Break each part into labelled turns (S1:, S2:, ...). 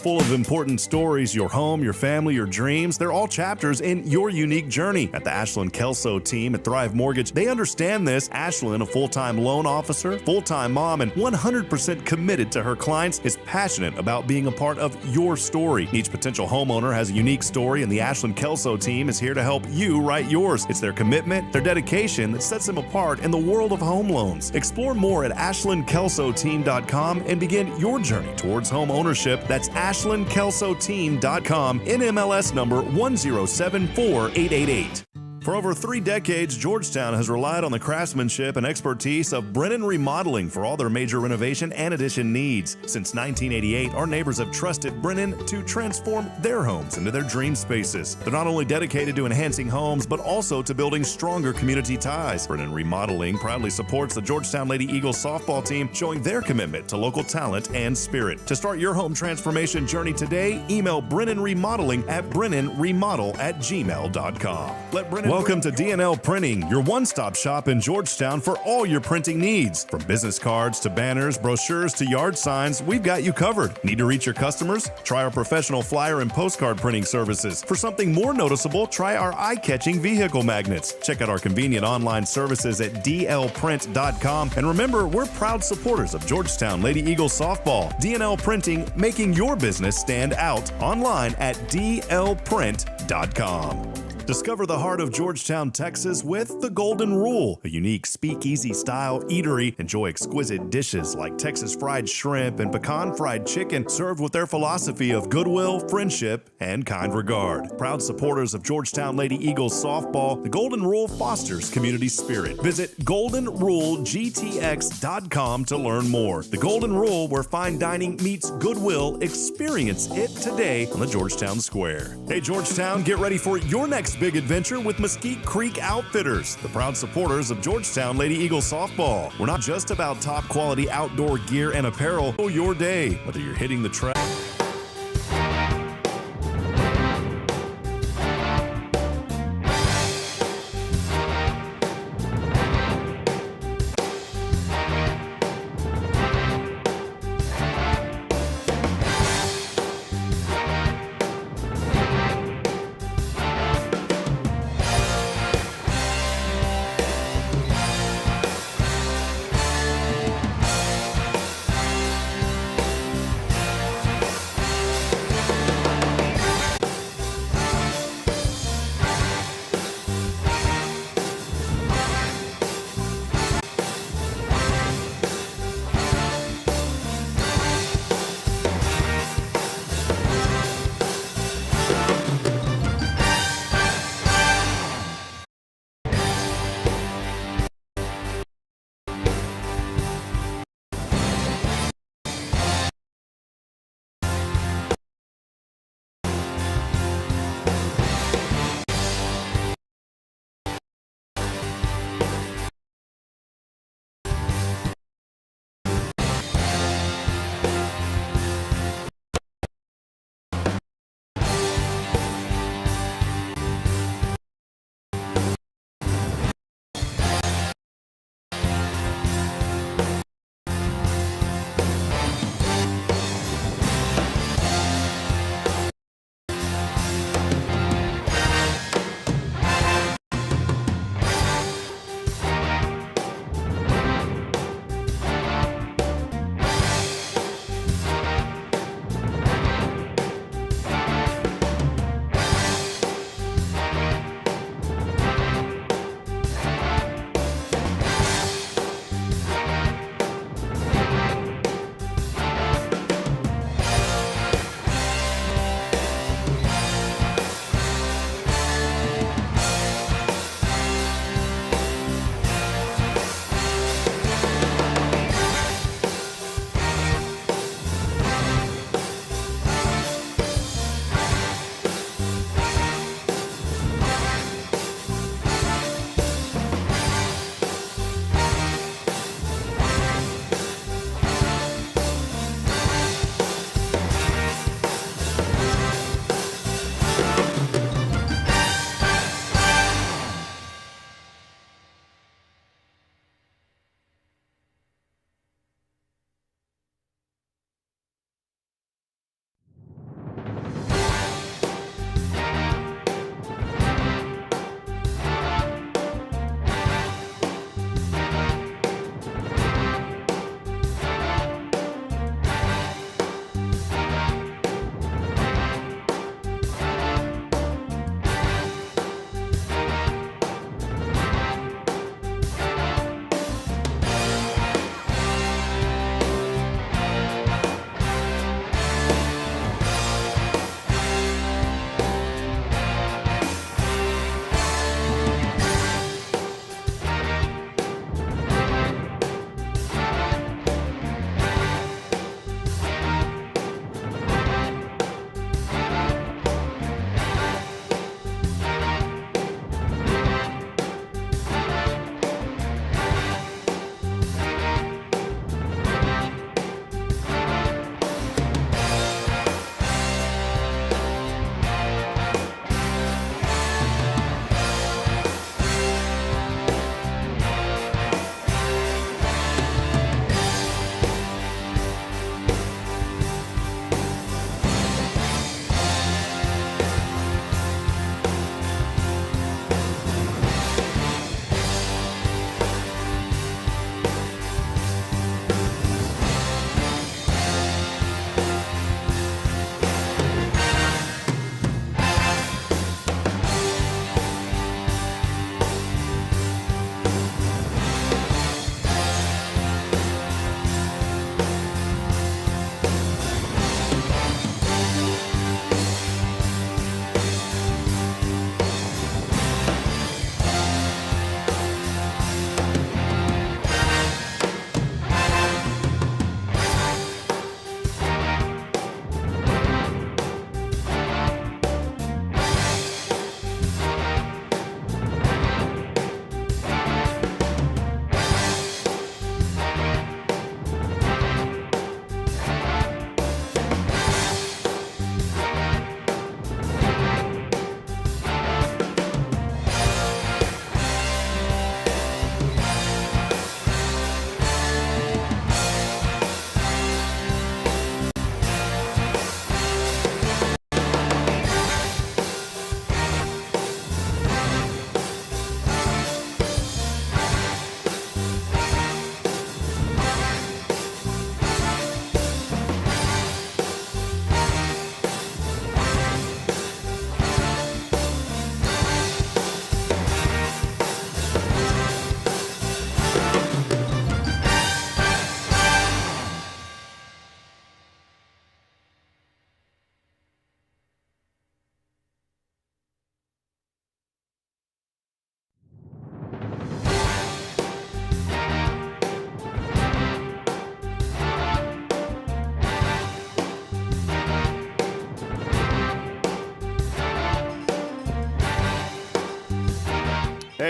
S1: full of important stories. Your home, your family, your dreams, they're all chapters in your unique journey. At the Ashlynn Kelso team at Thrive Mortgage, they understand this. Ashlynn, a full-time loan officer, full-time mom, and 100% committed to her clients, is passionate about being a part of your story. Each potential homeowner has a unique story, and the Ashlynn Kelso team is here to help you write yours. It's their commitment, their dedication that sets them apart in the world of home loans. Explore more at AshlynKelsoTeam.com and begin your journey towards home ownership. That's AshlynKelsoTeam.com, NMLS number 1074888. For over 3 decades, Georgetown has relied on the craftsmanship and expertise of Brennan Remodeling for all their major renovation and addition needs. Since 1988, our neighbors have trusted Brennan to transform their homes into their dream spaces. They're not only dedicated to enhancing homes, but also to building stronger community ties. Brennan Remodeling proudly supports the Georgetown Lady Eagles softball team, showing their commitment to local talent and spirit. To start your home transformation journey today, email Brennan Remodeling at brennanremodel@gmail.com. Welcome to D&L Printing, your one-stop shop in Georgetown for all your printing needs. From business cards to banners, brochures to yard signs, we've got you covered. Need to reach your customers? Try our professional flyer and postcard printing services. For something more noticeable, try our eye-catching vehicle magnets. Check out our convenient online services at dlprint.com. And remember, we're proud supporters of Georgetown Lady Eagles softball. D&L Printing, making your business stand out. Online at dlprint.com. Discover the heart of Georgetown, Texas with The Golden Rule, a unique speakeasy-style eatery. Enjoy exquisite dishes like Texas fried shrimp and pecan fried chicken, served with their philosophy of goodwill, friendship, and kind regard. Proud supporters of Georgetown Lady Eagles softball, The Golden Rule fosters community spirit. Visit goldenrulegtx.com to learn more. The Golden Rule, where fine dining meets goodwill. Experience it today on the Georgetown Square. Hey, Georgetown, get ready for your next big adventure with Mesquite Creek Outfitters, the proud supporters of Georgetown Lady Eagles softball. We're not just about top quality outdoor gear and apparel. Your day, whether you're hitting the track.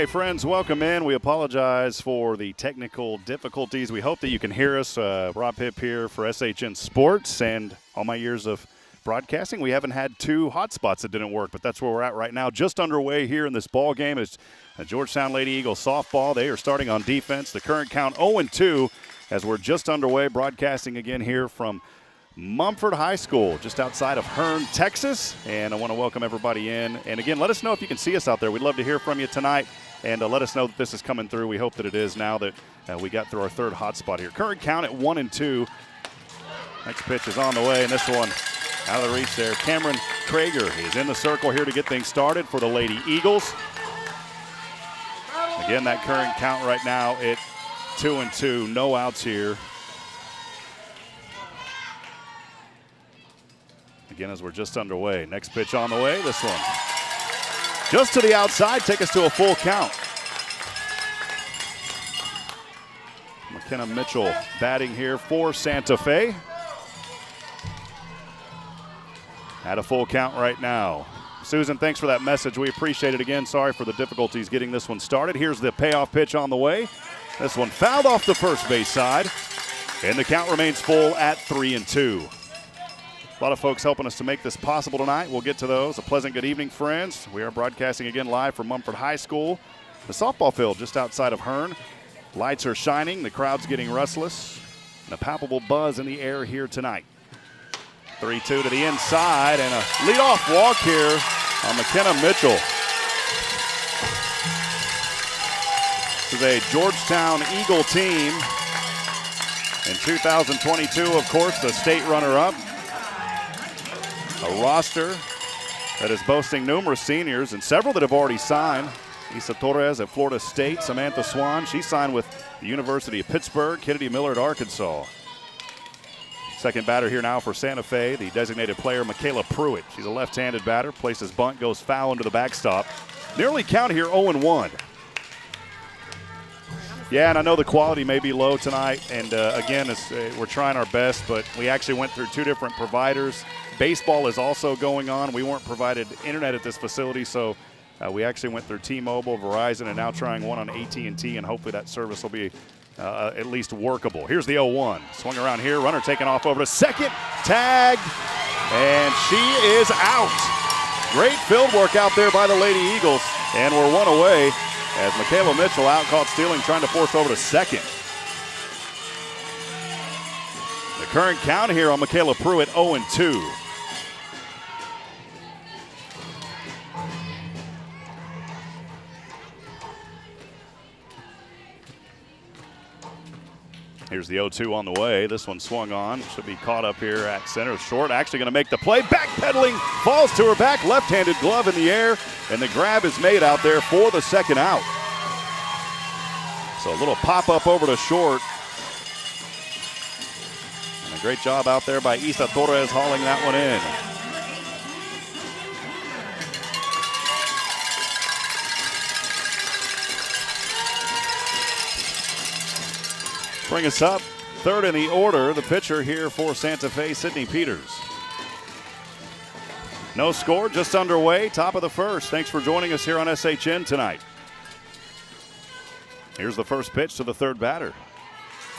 S2: Hey, friends, welcome in. We apologize for the technical difficulties. We hope that you can hear us. Rob Hipp here for SHN Sports, and all my years of broadcasting, we haven't had two hotspots that didn't work, but that's where we're at right now. Just underway here in this ball game is Georgetown Lady Eagles softball. They are starting on defense. The current count 0-2 as we're just underway, broadcasting again here from Mumford High School, just outside of Hearne, Texas. And I want to welcome everybody in. And again, let us know if you can see us out there. We'd love to hear from you tonight. And let us know that this is coming through. We hope that it is now that we got through our third hotspot here. Current count at 1-2. Next pitch is on the way, and this one out of the reach there. Cameron Krager is in the circle here to get things started for the Lady Eagles. Again, that current count right now at 2-2. No outs here. Again, as we're just underway. Next pitch on the way. This one just to the outside, take us to a full count. McKenna Mitchell batting here for Santa Fe. At a full count right now. Susan, thanks for that message. We appreciate it again. Sorry for the difficulties getting this one started. Here's the payoff pitch on the way. This one fouled off the first base side. And the count remains full at 3-2. A lot of folks helping us to make this possible tonight. We'll get to those. A pleasant good evening, friends. We are broadcasting again live from Mumford High School. The softball field just outside of Hearne. Lights are shining. The crowd's getting restless. And a palpable buzz in the air here tonight. 3-2 to the inside, and a leadoff walk here on McKenna Mitchell. This is a Georgetown Eagle team. In 2022, of course, the state runner-up. A roster that is boasting numerous seniors and several that have already signed. Isa Torres at Florida State, Samantha Swan, she signed with the University of Pittsburgh, Kennedy Miller at Arkansas. Second batter here now for Santa Fe, the designated player, Michaela Pruitt. She's a left-handed batter, places bunt, goes foul into the backstop. Nearly count here 0-1. Yeah, and I know the quality may be low tonight, and again, we're trying our best, but we actually went through two different providers. Baseball is also going on. We weren't provided internet at this facility, so we actually went through T-Mobile, Verizon, and now trying one on AT&T, and hopefully that service will be at least workable. Here's the 0-1. Swung around here, runner taking off over to second, tagged, and she is out. Great field work out there by the Lady Eagles, and we're one away as Michaela Mitchell out caught stealing, trying to force over to second. The current count here on Michaela Pruitt, 0-2. Here's the 0-2 on the way. This one swung on. Should be caught up here at center. Short actually going to make the play. Backpedaling. Falls to her back. Left-handed glove in the air. And the grab is made out there for the second out. So a little pop-up over to short. And a great job out there by Isa Torres hauling that one in. Bring us up third in the order. The pitcher here for Santa Fe, Sydney Peters. No score, just underway. Top of the first. Thanks for joining us here on SHN tonight. Here's the first pitch to the third batter.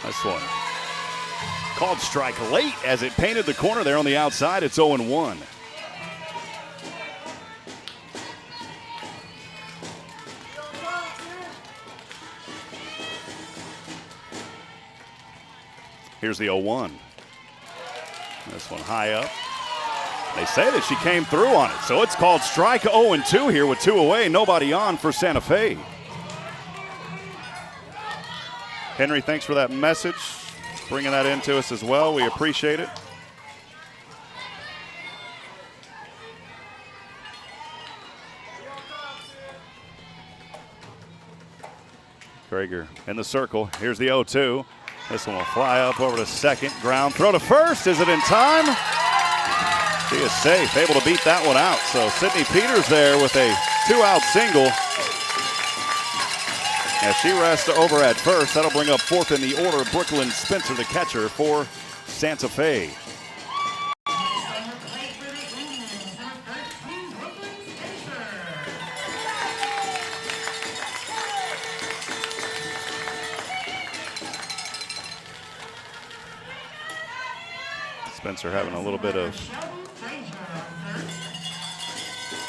S2: Nice one. Called strike late as it painted the corner there on the outside. It's 0-1. Here's the 0-1. This one high up. They say that she came through on it, so it's called strike 0-2 here with two away. Nobody on for Santa Fe. Henry, thanks for that message. Bringing that into us as well. We appreciate it. Krager in the circle. Here's the 0-2. This one will fly up over to second. Ground throw to first. Is it in time? She is safe, able to beat that one out. So Sydney Peters there with a two-out single. As she rests over at first, that'll bring up fourth in the order. Brooklyn Spencer, the catcher for Santa Fe. Spencer having a little bit of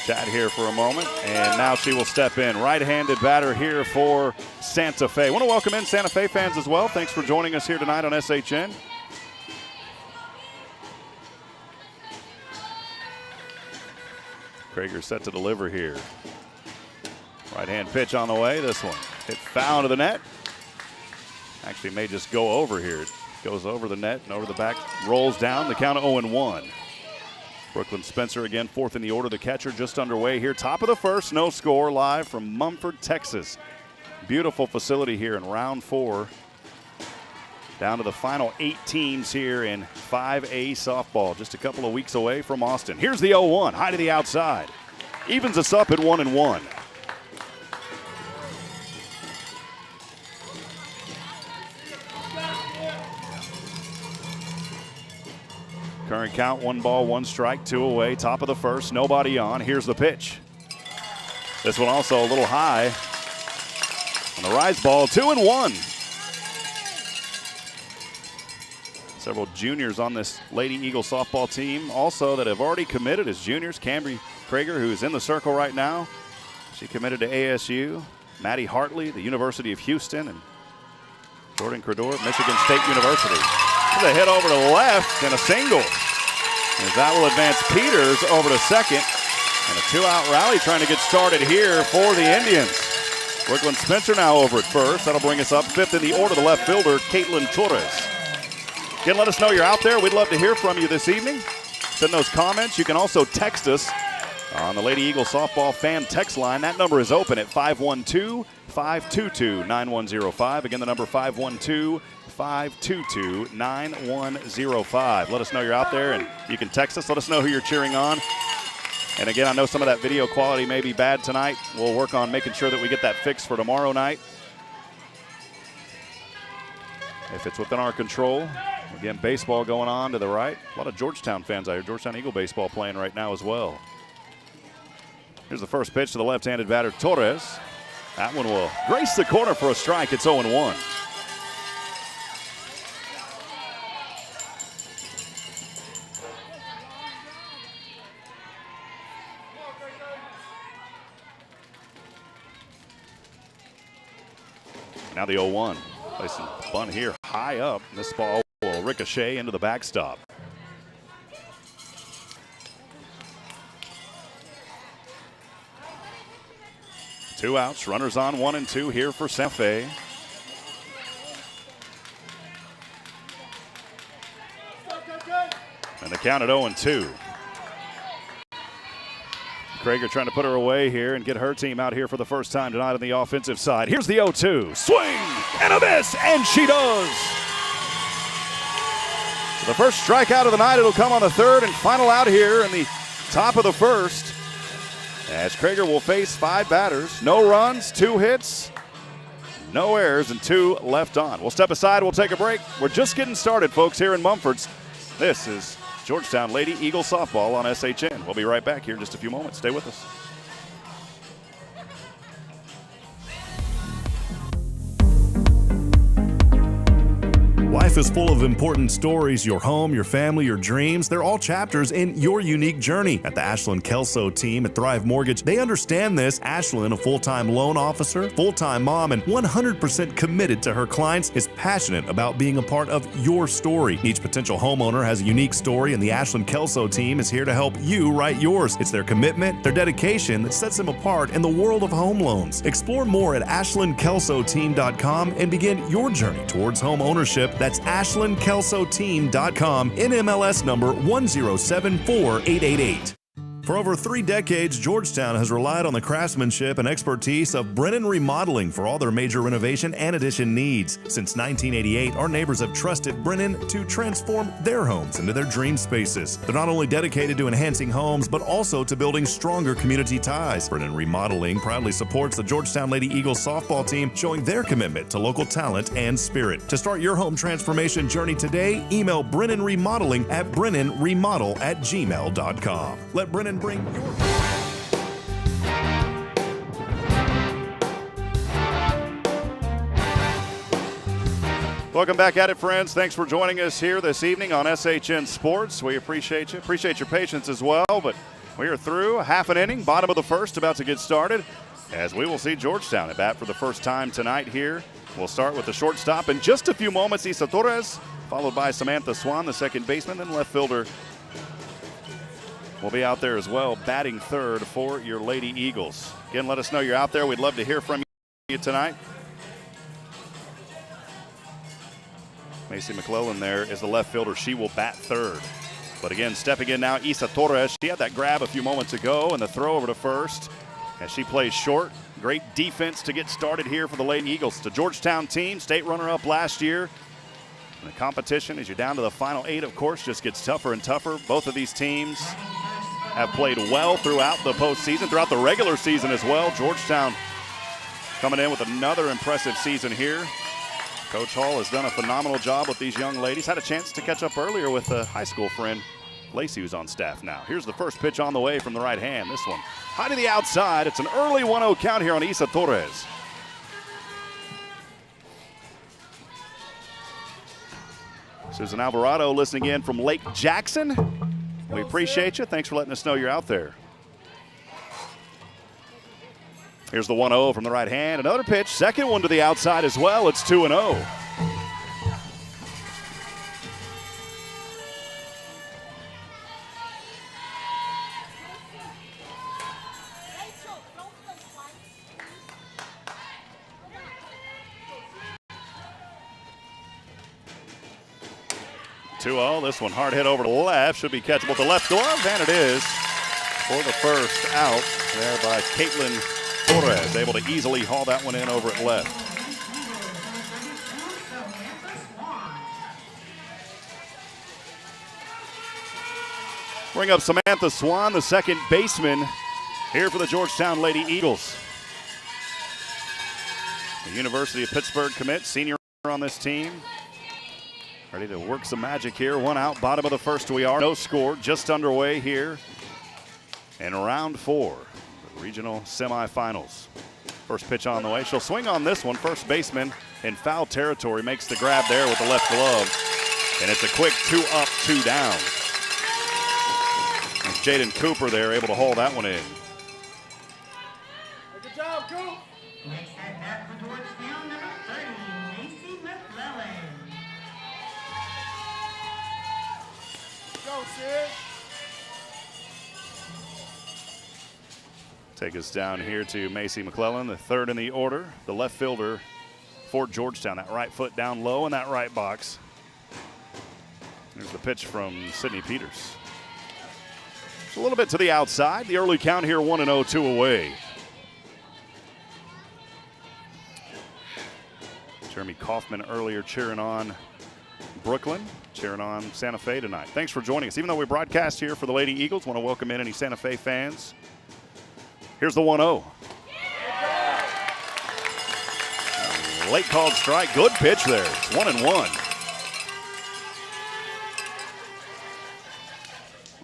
S2: chat here for a moment, and now she will step in. Right-handed batter here for Santa Fe. Want to welcome in Santa Fe fans as well. Thanks for joining us here tonight on SHN. Krager set to deliver here. Right-hand pitch on the way. This one hit foul to the net. Actually may just go over here. It goes over the net and over the back, rolls down. The count of 0-1. Brooklyn Spencer again, fourth in the order. The catcher just underway here. Top of the first, no score, live from Mumford, Texas. Beautiful facility here in round 4. Down to the final 8 teams here in 5A softball. Just a couple of weeks away from Austin. Here's the 0-1, high to the outside. Evens us up at 1-1. Current count, 1 ball, 1 strike, 2 away. Top of the first, nobody on. Here's the pitch. This one also a little high. On the rise ball, 2-1. Several juniors on this Lady Eagle softball team also that have already committed as juniors. Cambry Krager, who's in the circle right now. She committed to ASU. Maddie Hartley, the University of Houston, and Jordan Credor, Michigan State University. There's a hit over to the left and a single. As that will advance Peters over to second. And a 2-out rally trying to get started here for the Indians. Brooklyn Spencer now over at first. That'll bring us up 5th in the order, the left fielder, Caitlin Torres. Again, let us know you're out there. We'd love to hear from you this evening. Send those comments. You can also text us on the Lady Eagle softball fan text line. That number is open at 512-522-9105. Again, the number 512-522-9105. Let us know you're out there, and you can text us. Let us know who you're cheering on. And again, I know some of that video quality may be bad tonight. We'll work on making sure that we get that fixed for tomorrow night, if it's within our control. Again, baseball going on to the right. A lot of Georgetown fans out here. Georgetown Eagle baseball playing right now as well. Here's the first pitch to the left-handed batter, Torres. That one will grace the corner for a strike. It's 0-1. Now the 0-1. Placing bunt here high up. This ball will ricochet into the backstop. Two outs, runners on 1 and 2 here for Santa Fe. And the count at 0-2. Krager trying to put her away here and get her team out here for the first time tonight on the offensive side. Here's the 0-2. Swing and a miss, and she does. So the first strikeout of the night, it'll come on the third and final out here in the top of the first. As Krager will face 5 batters. No runs, 2 hits, no errors, and 2 left on. We'll step aside, we'll take a break. We're just getting started, folks, here in Mumford. This is Georgetown Lady Eagle softball on SHN. We'll be right back here in just a few moments. Stay with us.
S1: Life is full of important stories. Your home, your family, your dreams, they're all chapters in your unique journey. At the Ashlynn Kelso team at Thrive Mortgage, they understand this. Ashlynn, a full-time loan officer, full-time mom, and 100% committed to her clients, is passionate about being a part of your story. Each potential homeowner has a unique story, and the Ashlynn Kelso team is here to help you write yours. It's their commitment, their dedication that sets them apart in the world of home loans. Explore more at AshlynKelsoTeam.com and begin your journey towards home ownership. That's AshlynKelsoTeam.com, NMLS number 1074888. For over 3 decades, Georgetown has relied on the craftsmanship and expertise of Brennan Remodeling for all their major renovation and addition needs. Since 1988, our neighbors have trusted Brennan to transform their homes into their dream spaces. They're not only dedicated to enhancing homes, but also to building stronger community ties. Brennan Remodeling proudly supports the Georgetown Lady Eagles softball team, showing their commitment to local talent and spirit. To start your home transformation journey today, email Brennan Remodeling at brennanremodel@gmail.com. Let Brennan bring your...
S2: Welcome back at it, friends. Thanks for joining us here this evening on SHN Sports. We appreciate you. Appreciate your patience as well, but we are through half an inning, bottom of the first, about to get started, as we will see Georgetown at bat for the first time tonight here. We'll start with the shortstop in just a few moments, Isa Torres, followed by Samantha Swan, the second baseman, then left fielder will be out there as well, batting third for your Lady Eagles. Again, let us know you're out there. We'd love to hear from you tonight. Macy McClellan there is the left fielder. She will bat third. But again, stepping in now, Isa Torres. She had that grab a few moments ago and the throw over to first as she plays short. Great defense to get started here for the Lady Eagles. The Georgetown team, state runner-up last year. And the competition, as you're down to the final 8, of course, just gets tougher and tougher. Both of these teams have played well throughout the postseason, throughout the regular season as well. Georgetown coming in with another impressive season here. Coach Hall has done a phenomenal job with these young ladies. Had a chance to catch up earlier with a high school friend, Lacey, who's on staff now. Here's the first pitch on the way from the right hand. This one high to the outside. It's an early 1-0 count here on Isa Torres. Susan Alvarado listening in from Lake Jackson. We appreciate you. Thanks for letting us know you're out there. Here's the 1-0 from the right hand. Another pitch, second one to the outside as well. It's 2-0. This one hard hit over to the left. Should be catchable with the left glove, and it is for the first out there by Caitlin Torres, able to easily haul that one in over at left. Bring up Samantha Swan, the second baseman here for the Georgetown Lady Eagles. The University of Pittsburgh commit, senior on this team. Ready to work some magic here. One out, bottom of the first we are. No score, just underway here in round 4, the regional semifinals. First pitch on the way. She'll swing on this one. First baseman in foul territory makes the grab there with the left glove. And it's a quick 2 up, 2 down. And Jaden Cooper there able to hold that one in.
S3: Good job, Coop. Next at bat for Georgetown, number 30, Macy McClellan. Go, Sid.
S2: Take us down here to Macy McClellan, the third in the order, the left fielder for Georgetown. That right foot down low in that right box. There's the pitch from Sydney Peters. It's a little bit to the outside. The early count here, 1-0, 2 away. Jeremy Kaufman earlier cheering on Brooklyn, cheering on Santa Fe tonight. Thanks for joining us. Even though we broadcast here for the Lady Eagles, want to welcome in any Santa Fe fans. Here's the 1-0. Late called strike. Good pitch there. 1-1.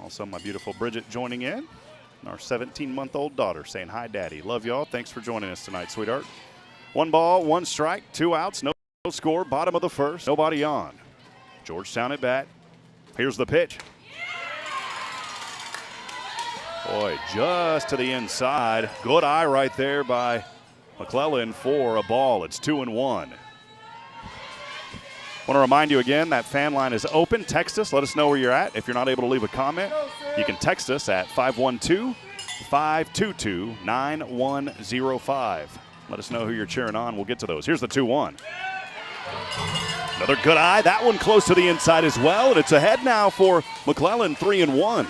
S2: Also, my beautiful Bridget joining in. And our 17-month-old daughter saying, hi, Daddy. Love y'all. Thanks for joining us tonight, sweetheart. 1 ball, 1 strike, 2 outs, no score. Bottom of the first. Nobody on. Georgetown at bat. Here's the pitch. Boy, just to the inside. Good eye right there by McClellan for a ball. It's 2-1. Want to remind you again, that fan line is open. Text us. Let us know where you're at. If you're not able to leave a comment, you can text us at 512-522-9105. Let us know who you're cheering on. We'll get to those. Here's the 2-1. Another good eye. That one close to the inside as well. And it's ahead now for McClellan, 3-1.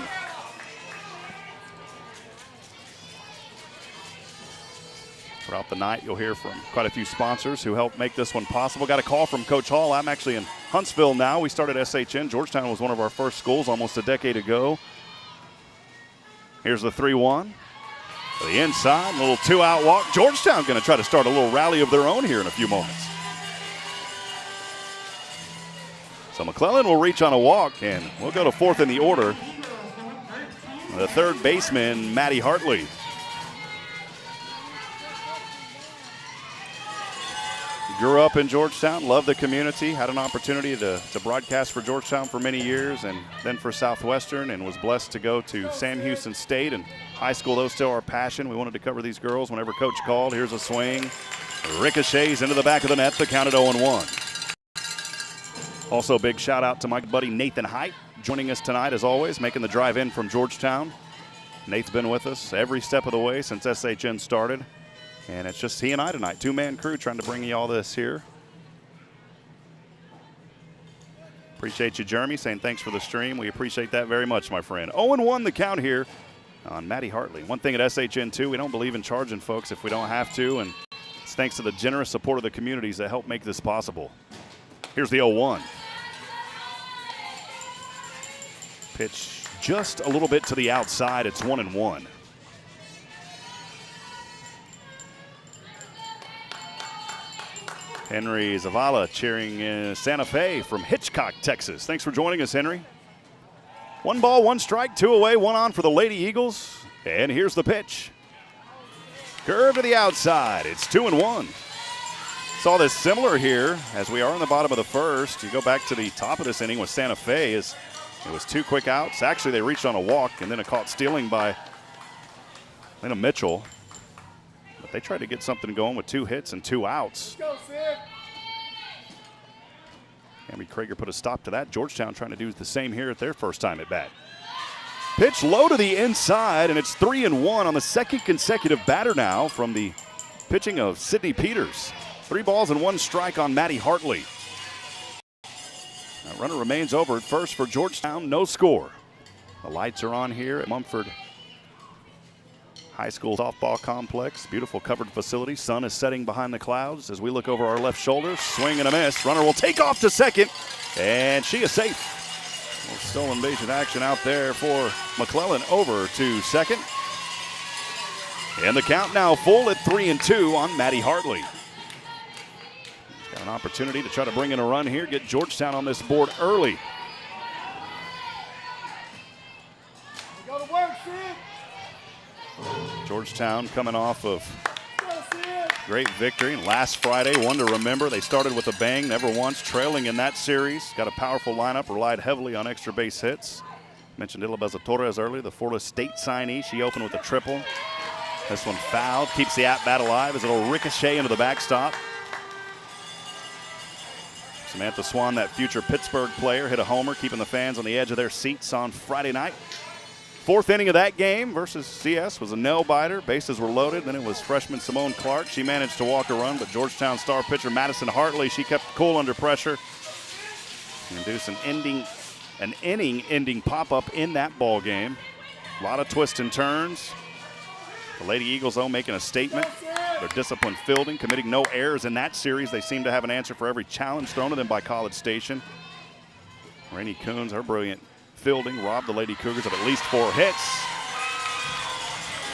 S2: Throughout the night, you'll hear from quite a few sponsors who helped make this one possible. Got a call from Coach Hall. I'm actually in Huntsville now. We started SHN. Georgetown was one of our first schools almost a decade ago. Here's the 3-1. To the inside, a little 2-out walk. Georgetown going to try to start a little rally of their own here in a few moments. So McClellan will reach on a walk, and we'll go to fourth in the order. The third baseman, Maddie Hartley. grew up in Georgetown, loved the community, had an opportunity to broadcast for Georgetown for many years and then for Southwestern, and was blessed to go to Sam Houston State and high school. Those still our passion. We wanted to cover these girls whenever Coach called. Here's a swing. Ricochets into the back of the net. The count at 0-1. Also, a big shout out to my buddy Nathan Hipp joining us tonight, as always, making the drive in from Georgetown. Nate's been with us every step of the way since SHN started. And it's just he and I tonight, two-man crew trying to bring you all this here. Appreciate you, Jeremy, saying thanks for the stream. We appreciate that very much, my friend. 0-1 the count here on Maddie Hartley. One thing at SHN, too, we don't believe in charging folks if we don't have to, and it's thanks to the generous support of the communities that help make this possible. Here's the 0-1. Pitch just a little bit to the outside. It's 1-1. Henry Zavala cheering in Santa Fe from Hitchcock, Texas. Thanks for joining us, Henry. 1 ball, 1 strike, 2 away, 1 on for the Lady Eagles. And here's the pitch. Curve to the outside. It's 2-1. Saw this similar here as we are in the bottom of the first. You go back to the top of this inning with Santa Fe. It was 2 quick outs. Actually, they reached on a walk and then a caught stealing by Lena Mitchell. But they tried to get something going with 2 hits and 2 outs. Cammy Krager put a stop to that. Georgetown trying to do the same here at their first time at bat. Pitch low to the inside, and it's 3-1 on the second consecutive batter now from the pitching of Sydney Peters. 3 balls and 1 strike on Maddie Hartley. That runner remains over at first for Georgetown, no score. The lights are on here at Mumford High School softball complex. Beautiful covered facility. Sun is setting behind the clouds as we look over our left shoulder. Swing and a miss. Runner will take off to second, and she is safe. Well, stolen base in action out there for McClellan over to second. And the count now full at 3-2 on Maddie Hartley. He's got an opportunity to try to bring in a run here, get Georgetown on this board early.
S4: Go to work, Sid.
S2: Georgetown coming off of great victory last Friday, one to remember. They started with a bang, never once trailing in that series. Got a powerful lineup, relied heavily on extra base hits. Mentioned Ilabeza Torres earlier, the Florida State signee. She opened with a triple. This one fouled, keeps the at-bat alive as it'll ricochet into the backstop. Samantha Swan, that future Pittsburgh player, hit a homer, keeping the fans on the edge of their seats on Friday night. 4th inning of that game versus CS was a nail-biter. Bases were loaded. Then it was freshman Simone Clark. She managed to walk a run, but Georgetown star pitcher Madison Hartley, she kept cool under pressure. Induced an inning-ending pop-up in that ball game. A lot of twists and turns. The Lady Eagles, though, making a statement. Their disciplined fielding, committing no errors in that series. They seem to have an answer for every challenge thrown at them by College Station. Rainey Coons, her brilliant fielding robbed the Lady Cougars of at least 4 hits.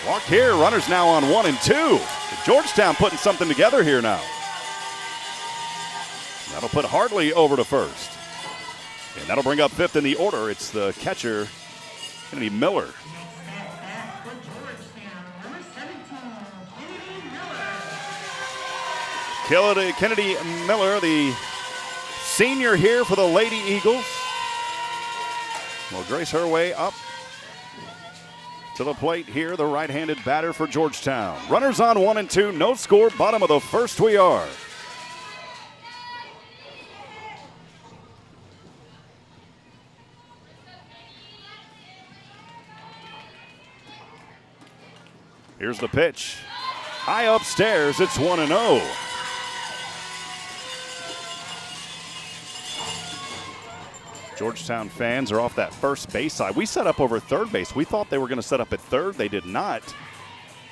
S2: Walk here, runners now on 1 and 2. Georgetown putting something together here now. That'll put Hartley over to first. And that'll bring up 5th in the order. It's the catcher, Kennedy Miller. Kennedy Miller, the senior here for the Lady Eagles, will grace her way up to the plate here, the right-handed batter for Georgetown. Runners on 1 and 2, no score, bottom of the first we are. Here's the pitch. High upstairs, it's 1-0. Georgetown fans are off that first base side. We set up over third base. We thought they were going to set up at third. They did not.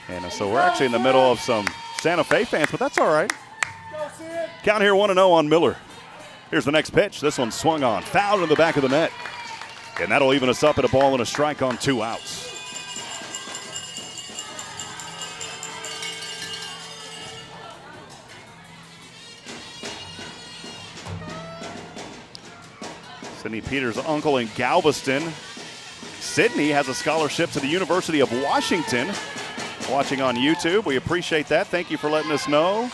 S2: And so we're actually in the middle of some Santa Fe fans, but that's all right. Count here 1-0 on Miller. Here's the next pitch. This one swung on, fouled in the back of the net. And that'll even us up at a ball and a strike on 2 outs. Sydney Peters' uncle in Galveston. Sydney has a scholarship to the University of Washington. Watching on YouTube, we appreciate that. Thank you for letting us know.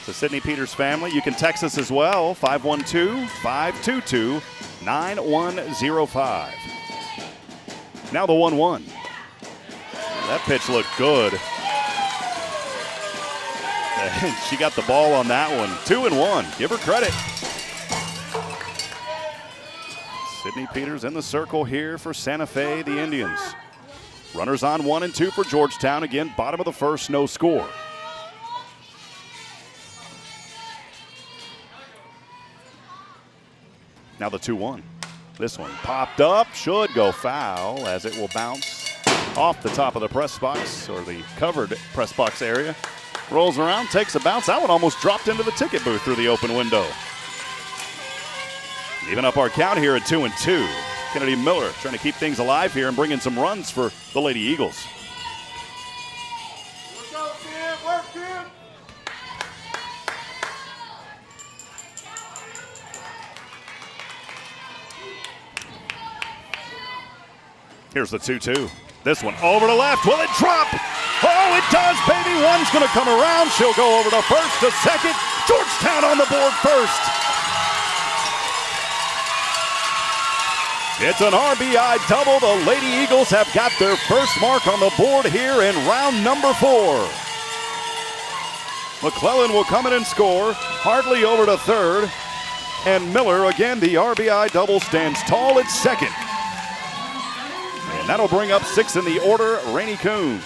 S2: the Sidney Peters family. You can text us as well, 512-522-9105. Now the 1-1. That pitch looked good. And she got the ball on that one. 2-1. Give her credit. Sidney Peters in the circle here for Santa Fe, the Indians. Runners on 1 and 2 for Georgetown. Again, bottom of the first, no score. Now the 2-1. This one popped up, should go foul as it will bounce off the top of the press box, or the covered press box area. Rolls around, takes a bounce. That one almost dropped into the ticket booth through the open window. Even up our count here at 2-2. Kennedy Miller trying to keep things alive here and bring in some runs for the Lady Eagles.
S4: Work, kid. Work, kid.
S2: Here's the 2-2. This one over to left. Will it drop? Oh, it does, baby. One's going to come around. She'll go over to first, to second. Georgetown on the board first. It's an RBI double. The Lady Eagles have got their first mark on the board here in round number 4. McClellan will come in and score. Hartley over to third. And Miller, again, the RBI double, stands tall at second. And that'll bring up 6 in the order, Rainey Coons.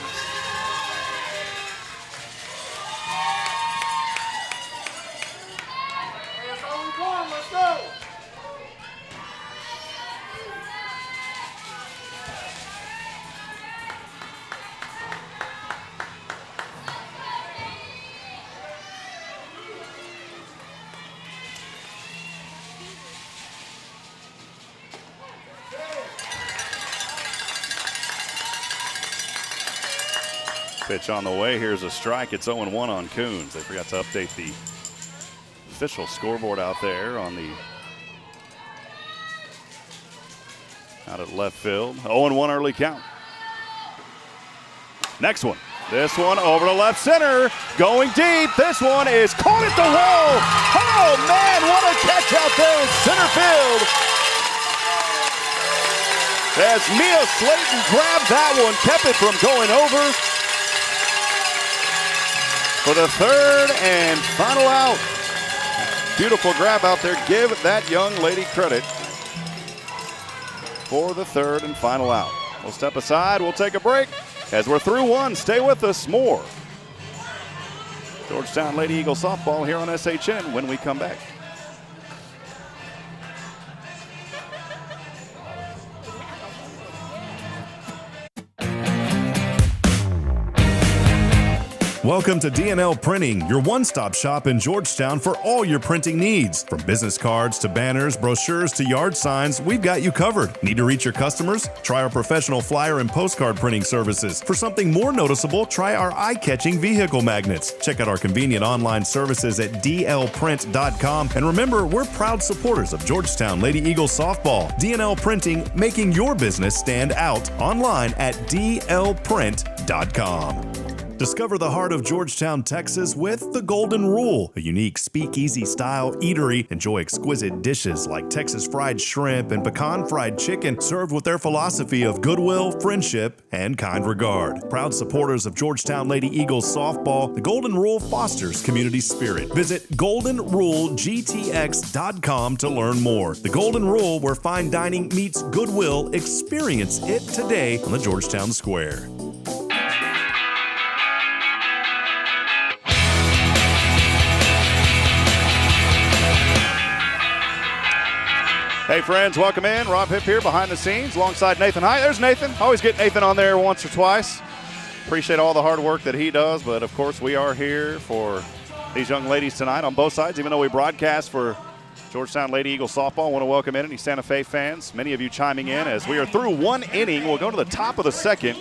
S4: That's all we want. Let's go.
S2: Pitch on the way. Here's a strike. It's 0-1 on Coons. They forgot to update the official scoreboard out there on the out at left field. 0-1 early count. Next one. This one over to left center. Going deep. This one is caught at the wall. Oh, man, what a catch out there in center field. As Mia Slayton grabbed that one, kept it from going over. For the third and final out. Beautiful grab out there. Give that young lady credit for the third and final out. We'll step aside. We'll take a break. As we're through one, stay with us. More Georgetown Lady Eagle softball here on SHN when we come back.
S1: Welcome to D&L Printing, your one-stop shop in Georgetown for all your printing needs. From business cards to banners, brochures to yard signs, we've got you covered. Need to reach your customers? Try our professional flyer and postcard printing services. For something more noticeable, try our eye-catching vehicle magnets. Check out our convenient online services at dlprint.com. And remember, we're proud supporters of Georgetown Lady Eagle softball. D&L Printing, making your business stand out. Online at dlprint.com. Discover the heart of Georgetown, Texas with The Golden Rule, a unique speakeasy-style eatery. Enjoy exquisite dishes like Texas fried shrimp and pecan fried chicken, served with their philosophy of goodwill, friendship, and kind regard. Proud supporters of Georgetown Lady Eagles softball, The Golden Rule fosters community spirit. Visit goldenrulegtx.com to learn more. The Golden Rule, where fine dining meets goodwill. Experience it today on the Georgetown Square.
S2: Hey friends, welcome in. Rob Hipp here behind the scenes alongside Nathan. Hi, there's Nathan. Always get Nathan on there once or twice. Appreciate all the hard work that he does, but of course we are here for these young ladies tonight on both sides. Even though we broadcast for Georgetown Lady Eagle softball, I want to welcome in any Santa Fe fans, many of you chiming in as we are through one inning. We'll go to the top of the second,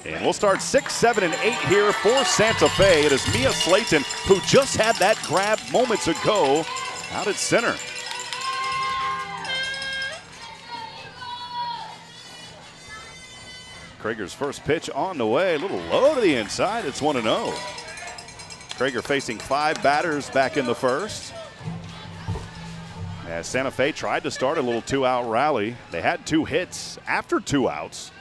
S2: and we'll start 6, 7, and 8 here for Santa Fe. It is Mia Slayton who just had that grab moments ago out at center. Krager's first pitch on the way, a little low to the inside. It's 1-0. Krager facing 5 batters back in the first. As Santa Fe tried to start a little 2-out rally. They had 2 hits after 2 outs,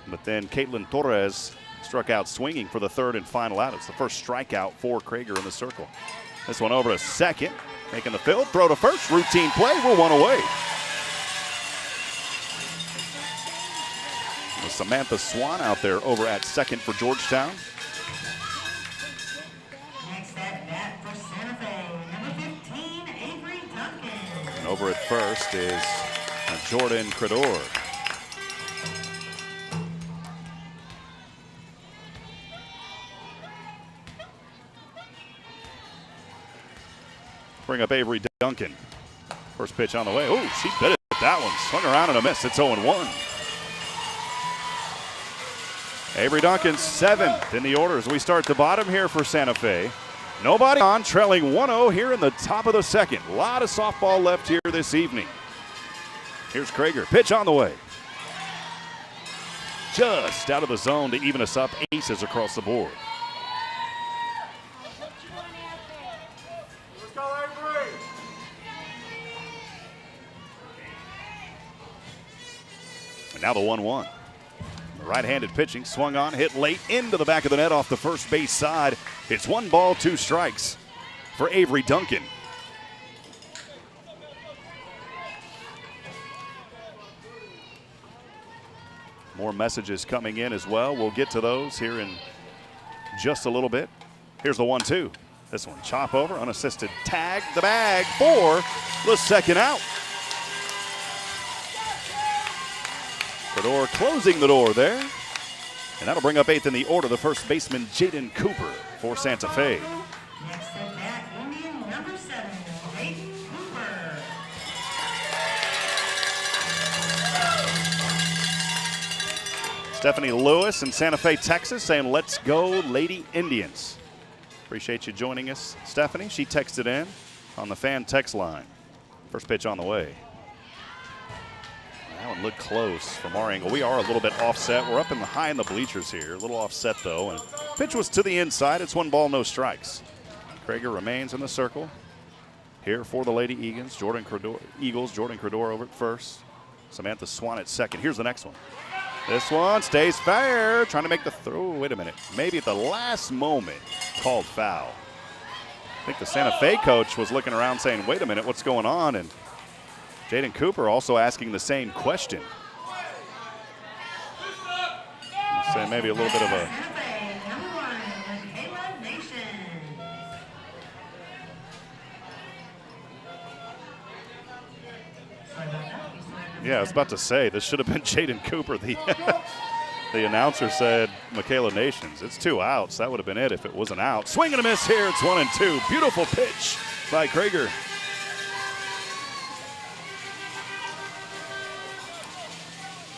S2: but then Caitlin Torres struck out swinging for the 3rd and final out. It's the first strikeout for Krager in the circle. This one over to second, making the field, throw to first, routine play, we're 1 away. With Samantha Swan out there over at second for Georgetown.
S3: Next at bat for Santa Fe, number 15, Avery Duncan.
S2: And over at first is Jordan Credor. Bring up Avery Duncan. First pitch on the way. Oh, she bit it at that one. Swung around and a miss. It's 0-1. Avery Duncan 7th in the order as we start the bottom here for Santa Fe. Nobody on, trailing 1-0 here in the top of the second. A lot of softball left here this evening. Here's Krager. Pitch on the way. Just out of the zone to even us up. Aces across the board.
S4: Let's go, Avery.
S2: And now the 1-1. Right-handed pitching, swung on, hit late into the back of the net off the first base side. It's 1 ball, 2 strikes for Avery Duncan. More messages coming in as well. We'll get to those here in just a little bit. Here's the 1-2. This one, chop over, unassisted tag, the bag for the second out. Credor closing the door there. And that'll bring up 8th in the order, the first baseman, Jaden Cooper for Santa Fe.
S3: Next at bat, Indian number 7, Jaden Cooper.
S2: Stephanie Lewis in Santa Fe, Texas, saying, "Let's go, Lady Indians." Appreciate you joining us, Stephanie. She texted in on the fan text line. First pitch on the way. That one looked close from our angle. We are a little bit offset. We're up in the high in the bleachers here. A little offset, though. And pitch was to the inside. It's 1 ball, no strikes. Krager remains in the circle. Here for the Lady Eagles. Jordan Credor over at first. Samantha Swan at second. Here's the next one. This one stays fair. Trying to make the throw. Wait a minute. Maybe at the last moment called foul. I think the Santa Fe coach was looking around saying, wait a minute, what's going on? And Jaden Cooper also asking the same question. Saying maybe a little bit of a...
S3: Santa Fe, number 1, Michaela Nation. Sorry about that.
S2: Yeah, I was about to say, this should have been Jaden Cooper. The announcer said Michaela Nations. It's 2 outs. That would have been it if it was an out. Swing and a miss here. It's 1-2. Beautiful pitch by Krager.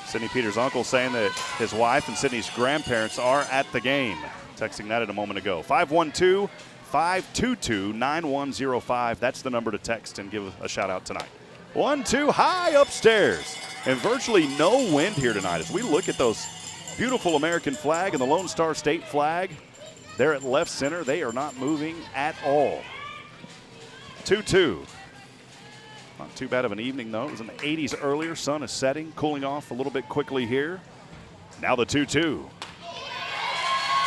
S2: Sidney Peters' uncle saying that his wife and Sidney's grandparents are at the game. Texting that in a moment ago. 512-522-9105. That's the number to text and give a shout out tonight. 1-2 high upstairs. And virtually no wind here tonight. As we look at those beautiful American flag and the Lone Star State flag, they're at left center. They are not moving at all. 2-2. Not too bad of an evening, though. It was in the 80s earlier. Sun is setting, cooling off a little bit quickly here. Now the 2-2.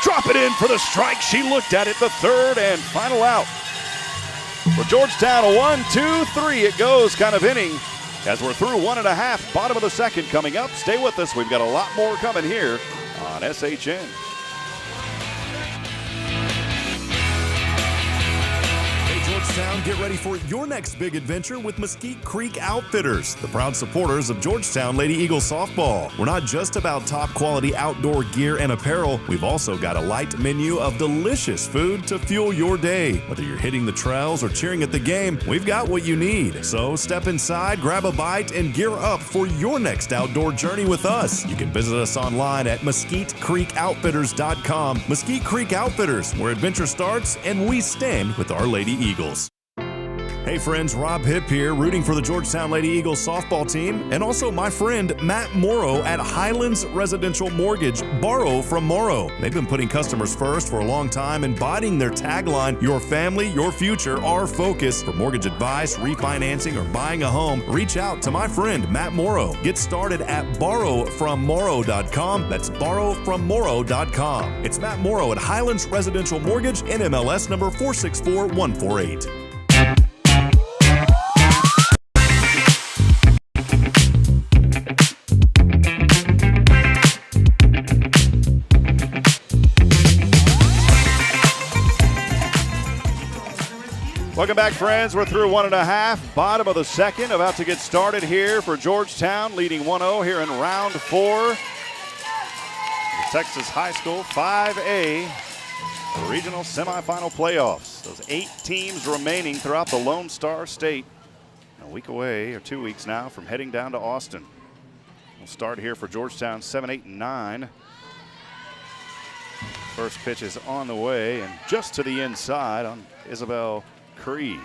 S2: Drop it in for the strike. She looked at it, the 3rd and final out. For Georgetown, a 1-2-3 it goes, kind of inning. As we're through 1.5, bottom of the second coming up. Stay with us. We've got a lot more coming here on SHN.
S1: Georgetown, get ready for your next big adventure with Mesquite Creek Outfitters, the proud supporters of Georgetown Lady Eagle softball. We're not just about top quality outdoor gear and apparel. We've also got a light menu of delicious food to fuel your day. Whether you're hitting the trails or cheering at the game, we've got what you need. So step inside, grab a bite, and gear up for your next outdoor journey with us. You can visit us online at mesquitecreekoutfitters.com. Mesquite Creek Outfitters, where adventure starts and we stand with our Lady Eagles. Hey friends, Rob Hipp here, rooting for the Georgetown Lady Eagles softball team, and also my friend Matt Morrow at Highlands Residential Mortgage, borrow from Morrow. They've been putting customers first for a long time, embodying their tagline, your family, your future, our focus. For mortgage advice, refinancing, or buying a home, reach out to my friend Matt Morrow. Get started at borrowfrommorrow.com. That's borrowfrommorrow.com. It's Matt Morrow at Highlands Residential Mortgage, NMLS number 464148.
S2: Welcome back, friends. We're through 1.5, bottom of the second, about to get started here for Georgetown, leading 1-0 here in round 4. The Texas High School 5A regional semifinal playoffs. Those 8 teams remaining throughout the Lone Star State. A week away, or 2 weeks now, from heading down to Austin. We'll start here for Georgetown 7, 8, and 9. First pitch is on the way, and just to the inside on Isabel Cree.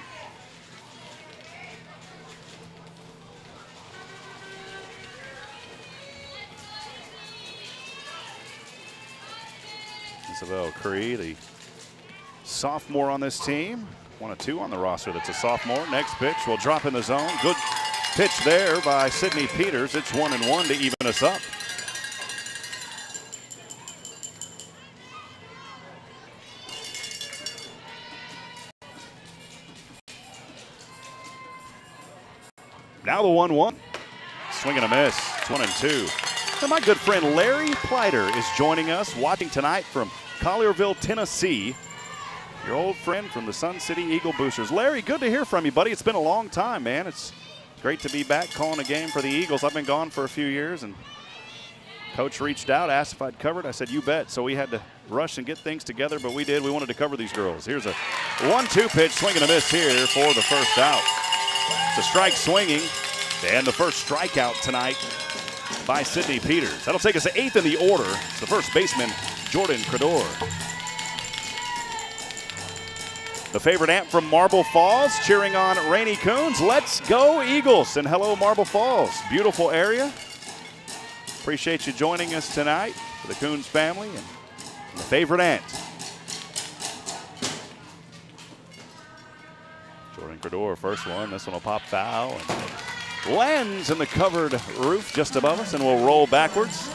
S2: Isabel Cree, the sophomore on this team. 1 of 2 on the roster that's a sophomore. Next pitch will drop in the zone. Good pitch there by Sydney Peters. It's 1-1 to even us up. Now the 1-1. Swing and a miss. It's 1-2. And my good friend Larry Pleiter is joining us, watching tonight from Collierville, Tennessee. Your old friend from the Sun City Eagle Boosters. Larry, good to hear from you, buddy. It's been a long time, man. It's great to be back calling a game for the Eagles. I've been gone for a few years, and Coach reached out, asked if I'd cover it. I said, you bet. So we had to rush and get things together, but we did. We wanted to cover these girls. Here's a 1-2 pitch, swing and a miss here for the first out. It's a strike swinging, and the first strikeout tonight by Sydney Peters. That'll take us to 8th in the order. It's the first baseman, Jordan Credor. The favorite aunt from Marble Falls cheering on Rainey Coons. Let's go Eagles, and hello Marble Falls. Beautiful area. Appreciate you joining us tonight for the Coons family and the favorite aunt. Jordan Credor, first one. This one will pop foul and lands in the covered roof just above us, and we'll roll backwards.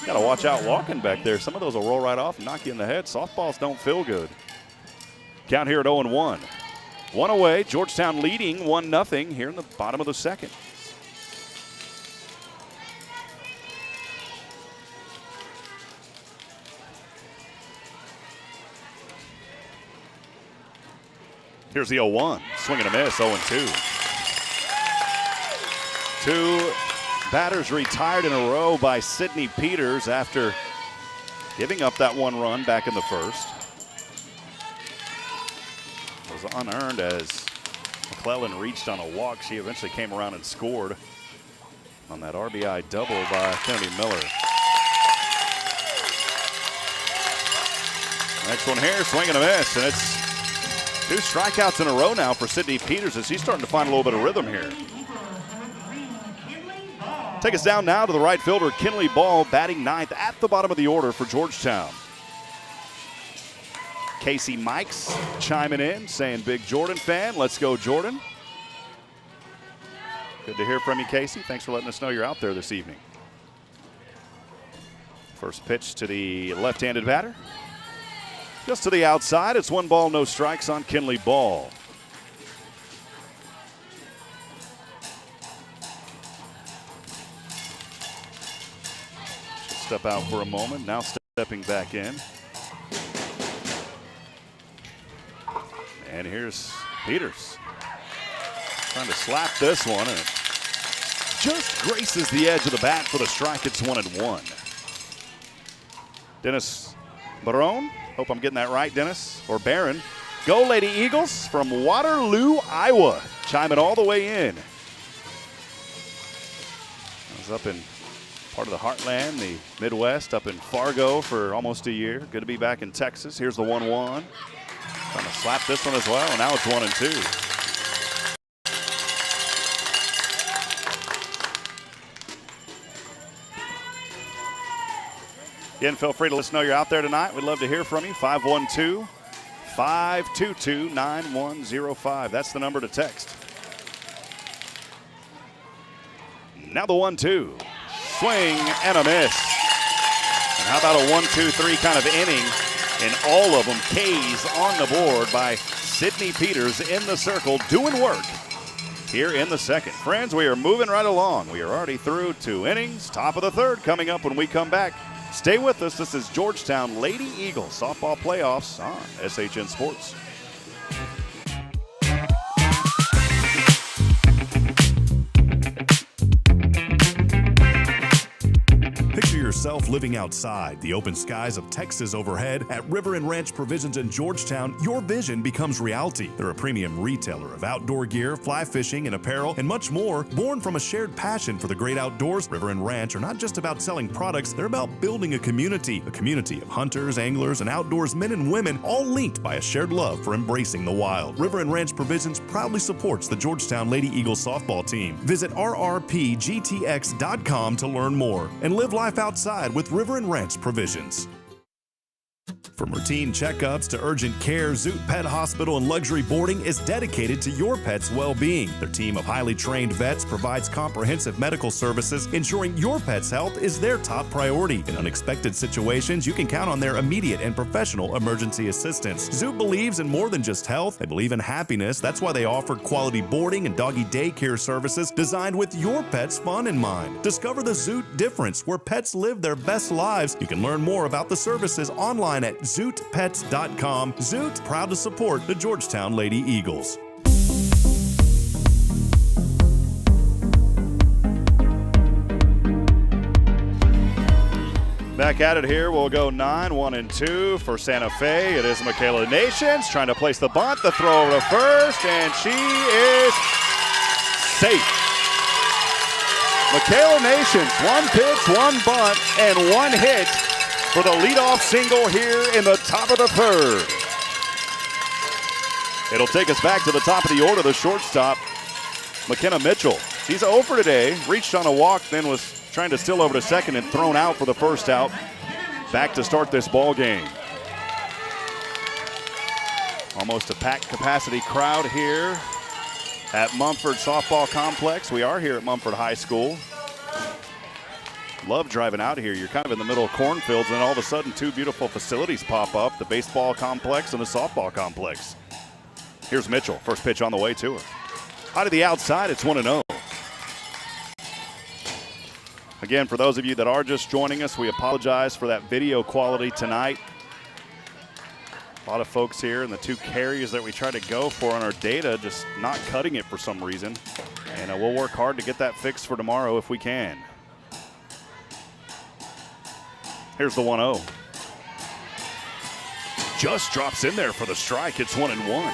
S2: Got to watch out walking back there. Some of those will roll right off and knock you in the head. Softballs don't feel good. Count here at 0-1. One away. Georgetown leading 1-0 here in the bottom of the second. Here's the 0-1. Swing and a miss, 0-2. 2 batters retired in a row by Sydney Peters after giving up that 1 run back in the first. It was unearned as McClellan reached on a walk. She eventually came around and scored on that RBI double by Kennedy Miller. Next one here, swing and a miss, and it's 2 strikeouts in a row now for Sydney Peters as she's starting to find a little bit of rhythm here. Take us down now to the right fielder, Kinley Ball, batting 9th at the bottom of the order for Georgetown. Casey Mikes chiming in, saying big Jordan fan. Let's go, Jordan. Good to hear from you, Casey. Thanks for letting us know you're out there this evening. First pitch to the left-handed batter. Just to the outside, it's 1 ball, no strikes on Kinley Ball. She'll step out for a moment, now stepping back in. And here's Peters. Trying to slap this one, and it just graces the edge of the bat for the strike. It's 1-1. Dennis Barone. Hope I'm getting that right, Dennis, or Barron. Go Lady Eagles from Waterloo, Iowa. Chiming all the way in. I was up in part of the heartland, the Midwest, up in Fargo for almost a year. Good to be back in Texas. Here's the 1-1. Trying to slap this one as well, and now it's 1-2. Again, feel free to let us know you're out there tonight. We'd love to hear from you. 512-522-9105. That's the number to text. Now the 1-2. Swing and a miss. And how about a 1-2-3 kind of inning? And all of them K's on the board by Sydney Peters in the circle doing work here in the second. Friends, we are moving right along. We are already through 2 innings. Top of the third coming up when we come back. Stay with us. This is Georgetown Lady Eagles softball playoffs on SHN Sports.
S1: Picture yourself living outside the open skies of Texas overhead. At River and Ranch Provisions in Georgetown, your vision becomes reality. They're a premium retailer of outdoor gear, fly fishing, and apparel, and much more. Born from a shared passion for the great outdoors, River and Ranch are not just about selling products, they're about building a community of hunters, anglers, and outdoors men and women, all linked by a shared love for embracing the wild. River and Ranch Provisions proudly supports the Georgetown Lady Eagles softball team. Visit rrpgtx.com to learn more and live life outside with River and Ranch Provisions. From routine checkups to urgent care, Zoot Pet Hospital and Luxury Boarding is dedicated to your pet's well-being. Their team of highly trained vets provides comprehensive medical services, ensuring your pet's health is their top priority. In unexpected situations, you can count on their immediate and professional emergency assistance. Zoot believes in more than just health. They believe in happiness. That's why they offer quality boarding and doggy daycare services designed with your pet's fun in mind. Discover the Zoot difference, where pets live their best lives. You can learn more about the services online at ZootPets.com. Zoot, proud to support the Georgetown Lady Eagles.
S2: Back at it here. We'll go 9-1-2 for Santa Fe. It is Michaela Nations trying to place the bunt. The throw over to first, and she is safe. Michaela Nations, 1 pitch, 1 bunt, and 1 hit for the leadoff single here in the top of the third. It'll take us back to the top of the order, the shortstop, McKenna Mitchell. She's 0 for today, reached on a walk, then was trying to steal over to second and thrown out for the first out. Back to start this ball game. Almost a packed capacity crowd here at Mumford Softball Complex. We are here at Mumford High School. Love driving out here. You're kind of in the middle of cornfields, and all of a sudden 2 beautiful facilities pop up, the baseball complex and the softball complex. Here's Mitchell, first pitch on the way to her. Out of the outside, it's 1-0. Again, for those of you that are just joining us, we apologize for that video quality tonight. A lot of folks here, and the 2 carriers that we try to go for on our data just not cutting it for some reason. And we'll work hard to get that fixed for tomorrow if we can. Here's the 1-0. Just drops in there for the strike. It's 1-1.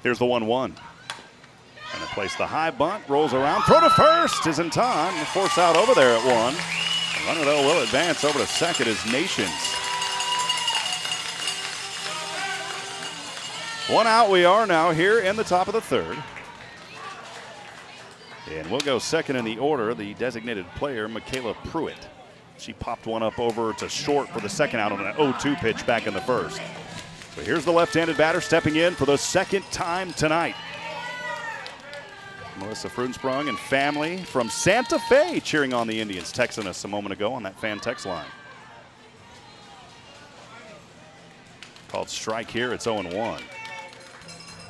S2: Here's the 1-1. And to place the high bunt, rolls around, throw to first is in time. Force out over there at 1. The runner, though, will advance over to second as Nations. 1 out we are now here in the top of the third. And we'll go second in the order, the designated player, Michaela Pruitt. She popped one up over to short for the second out on an 0-2 pitch back in the first. So here's the left-handed batter stepping in for the second time tonight. Melissa Frudensprung and family from Santa Fe cheering on the Indians, texting us a moment ago on that fan text line. Called strike here, it's 0-1.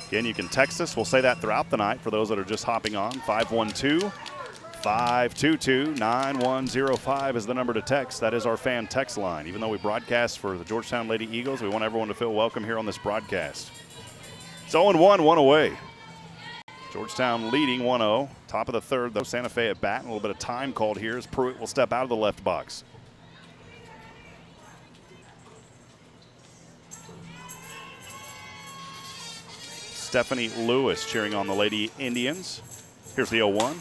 S2: Again, you can text us. We'll say that throughout the night for those that are just hopping on. 512-522-9105 is the number to text. That is our fan text line. Even though we broadcast for the Georgetown Lady Eagles, we want everyone to feel welcome here on this broadcast. It's 0-1, 1 away. Georgetown leading 1-0. Top of the third, though, Santa Fe at bat. A little bit of time called here as Pruitt will step out of the left box. Stephanie Lewis cheering on the Lady Indians. Here's the 0-1.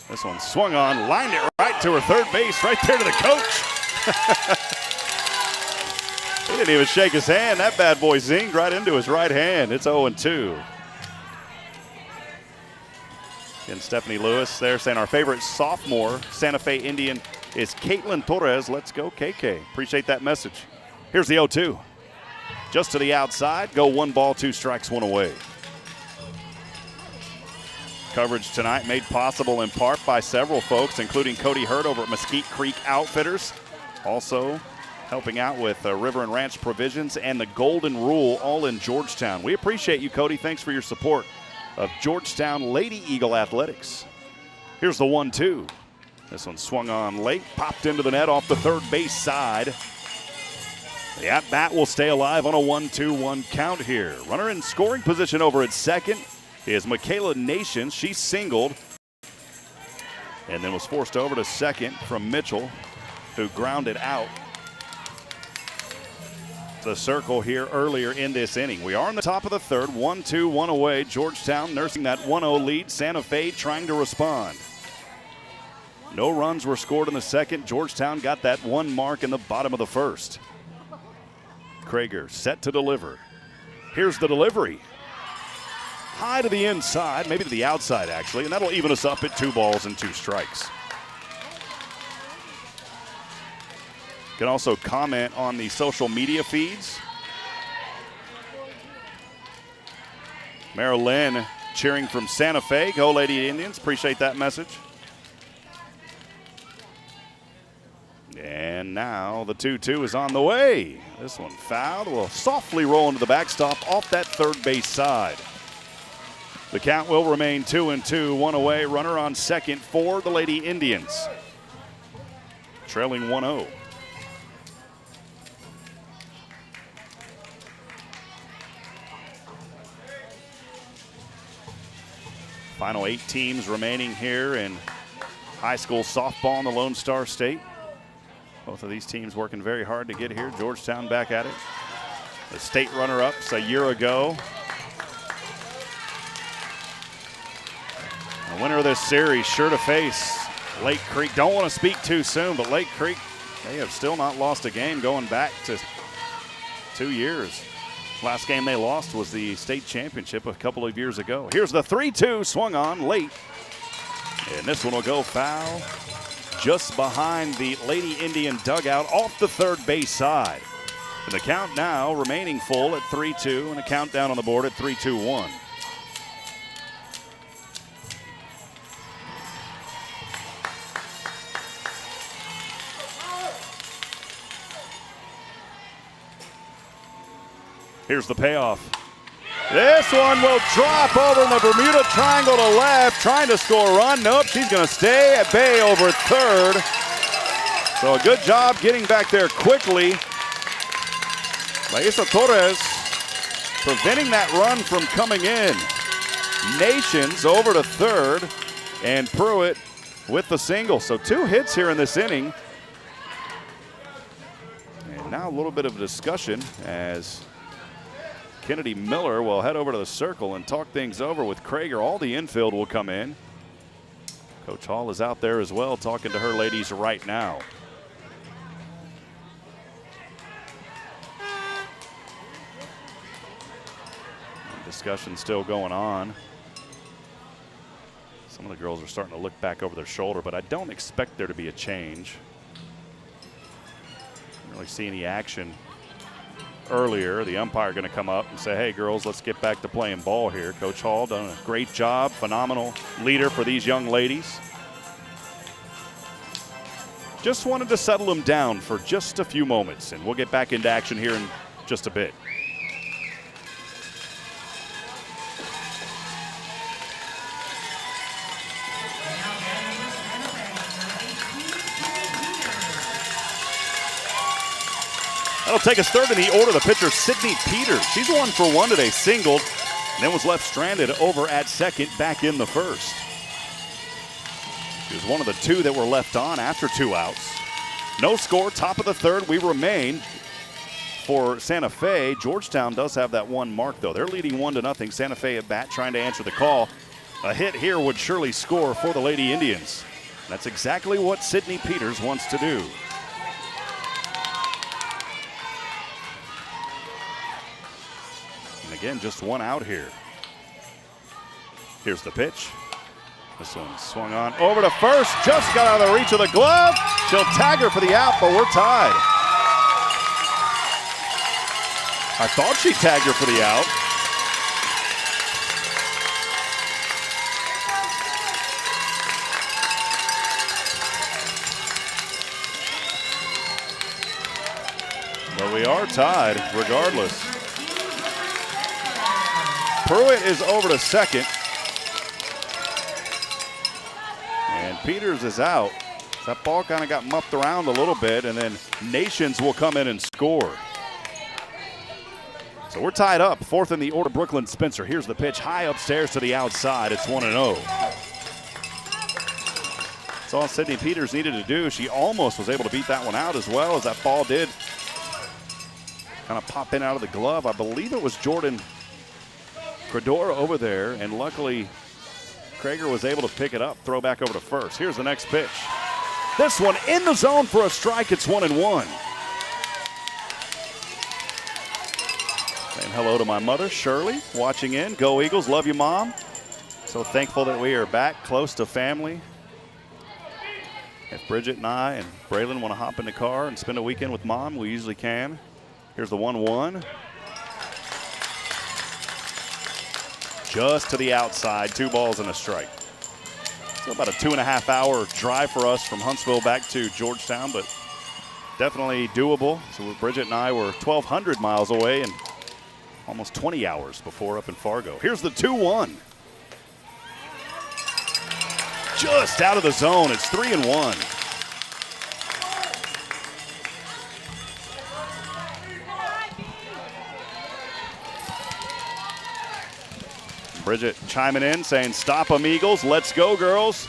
S2: This one swung on, lined it right to her third base, right there to the coach. didn't even shake his hand. That bad boy zinged right into his right hand. It's 0-2. And Stephanie Lewis there saying our favorite sophomore Santa Fe Indian is Caitlin Torres. Let's go, KK. Appreciate that message. Here's the 0-2. Just to the outside. Go 1 ball, 2 strikes, 1 away. Coverage tonight made possible in part by several folks, including Cody Hurt over at Mesquite Creek Outfitters. Also helping out with River and Ranch Provisions and the Golden Rule, all in Georgetown. We appreciate you, Cody. Thanks for your support of Georgetown Lady Eagle Athletics. Here's the 1-2. This one swung on late, popped into the net off the third base side. The at-bat will stay alive on a 1-2-1 count here. Runner in scoring position over at second is Michaela Nations. She singled and then was forced over to second from Mitchell, who grounded out. The circle here earlier in this inning. We are in the top of the third, 1-2, 1 away. Georgetown nursing that 1-0 lead. Santa Fe trying to respond. No runs were scored in the second. Georgetown got that 1 mark in the bottom of the first. Krager set to deliver. Here's the delivery. High to the inside, maybe to the outside actually, and that'll even us up at 2 balls and 2 strikes. You can also comment on the social media feeds. Marilyn cheering from Santa Fe. Go Lady Indians, appreciate that message. And now the 2-2 is on the way. This one fouled, will softly roll into the backstop off that third base side. The count will remain 2-2, 1 away. Runner on second for the Lady Indians. Trailing 1-0. Final 8 teams remaining here in high school softball in the Lone Star State. Both of these teams working very hard to get here. Georgetown back at it. The state runner-ups a year ago. The winner of this series sure to face Lake Creek. Don't want to speak too soon, but Lake Creek, they have still not lost a game going back to 2 years. Last game they lost was the state championship a couple of years ago. Here's the 3-2 swung on late. And this one will go foul just behind the Lady Indian dugout off the third base side. And the count now remaining full at 3-2 and a countdown on the board at 3-2-1. Here's the payoff. This one will drop over in the Bermuda Triangle to left, trying to score a run. Nope, she's going to stay at bay over third. So a good job getting back there quickly. Laisa Torres preventing that run from coming in. Nations over to third, and Pruitt with the single. So 2 hits here in this inning. And now a little bit of a discussion as Kennedy Miller will head over to the circle and talk things over with Krager. All the infield will come in. Coach Hall is out there as well talking to her ladies right now. Discussion still going on. Some of the girls are starting to look back over their shoulder, but I don't expect there to be a change. Didn't really see any action earlier. The umpire going to come up and say, hey girls, let's get back to playing ball here. Coach Hall done a great job, phenomenal leader for these young ladies. Just wanted to settle them down for just a few moments, and we'll get back into action here in just a bit. That'll take us third in the order. The pitcher, Sydney Peters. She's 1 for 1 today, singled, and then was left stranded over at second back in the first. She was one of the 2 that were left on after 2 outs. No score, top of the third. We remain for Santa Fe. Georgetown does have that 1 mark, though. They're leading 1-0. Santa Fe at bat trying to answer the call. A hit here would surely score for the Lady Indians. That's exactly what Sydney Peters wants to do. again, just one out here. Here's the pitch. This one swung on over to first, just got out of the reach of the glove. She'll tag her for the out, but we're tied. I thought she tagged her for the out. But we are tied regardless. Pruitt is over to second. And Peters is out. That ball kind of got muffed around a little bit, and then Nations will come in and score. So we're tied up. Fourth in the order, Brooklyn Spencer. Here's the pitch, high upstairs to the outside. It's 1-0. That's all Sydney Peters needed to do. She almost was able to beat that one out as well, as that ball did kind of pop in out of the glove. I believe it was Jordan Credora over there, and luckily Krager was able to pick it up, throw back over to first. Here's the next pitch. This one in the zone for a strike. It's 1-1. Saying hello to my mother, Shirley, watching in. Go Eagles, love you, Mom. So thankful that we are back close to family. If Bridget and I and Braylon want to hop in the car and spend a weekend with Mom, we usually can. Here's the 1-1. Just to the outside, 2 balls and a strike. So about a 2.5-hour drive for us from Huntsville back to Georgetown, but definitely doable. So Bridget and I were 1,200 miles away and almost 20 hours before up in Fargo. Here's the 2-1. Just out of the zone. It's 3-1. Bridget chiming in, saying, stop them, Eagles. Let's go, girls.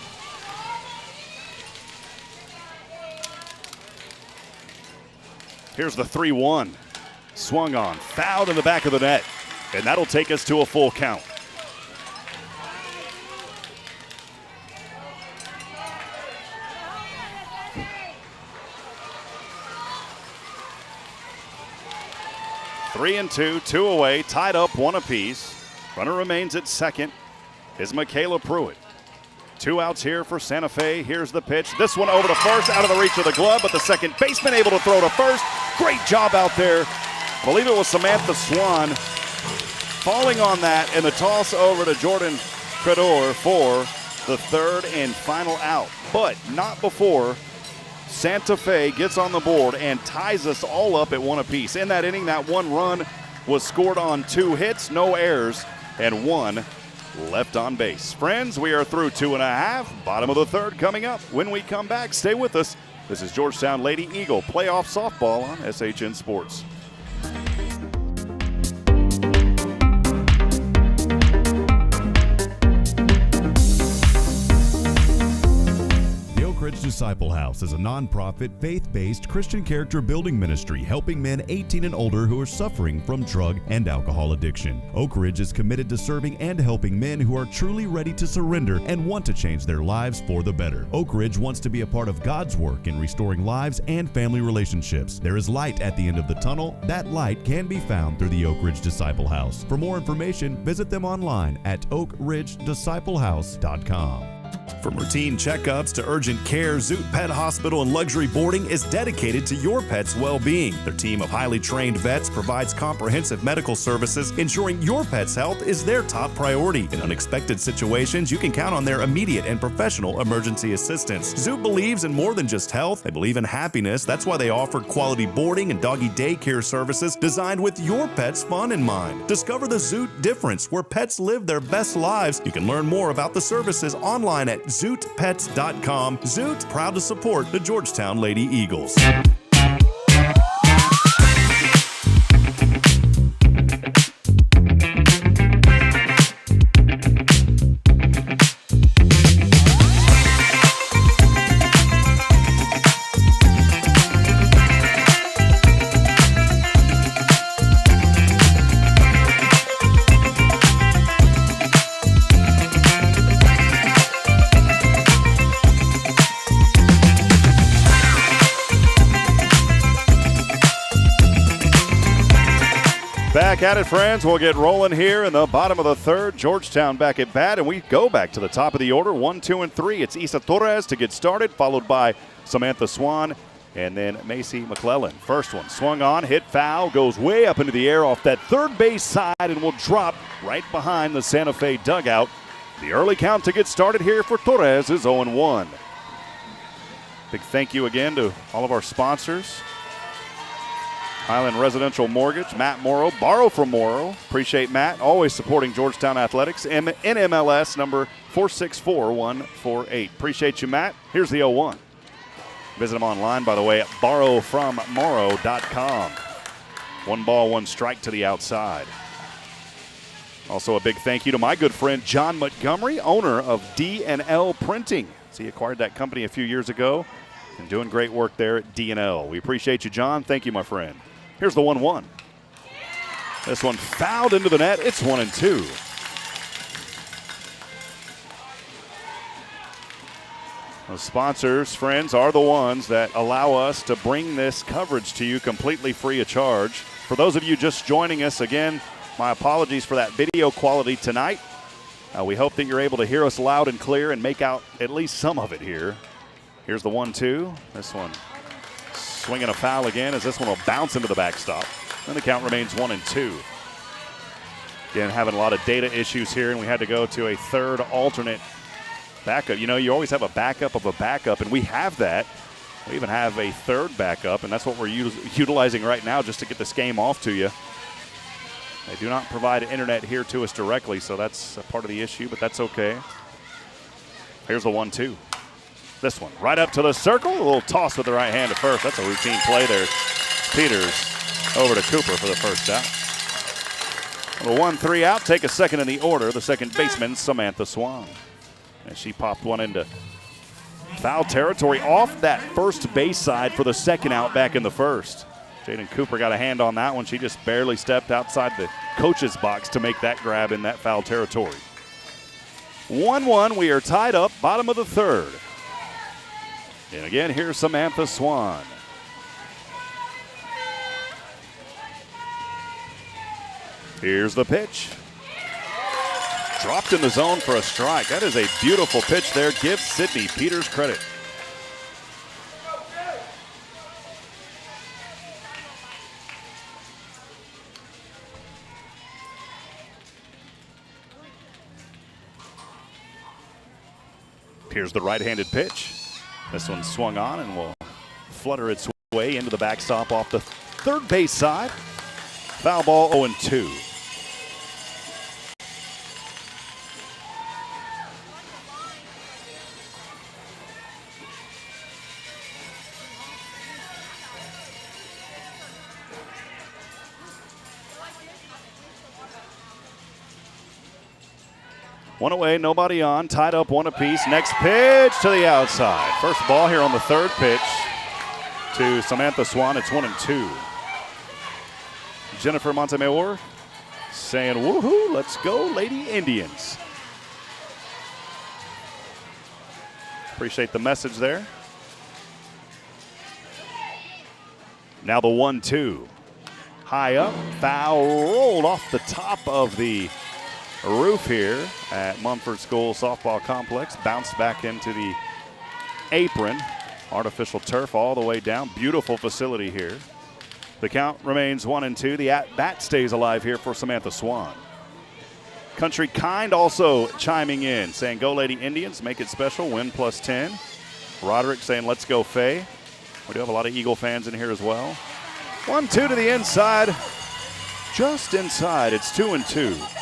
S2: Here's the 3-1. Swung on, fouled in the back of the net. And that'll take us to a full count. Three and two away, tied up, 1 apiece. Runner remains at second is Michaela Pruitt. 2 outs here for Santa Fe. Here's the pitch. This one over to first, out of the reach of the glove, but the second baseman able to throw to first. Great job out there. I believe it was Samantha Swan falling on that, and the toss over to Jordan Credor for the 3rd and final out. But not before Santa Fe gets on the board and ties us all up at 1 apiece. In that inning, that 1 run was scored on 2 hits, no errors, and 1 left on base. Friends, we are through 2.5. Bottom of the 3rd coming up. When we come back, stay with us. This is Georgetown Lady Eagle playoff softball on SHN Sports.
S1: Disciple House is a nonprofit, faith-based Christian character building ministry helping men 18 and older who are suffering from drug and alcohol addiction. Oak Ridge is committed to serving and helping men who are truly ready to surrender and want to change their lives for the better. Oak Ridge wants to be a part of God's work in restoring lives and family relationships. There is light at the end of the tunnel. That light can be found through the Oak Ridge Disciple House. For more information, visit them online at oakridgedisciplehouse.com. From routine checkups to urgent care, Zoot Pet Hospital and Luxury Boarding is dedicated to your pet's well-being. Their team of highly trained vets provides comprehensive medical services, ensuring your pet's health is their top priority. In unexpected situations, you can count on their immediate and professional emergency assistance. Zoot believes in more than just health. They believe in happiness. That's why they offer quality boarding and doggy daycare services designed with your pet's fun in mind. Discover the Zoot difference, where pets live their best lives. You can learn more about the services online at zootpets.com. Zoot, proud to support the Georgetown Lady Eagles.
S2: Back at it, friends. We'll get rolling here in the bottom of the third. Georgetown back at bat, and we go back to the top of the order. 1, 2, and 3. It's Isa Torres to get started, followed by Samantha Swan and then Macy McClellan. First one swung on, hit foul, goes way up into the air off that third base side and will drop right behind the Santa Fe dugout. The early count to get started here for Torres is 0-1. Big thank you again to all of our sponsors. Highland Residential Mortgage, Matt Morrow, borrow from Morrow. Appreciate Matt, always supporting Georgetown Athletics. NMLS number 464148. Appreciate you, Matt. Here's the 0-1. Visit them online, by the way, at borrowfrommorrow.com. 1 ball, 1 strike to the outside. Also a big thank you to my good friend John Montgomery, owner of D&L Printing. So he acquired that company a few years ago and doing great work there at D&L. We appreciate you, John. Thank you, my friend. Here's the 1-1. This one fouled into the net. It's 1-2. The sponsors, friends, are the ones that allow us to bring this coverage to you completely free of charge. For those of you just joining us, again, my apologies for that video quality tonight. We hope that you're able to hear us loud and clear and make out at least some of it here. Here's the 1-2. This one swinging a foul again as this one will bounce into the backstop. And the count remains 1-2. Again, having a lot of data issues here, and we had to go to a third alternate backup. You know, you always have a backup of a backup, and we have that. We even have a third backup, and that's what we're utilizing right now just to get this game off to you. They do not provide internet here to us directly, so that's a part of the issue, but that's okay. Here's the 1-2. This one right up to the circle. A little toss with the right hand at first. That's a routine play there. Peters over to Cooper for the first out. The 1-3 out. Take a second in the order. The second baseman, Samantha Swan. And she popped one into foul territory off that first base side for the second out back in the first. Jaden Cooper got a hand on that one. She just barely stepped outside the coach's box to make that grab in that foul territory. 1-1. We are tied up, bottom of the third. And again, here's Samantha Swan. Here's the pitch. Dropped in the zone for a strike. That is a beautiful pitch there. Give Sydney Peters credit. Here's the right-handed pitch. This one swung on and will flutter its way into the backstop off the third base side. Foul ball, 0-2. One away, nobody on, tied up 1 apiece. Next pitch to the outside. First ball here on the third pitch to Samantha Swan. It's 1-2. Jennifer Montemayor saying, woohoo, let's go, Lady Indians. Appreciate the message there. Now the 1-2. High up, foul rolled off the top of the roof here at Mumford School Softball Complex. Bounced back into the apron. Artificial turf all the way down. Beautiful facility here. The count remains 1-2. The at-bat stays alive here for Samantha Swan. Country Kind also chiming in, saying, go Lady Indians, make it special, win +10. Roderick saying, let's go Faye. We do have a lot of Eagle fans in here as well. 1-2 to the inside. Just inside. It's 2-2.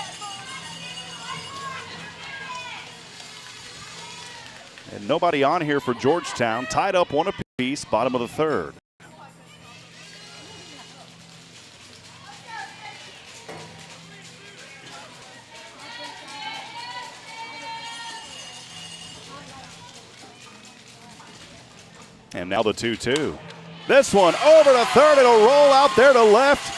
S2: And nobody on here for Georgetown. Tied up 1 apiece, bottom of the third. And now the 2-2. This one over to third. It'll roll out there to left.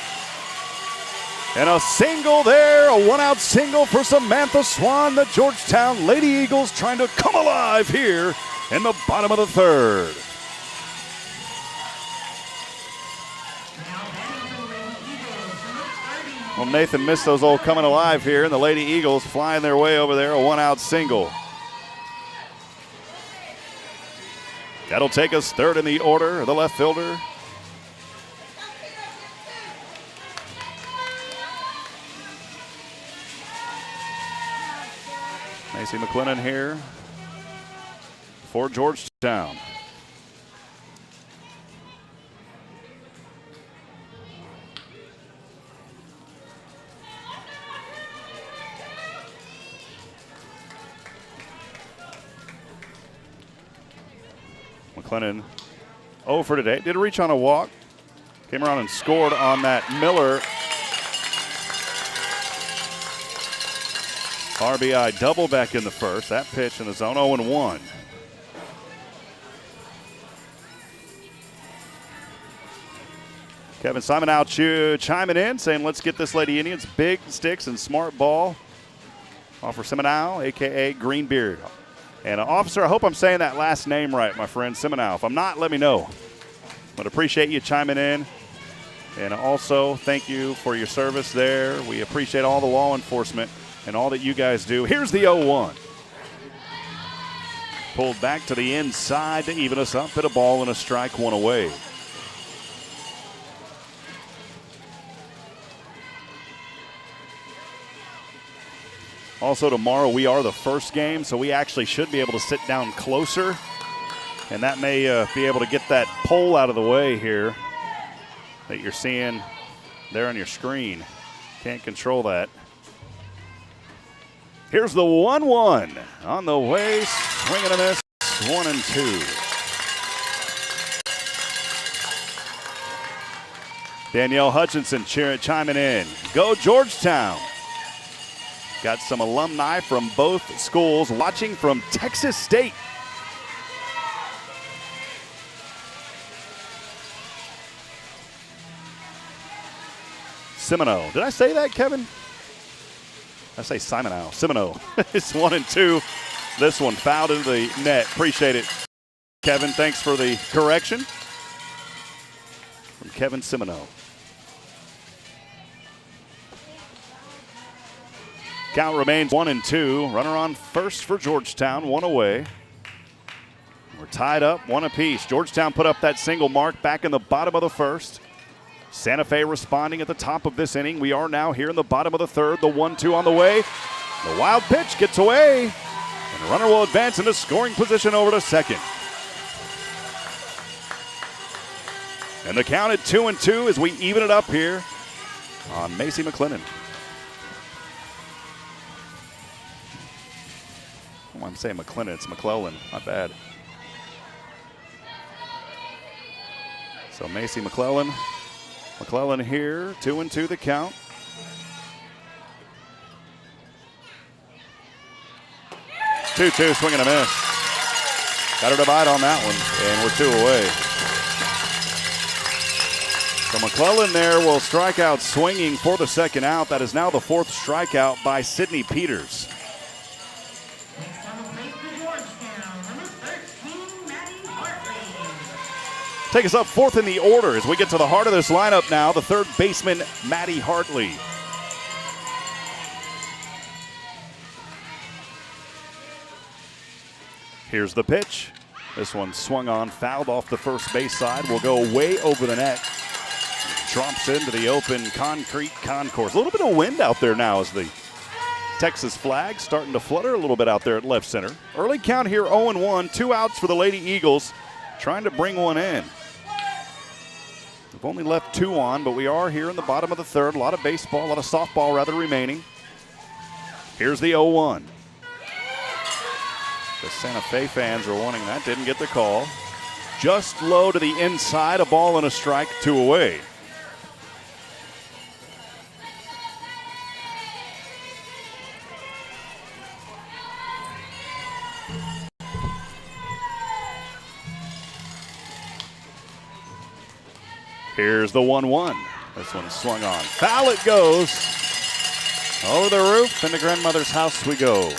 S2: And a single there, a 1-out single for Samantha Swan. The Georgetown Lady Eagles trying to come alive here in the bottom of the third.
S3: Now batting for the Eagles, number 30,
S2: Well, Nathan missed those old coming alive here, and the Lady Eagles flying their way over there, a one-out single. That'll take us third in the order, the left fielder. Macy McLennan here for Georgetown. McLennan 0 for today. Did reach on a walk. Came around and scored on that Miller RBI double back in the first. That pitch in the zone, 0-1. Kevin Simon now chiming in, saying, let's get this Lady Indians big sticks and smart ball. Offer Seminole, a.k.a. Greenbeard. And officer, I hope I'm saying that last name right, my friend, Seminole. If I'm not, let me know. But appreciate you chiming in. And also, thank you for your service there. We appreciate all the law enforcement and all that you guys do. Here's the 0-1. Pulled back to the inside to even us up. Hit a ball and a strike, one away. Also tomorrow we are the first game, so we actually should be able to sit down closer. And that may be able to get that pole out of the way here that you're seeing there on your screen. Can't control that. Here's the 1-1 on the way, swing and a miss, 1-2. Danielle Hutchinson chiming in. Go Georgetown. Got some alumni from both schools watching from Texas State. Seminole. Did I say that, Kevin? I say Simonau. Seminole. It's 1-2. This one fouled into the net. Appreciate it, Kevin. Thanks for the correction from Kevin Seminole. Count remains 1-2. Runner on first for Georgetown, one away. We're tied up, one apiece. Georgetown put up that single mark back in the bottom of the first. Santa Fe responding at the top of this inning. We are now here in the bottom of the third. The 1-2 on the way. The wild pitch gets away. And the runner will advance into scoring position over to second. And the count at 2-2 as we even it up here on Macy McLennan. Oh, I'm saying McLennan, it's McClellan, not bad. So Macy McClellan here, 2-2 the count. Two, swing and a miss. Got to divide on that one, and we're 2 away. So McClellan there will strike out swinging for the second out. That is now the 4th strikeout by Sydney Peters. Take us up 4th in the order as we get to the heart of this lineup now, the 3rd baseman, Maddie Hartley. Here's the pitch. This one swung on, fouled off the first base side. Will go way over the net. Drops into the open concrete concourse. A little bit of wind out there now as the Texas flag starting to flutter a little bit out there at left center. Early count here, 0-1. 2 outs for the Lady Eagles, trying to bring one in. We've only left 2 on, but we are here in the bottom of the third. A lot of baseball, a lot of softball rather remaining. Here's the 0-1. The Santa Fe fans are wanting that. Didn't get the call. Just low to the inside, a ball and a strike, 2 away. Here's the 1-1. This one swung on. Foul it goes. Over the roof, into grandmother's house we go.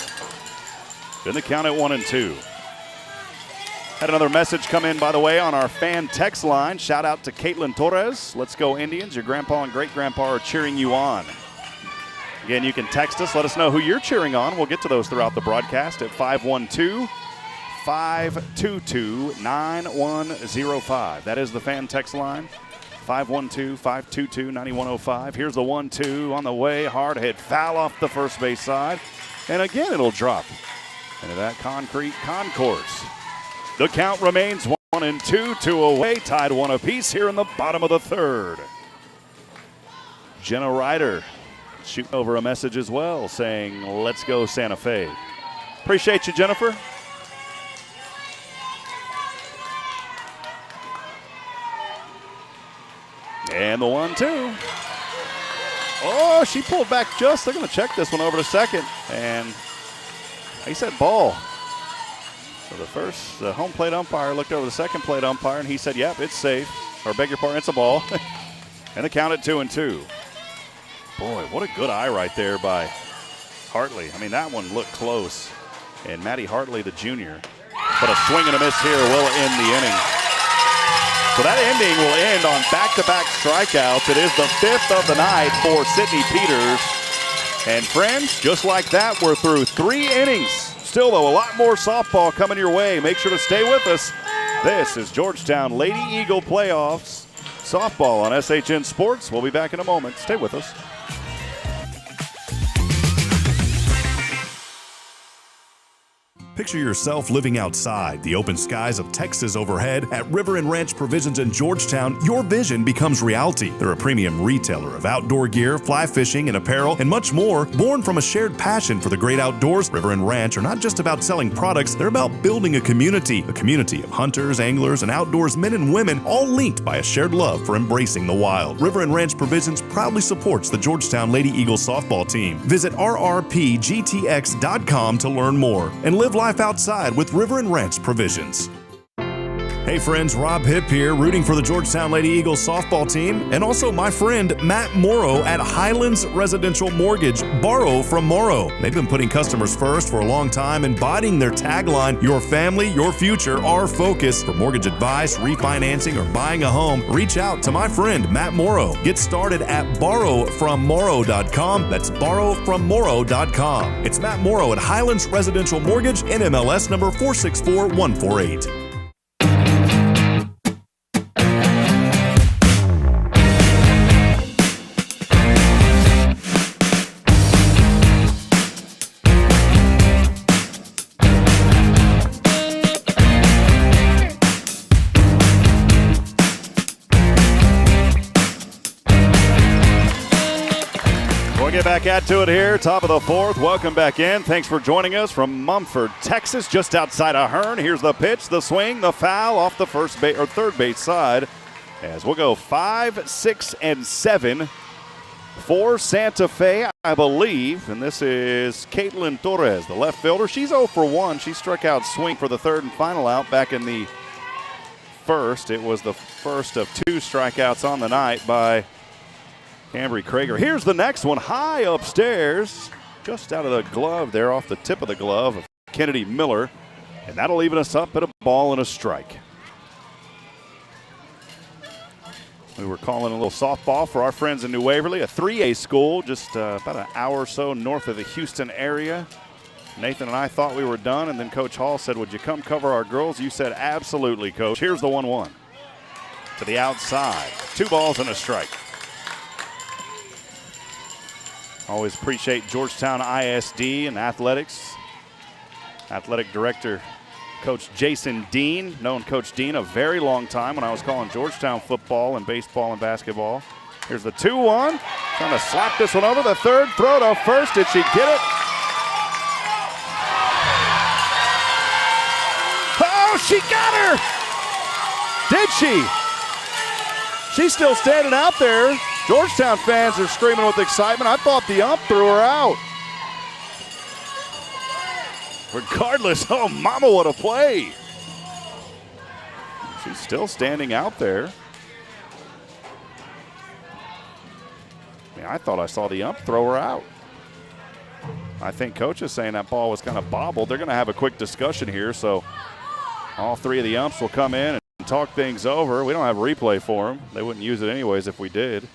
S2: In the count at 1-2. Had another message come in, by the way, on our fan text line. Shout out to Caitlin Torres. Let's go Indians. Your grandpa and great-grandpa are cheering you on. Again, you can text us. Let us know who you're cheering on. We'll get to those throughout the broadcast at 512-522-9105. That is the fan text line, 512-522-9105. Here's the 1-2 on the way. Hard hit foul off the first base side. And again, it'll drop into that concrete concourse. The count remains 1-2, 2 away, tied 1 apiece here in the bottom of the third. Jenna Ryder shooting over a message as well, saying, let's go Santa Fe. Appreciate you, Jennifer. And the 1-2. Oh, she pulled back just. They're going to check this one over to second. And he said ball. So the home plate umpire looked over the second plate umpire, and he said, yep, it's safe. Or beg your pardon, it's a ball. And the count at 2-2. Boy, what a good eye right there by Hartley. I mean, that one looked close. And Maddie Hartley, the junior. But a swing and a miss here will end the inning. So that ending will end on back-to-back strikeouts. It is the 5th of the night for Sydney Peters. And friends, just like that, we're through 3 innings. Still, though, a lot more softball coming your way. Make sure to stay with us. This is Georgetown Lady Eagle Playoffs softball on SHN Sports. We'll be back in a moment. Stay with us.
S1: Picture yourself living outside the open skies of Texas overhead. At River and Ranch Provisions in Georgetown, your vision becomes reality. They're a premium retailer of outdoor gear, fly fishing, and apparel, and much more. Born from a shared passion for the great outdoors, River and Ranch are not just about selling products, they're about building a community of hunters, anglers, and outdoors men and women, all linked by a shared love for embracing the wild. River and Ranch Provisions proudly supports the Georgetown Lady Eagle softball team. Visit rrpgtx.com to learn more and live life outside with River and Ranch Provisions. Hey friends, Rob Hipp here, rooting for the Georgetown Lady Eagles softball team, and also my friend Matt Morrow at Highlands Residential Mortgage, borrow from Morrow. They've been putting customers first for a long time, embodying their tagline, your family, your future, our focus. For mortgage advice, refinancing, or buying a home, reach out to my friend Matt Morrow. Get started at borrowfrommorrow.com. That's borrowfrommorrow.com. It's Matt Morrow at Highlands Residential Mortgage, NMLS number 464148.
S2: Get back at it here, top of the 4th. Welcome back in. Thanks for joining us from Mumford, Texas, just outside of Hearn. Here's the pitch, the swing, the foul off the third base side. As we'll go 5, 6, and 7 for Santa Fe, I believe. And this is Caitlin Torres, the left fielder. She's 0 for 1. She struck out swing for the third and final out back in the first. It was the first of 2 strikeouts on the night by Cambry Krager. Here's the next one, high upstairs, just out of the glove there, off the tip of the glove of Kennedy Miller. And that'll even us up at a ball and a strike. We were calling a little softball for our friends in New Waverly, a 3A school, just about an hour or so north of the Houston area. Nathan and I thought we were done, and then Coach Hall said, would you come cover our girls? You said, absolutely, Coach. Here's the 1-1 to the outside. 2 balls and a strike. Always appreciate Georgetown ISD and athletics. Athletic director, Coach Jason Dean. Known Coach Dean a very long time when I was calling Georgetown football and baseball and basketball. Here's the 2-1. Trying to slap this one over. The third throw to first. Did she get it? Oh, she got her! Did she? She's still standing out there. Georgetown fans are screaming with excitement. I thought the ump threw her out. Regardless, oh, mama, what a play. She's still standing out there. I mean, I thought I saw the ump throw her out. I think Coach is saying that ball was kind of bobbled. They're going to have a quick discussion here, so all 3 of the umps will come in and talk things over. We don't have a replay for them. They wouldn't use it anyways if we did.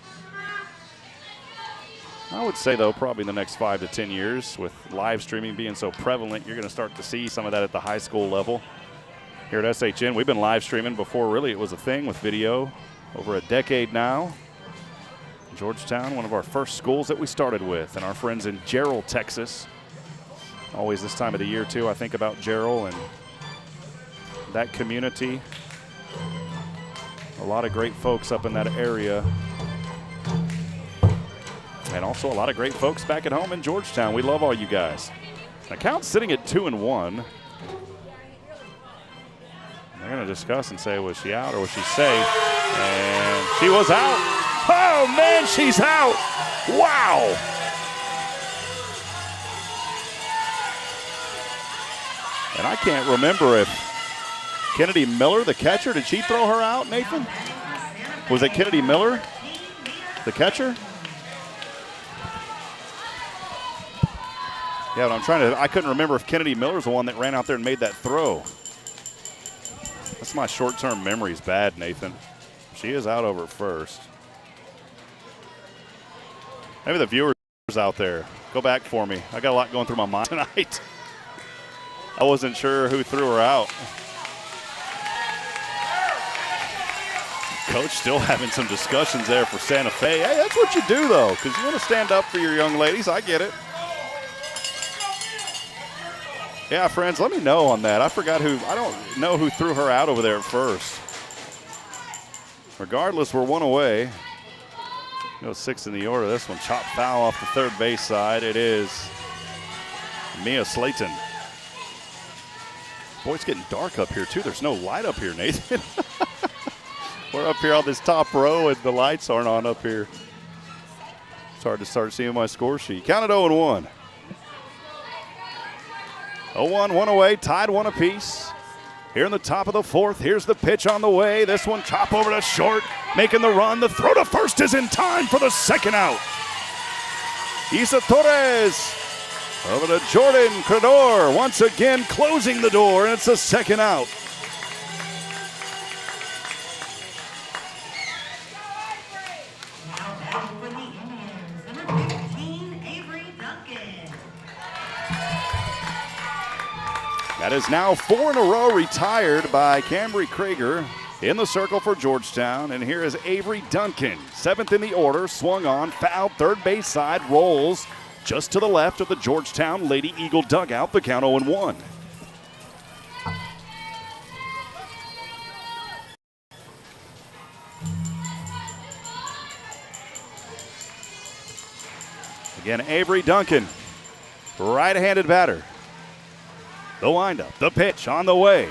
S2: I would say, though, probably in the next 5 to 10 years, with live streaming being so prevalent, you're going to start to see some of that at the high school level. Here at SHN, we've been live streaming before really it was a thing with video over a decade now. Georgetown, one of our first schools that we started with, and our friends in Jarrell, Texas. Always this time of the year, too, I think about Jarrell and that community. A lot of great folks up in that area. And also a lot of great folks back at home in Georgetown. We love all you guys. The count's sitting at 2-1. They're going to discuss and say, was she out or was she safe? And she was out. Oh, man, she's out. Wow. And I can't remember if Kennedy Miller, the catcher, did she throw her out, Nathan? Was it Kennedy Miller, the catcher? Yeah, but I couldn't remember if Kennedy Miller's the one that ran out there and made that throw. That's my short-term memory's bad, Nathan. She is out over first. Maybe the viewers out there, go back for me. I got a lot going through my mind tonight. I wasn't sure who threw her out. Coach still having some discussions there for Santa Fe. Hey, that's what you do, though, because you want to stand up for your young ladies. I get it. Yeah, friends, let me know on that. I don't know who threw her out over there at first. Regardless, we're one away. Goes 6 in the order. This one, chop foul off the third base side. It is Mia Slayton. Boy, it's getting dark up here, too. There's no light up here, Nathan. We're up here on this top row, and the lights aren't on up here. It's hard to start seeing my score sheet. Counted 0-1. 0-1, one away, tied one apiece. Here in the top of the fourth, here's the pitch on the way. This one, chop over to short, making the run. The throw to first is in time for the second out. Isa Torres over to Jordan Credor, once again closing the door, and it's the second out.
S3: Now batting for the Indians, number 15, Avery Duncan.
S2: That is now 4 in a row retired by Cambry Krager in the circle for Georgetown. And here is Avery Duncan, 7th in the order, swung on, fouled, third base side, rolls just to the left of the Georgetown Lady Eagle dugout, the count 0-1. Again, Avery Duncan, right-handed batter. The windup, the pitch on the way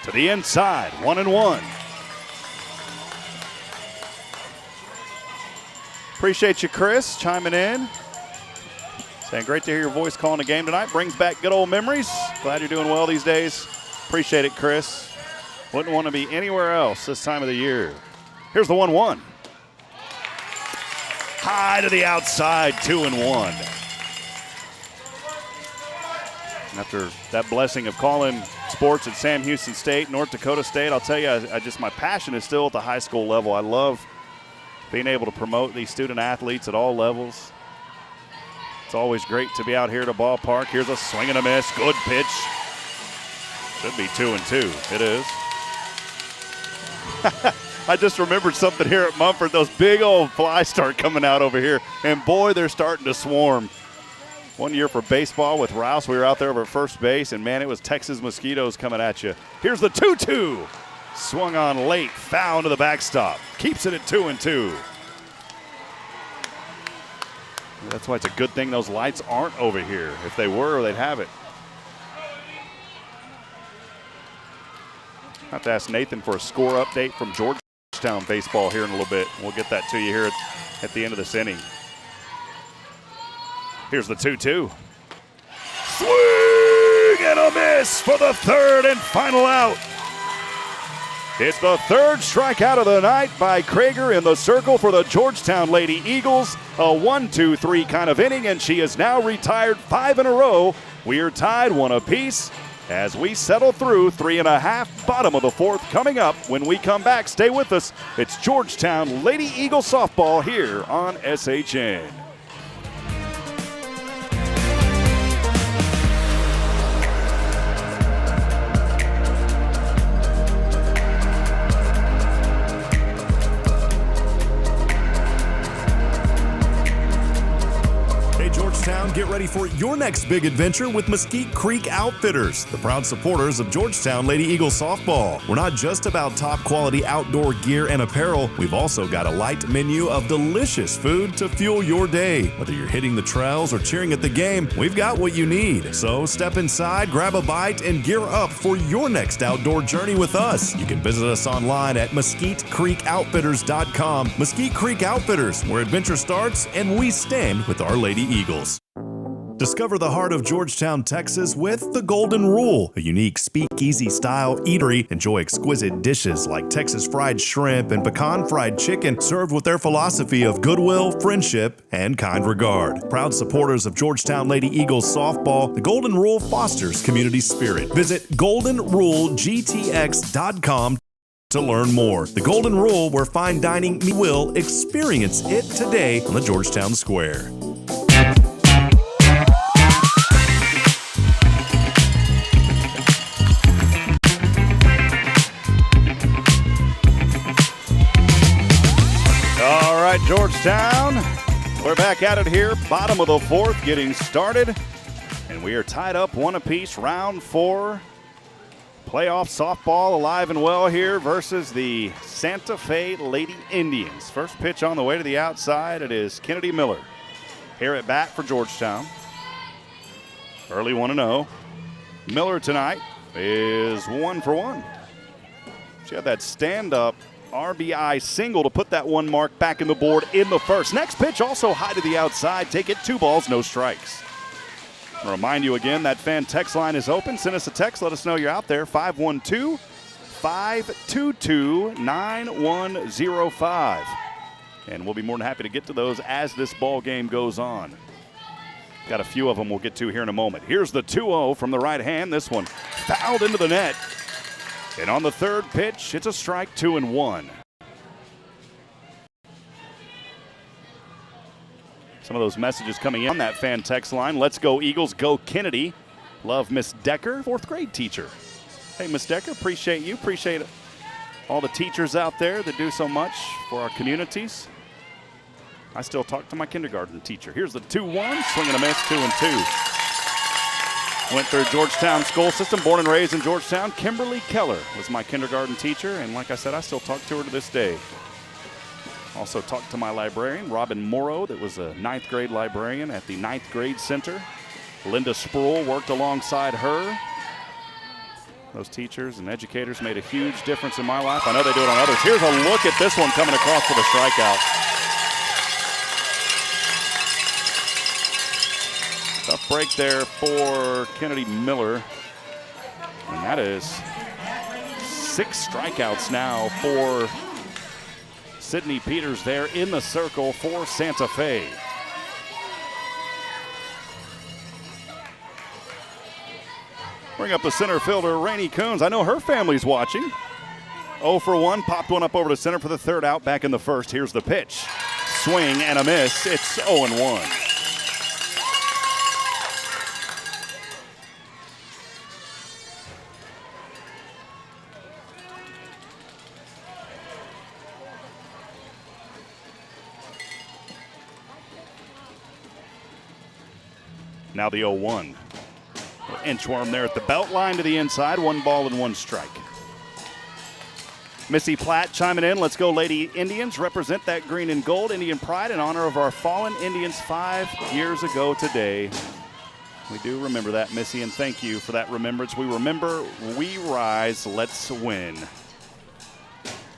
S2: to the inside, 1-1. Appreciate you, Chris, chiming in. Saying great to hear your voice calling the game tonight. Brings back good old memories. Glad you're doing well these days. Appreciate it, Chris. Wouldn't want to be anywhere else this time of the year. Here's the 1-1. High to the outside, 2-1. After that blessing of calling sports at Sam Houston State, North Dakota State, I'll tell you, my passion is still at the high school level. I love being able to promote these student athletes at all levels. It's always great to be out here at a ballpark. Here's a swing and a miss. Good pitch. Should be 2-2. It is. I just remembered something here at Mumford. Those big old flies start coming out over here, and boy, they're starting to swarm. One year for baseball with Rouse, we were out there over at first base, and man, it was Texas mosquitoes coming at you. Here's the 2-2. Swung on late, foul to the backstop. Keeps it at 2-2. That's why it's a good thing those lights aren't over here. If they were, they'd have it. I have to ask Nathan for a score update from Georgetown baseball here in a little bit. We'll get that to you here at the end of this inning. Here's the 2-2. Swing and a miss for the third and final out. It's the third strikeout of the night by Krager in the circle for the Georgetown Lady Eagles. A 1-2-3 kind of inning, and she is now retired 5 in a row. We are tied 1 apiece as we settle through 3.5, bottom of the fourth coming up. When we come back, stay with us. It's Georgetown Lady Eagle softball here on SHN.
S1: ready for your next big adventure with Mesquite Creek Outfitters, the proud supporters of Georgetown Lady Eagle softball. We're not just about top quality outdoor gear and apparel. We've also got a light menu of delicious food to fuel your day. Whether you're hitting the trails or cheering at the game, we've got what you need. So step inside, grab a bite, and gear up for your next outdoor journey with us. You can visit us online at mesquitecreekoutfitters.com. Mesquite Creek Outfitters, where adventure starts and we stand with our Lady Eagles. Discover the heart of Georgetown, Texas with The Golden Rule, a unique speakeasy-style eatery. Enjoy exquisite dishes like Texas fried shrimp and pecan fried chicken, served with their philosophy of goodwill, friendship, and kind regard. Proud supporters of Georgetown Lady Eagles softball, The Golden Rule fosters community spirit. Visit goldenrulegtx.com to learn more. The Golden Rule, where fine dining will. Experience it today on the Georgetown Square.
S2: All right, Georgetown, we're back at it here. Bottom of the fourth, getting started. And we are tied up one apiece. Round 4. Playoff softball alive and well here versus the Santa Fe Lady Indians. First pitch on the way to the outside. It is Kennedy Miller here at bat for Georgetown. Early 1-0. Miller tonight is 1 for 1. She had that stand-up RBI single to put that one mark back in the board in the first. Next pitch also high to the outside. Take it, 2 balls, no strikes. I'll remind you again, that fan text line is open. Send us a text. Let us know you're out there. 512-522-9105. And we'll be more than happy to get to those as this ball game goes on. Got a few of them we'll get to here in a moment. Here's the 2-0 from the right hand. This one fouled into the net. And on the third pitch, it's a strike, 2-1. Some of those messages coming in on that fan text line. Let's go Eagles, go Kennedy. Love Miss Decker, 4th grade teacher. Hey, Miss Decker, appreciate you. Appreciate all the teachers out there that do so much for our communities. I still talk to my kindergarten teacher. Here's the 2-1, swing and a miss, 2-2. Went through Georgetown school system, born and raised in Georgetown. Kimberly Keller was my kindergarten teacher, and like I said, I still talk to her to this day. Also talked to my librarian, Robin Morrow, that was a 9th grade librarian at the 9th grade center. Linda Sproul worked alongside her. Those teachers and educators made a huge difference in my life. I know they do it on others. Here's a look at this one coming across for the strikeout. Tough break there for Kennedy Miller. And that is 6 strikeouts now for Sydney Peters there in the circle for Santa Fe. Bring up the center fielder, Rainey Coons. I know her family's watching. 0 for 1, popped one up over to center for the third out back in the first. Here's the pitch. Swing and a miss. It's 0-1. Now the 0-1. Inchworm there at the belt line to the inside. 1 ball and 1 strike. Missy Platt chiming in. Let's go Lady Indians. Represent that green and gold. Indian pride in honor of our fallen Indians 5 years ago today. We do remember that, Missy, and thank you for that remembrance. We remember, we rise, let's win.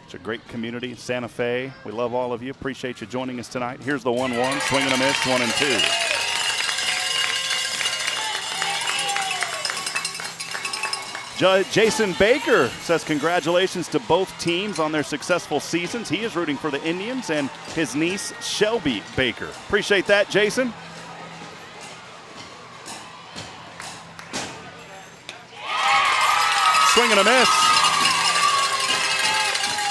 S2: It's a great community, Santa Fe. We love all of you. Appreciate you joining us tonight. Here's the 1-1. Swing and a miss, 1-2. Jason Baker says congratulations to both teams on their successful seasons. He is rooting for the Indians and his niece, Shelby Baker. Appreciate that, Jason. Swing and a miss.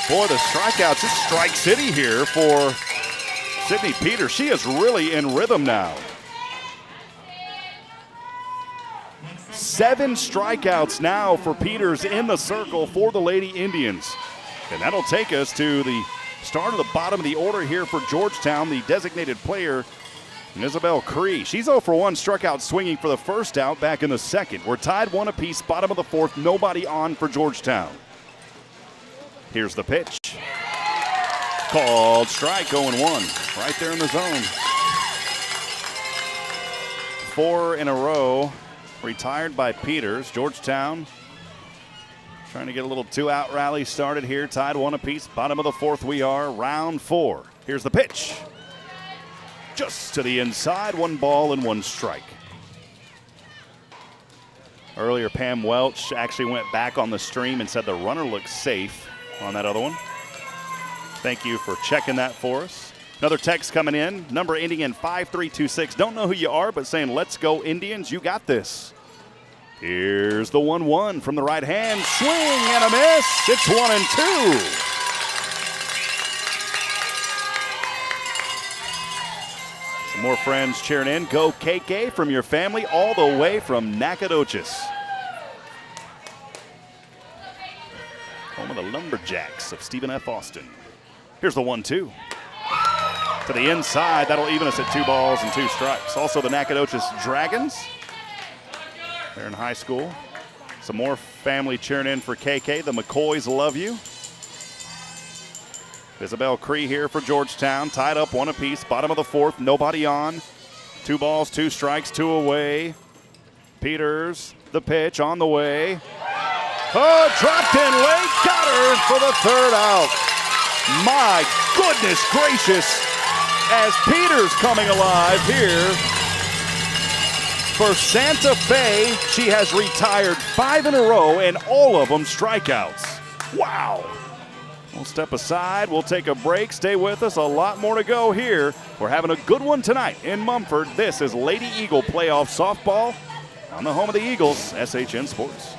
S2: Boy, the strikeouts. It's strike city here for Sydney Peters. She is really in rhythm now. 7 strikeouts now for Peters in the circle for the Lady Indians. And that'll take us to the start of the bottom of the order here for Georgetown. The designated player And Isabel Cree, she's 0 for 1, struck out swinging for the first out back in the second. We're tied 1 apiece, bottom of the fourth, nobody on for Georgetown. Here's the pitch. Called strike, 0-1, right there in the zone. 4 in a row, retired by Peters. Georgetown trying to get a little 2-out rally started here, tied 1 apiece, bottom of the fourth we are, round 4. Here's the pitch. Just to the inside, 1 ball and 1 strike. Earlier, Pam Welch actually went back on the stream and said the runner looks safe on that other one. Thank you for checking that for us. Another text coming in, number ending in 5326. Don't know who you are, but saying, let's go Indians, you got this. Here's the 1-1 from the right hand. Swing and a miss. It's 1-2. Some more friends cheering in. Go KK from your family all the way from Nacogdoches. Home of the Lumberjacks of Stephen F. Austin. Here's the 1-2. To the inside, that'll even us at 2 balls and 2 strikes. Also the Nacogdoches Dragons. They're in high school. Some more family cheering in for KK. The McCoys love you. Isabel Cree here for Georgetown. Tied up 1 apiece. Bottom of the fourth. Nobody on. 2 balls, 2 strikes, 2 away. Peters, the pitch on the way. Oh, dropped in late. Got her for the 3rd out. My goodness gracious. As Peters coming alive here for Santa Fe. She has retired 5 in a row and all of them strikeouts. Wow. We'll step aside. We'll take a break. Stay with us. A lot more to go here. We're having a good one tonight in Mumford. This is Lady Eagle Playoff Softball on the home of the Eagles, SHN Sports.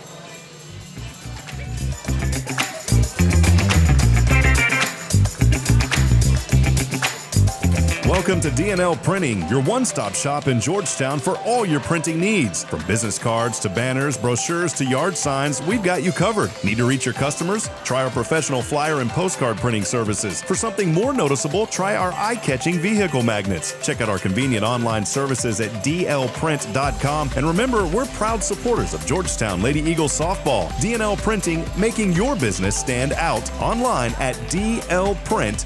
S1: Welcome to D&L Printing, your one-stop shop in Georgetown for all your printing needs. From business cards to banners, brochures to yard signs, we've got you covered. Need to reach your customers? Try our professional flyer and postcard printing services. For something more noticeable, try our eye-catching vehicle magnets. Check out our convenient online services at dlprint.com. And remember, we're proud supporters of Georgetown Lady Eagles Softball. D&L Printing, making your business stand out. Online at dlprint.com.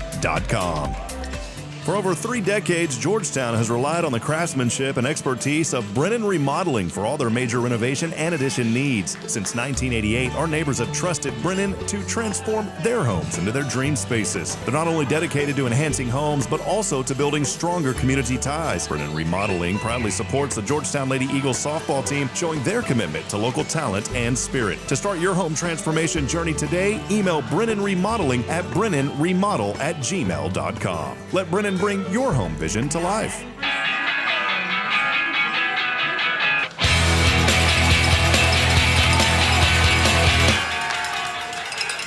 S1: For over 3 decades, Georgetown has relied on the craftsmanship and expertise of Brennan Remodeling for all their major renovation and addition needs. Since 1988, our neighbors have trusted Brennan to transform their homes into their dream spaces. They're not only dedicated to enhancing homes, but also to building stronger community ties. Brennan Remodeling proudly supports the Georgetown Lady Eagles softball team, showing their commitment to local talent and spirit. To start your home transformation journey today, email Brennan Remodeling at brennanremodel@gmail.com. Let Brennan bring your home vision to life.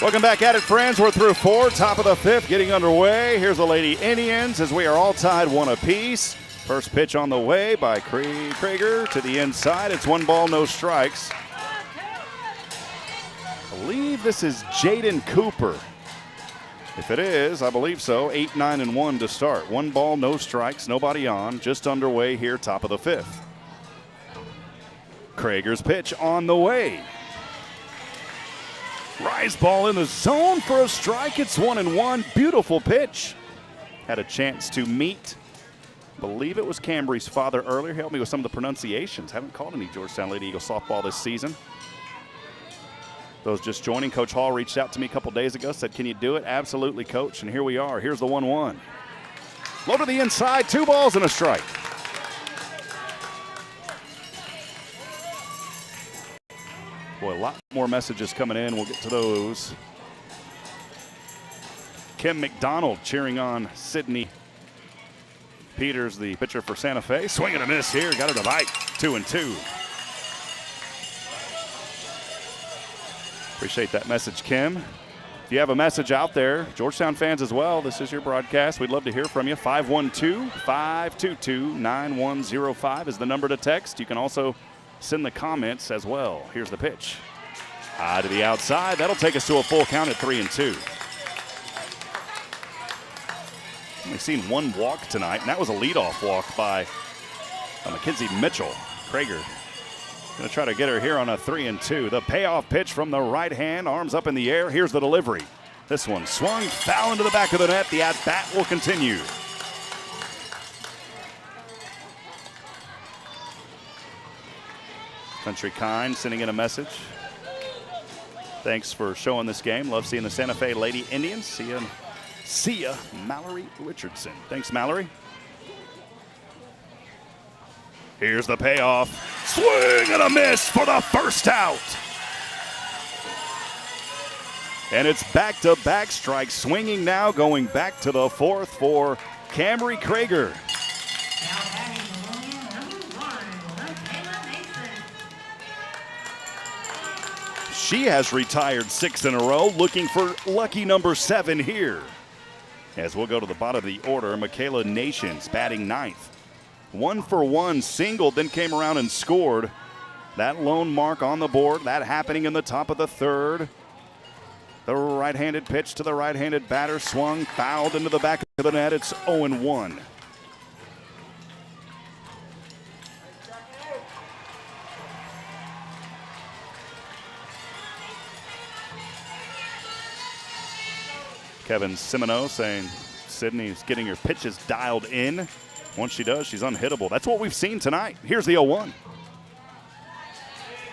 S2: Welcome back at it, friends. We're through 4, top of the 5th, getting underway. Here's the Lady Indians as we are all tied 1 apiece. First pitch on the way by Krager to the inside. It's 1 ball, no strikes. I believe this is Jaden Cooper. If it is, I believe so. 8, 9, and 1 to start. 1 ball, no strikes, nobody on. Just underway here, top of the 5th. Krager's pitch on the way. Rise ball in the zone for a strike. It's 1-1. Beautiful pitch. Had a chance to meet, believe it was Cambry's father earlier. Helped me with some of the pronunciations. Haven't called any Georgetown Lady Eagle softball this season. Those just joining, Coach Hall reached out to me a couple days ago, said, can you do it? Absolutely, Coach, and here we are. Here's the 1-1. Low to the inside, 2 balls and a strike. Boy, a lot more messages coming in. We'll get to those. Kim McDonald cheering on Sydney Peters, the pitcher for Santa Fe. Swing and a miss here, got it to bite, 2-2. Appreciate that message, Kim. If you have a message out there, Georgetown fans as well, this is your broadcast. We'd love to hear from you. 512-522-9105 is the number to text. You can also send the comments as well. Here's the pitch. High to the outside. That'll take us to a full count at 3-2. Only seen one walk tonight, and that was a leadoff walk by Mackenzie Mitchell. Krager going to try to get her here on a 3-2. The payoff pitch from the right hand, arms up in the air. Here's the delivery. This one swung foul into the back of the net. The at-bat will continue. Country Kind sending in a message. Thanks for showing this game. Love seeing the Santa Fe Lady Indians. See ya, Mallory Richardson. Thanks, Mallory. Here's the payoff. Swing and a miss for the first out. And it's back-to-back strikes. Swinging now, going back to the fourth for Camry Krager.
S3: Now batting number 1, Michaela Mason.
S2: She has retired 6 in a row, looking for lucky number 7 here. As we'll go to the bottom of the order, Michaela Nations batting 9th. 1-for-1 single, then came around and scored. That lone mark on the board, that happening in the top of the third. The right-handed pitch to the right-handed batter, swung, fouled into the back of the net. It's 0-1. Kevin Semino saying Sydney's getting her pitches dialed in. Once she does, she's unhittable. That's what we've seen tonight. Here's the 0-1.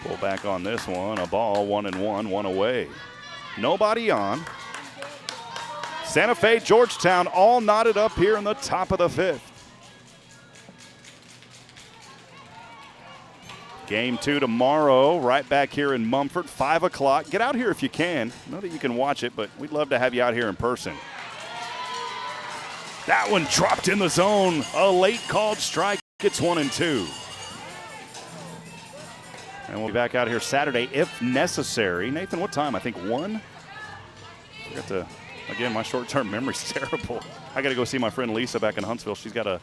S2: Pull back on this one. A ball, 1-1, 1 away. Nobody on. Santa Fe, Georgetown all knotted up here in the top of the 5th. Game 2 tomorrow, right back here in Mumford, 5 o'clock. Get out here if you can. I know that you can watch it, but we'd love to have you out here in person. That one dropped in the zone. A late called strike. It's 1-2. And we'll be back out here Saturday if necessary. Nathan, what time? I think 1? Forgot to, again, my short-term memory's terrible. I got to go see my friend Lisa back in Huntsville. She's got a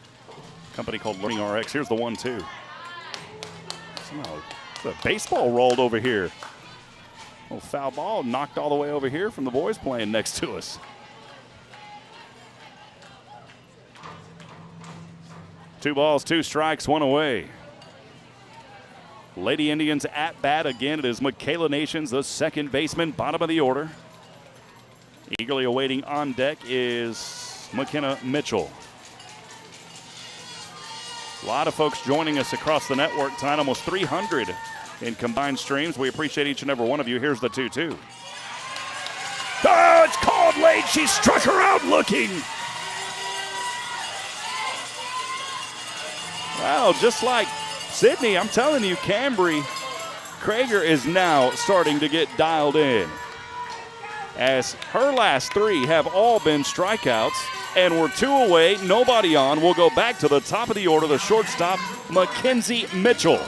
S2: company called Learning RX. Here's the 1-2. Somehow the baseball rolled over here. Little foul ball knocked all the way over here from the boys playing next to us. Two balls, 2 strikes, 1 away. Lady Indians at bat again. It is Michaela Nations, the second baseman, bottom of the order. Eagerly awaiting on deck is McKenna Mitchell. A lot of folks joining us across the network tonight, almost 300 in combined streams. We appreciate each and every one of you. Here's the 2-2. Oh, it's called late. She struck her out looking. Well, just like Sydney, I'm telling you, Camry Krager is now starting to get dialed in, as her last 3 have all been strikeouts, and we're 2 away, nobody on. We'll go back to the top of the order, the shortstop, Mackenzie Mitchell.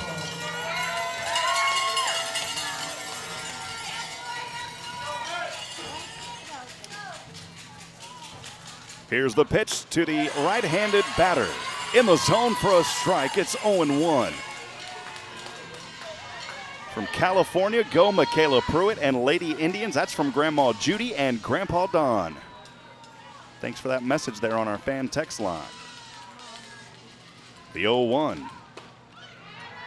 S2: Here's the pitch to the right-handed batter. In the zone for a strike, it's 0-1. From California, go Michaela Pruitt and Lady Indians. That's from Grandma Judy and Grandpa Don. Thanks for that message there on our fan text line. The 0-1.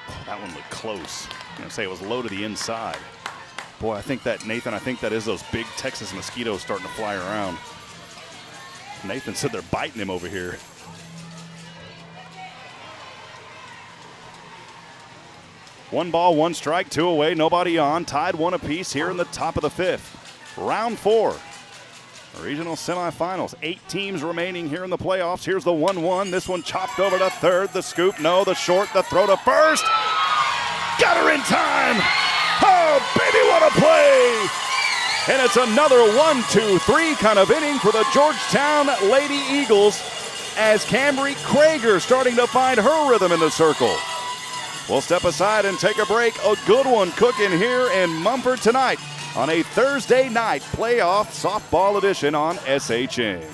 S2: Oh, that one looked close. I'm going to say it was low to the inside. Boy, I think that, Nathan, I think that is those big Texas mosquitoes starting to fly around. Nathan said they're biting him over here. One ball, 1 strike, 2 away, nobody on. Tied 1 apiece here in the top of the 5th. Round 4. Regional semifinals. 8 teams remaining here in the playoffs. Here's the 1-1. This one chopped over to third. The scoop, no. The short, the throw to first. Got her in time. Oh, baby, what a play. And it's another 1-2-3 kind of inning for the Georgetown Lady Eagles, as Camry Krager starting to find her rhythm in the circle. We'll step aside and take a break. A good one cooking here in Mumford tonight on a Thursday night playoff softball edition on SHN.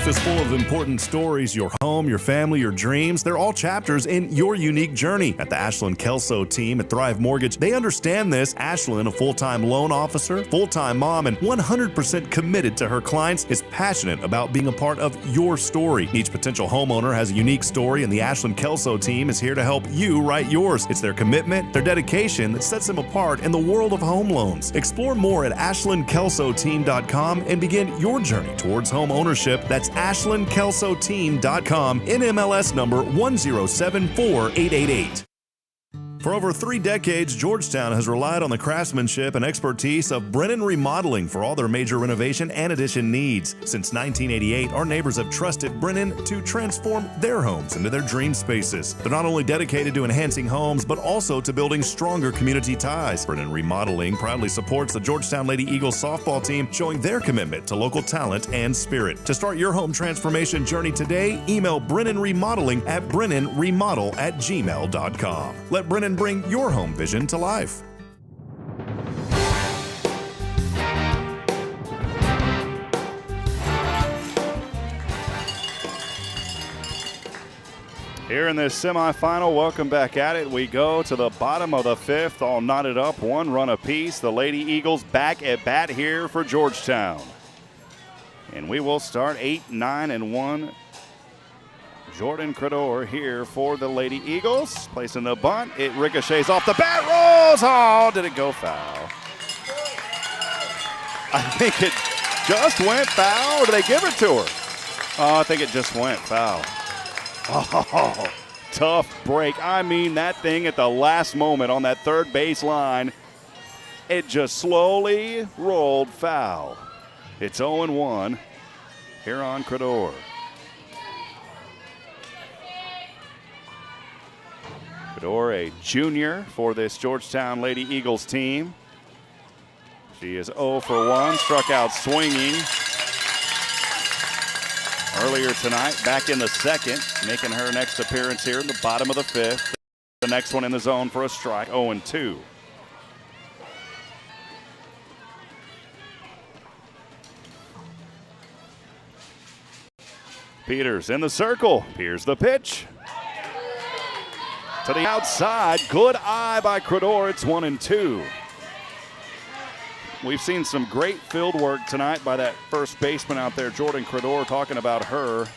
S1: Life is full of important stories. Your home, your family, your dreams, they're all chapters in your unique journey. At the Ashlynn Kelso team at Thrive Mortgage, they understand this. Ashlynn, a full-time loan officer, full-time mom, and 100% committed to her clients, is passionate about being a part of your story. Each potential homeowner has a unique story, and the Ashlynn Kelso team is here to help you write yours. It's their commitment, their dedication that sets them apart in the world of home loans. Explore more at AshlynKelsoTeam.com and begin your journey towards home ownership. That's AshlynKelsoTeam.com, NMLS number 1074888. For over 3 decades, Georgetown has relied on the craftsmanship and expertise of Brennan Remodeling for all their major renovation and addition needs. Since 1988, our neighbors have trusted Brennan to transform their homes into their dream spaces. They're not only dedicated to enhancing homes, but also to building stronger community ties. Brennan Remodeling proudly supports the Georgetown Lady Eagles softball team, showing their commitment to local talent and spirit. To start your home transformation journey today, email Brennan Remodeling at brennanremodel@gmail.com. Let Brennan bring your home vision to life.
S2: Here in this semifinal, welcome back at it. We go to the bottom of the 5th, all knotted up, 1 run apiece. The Lady Eagles back at bat here for Georgetown. And we will start 8, 9, and 1. Jordan Credor here for the Lady Eagles. Placing the bunt. It ricochets off the bat. Rolls. Oh, did it go foul? I think it just went foul. Or did they give it to her? Oh, I think it just went foul. Oh, tough break. I mean, that thing at the last moment on that third base line, it just slowly rolled foul. It's 0-1 here on Credor. Credor, a junior for this Georgetown Lady Eagles team. She is 0 for 1, struck out swinging earlier tonight, back in the 2nd, making her next appearance here in the bottom of the 5th. The next one in the zone for a strike, 0-2. Peters in the circle. Here's the pitch. To the outside, good eye by Credor. It's 1-2. We've seen some great field work tonight by that first baseman out there, Jordan Credor, talking about her.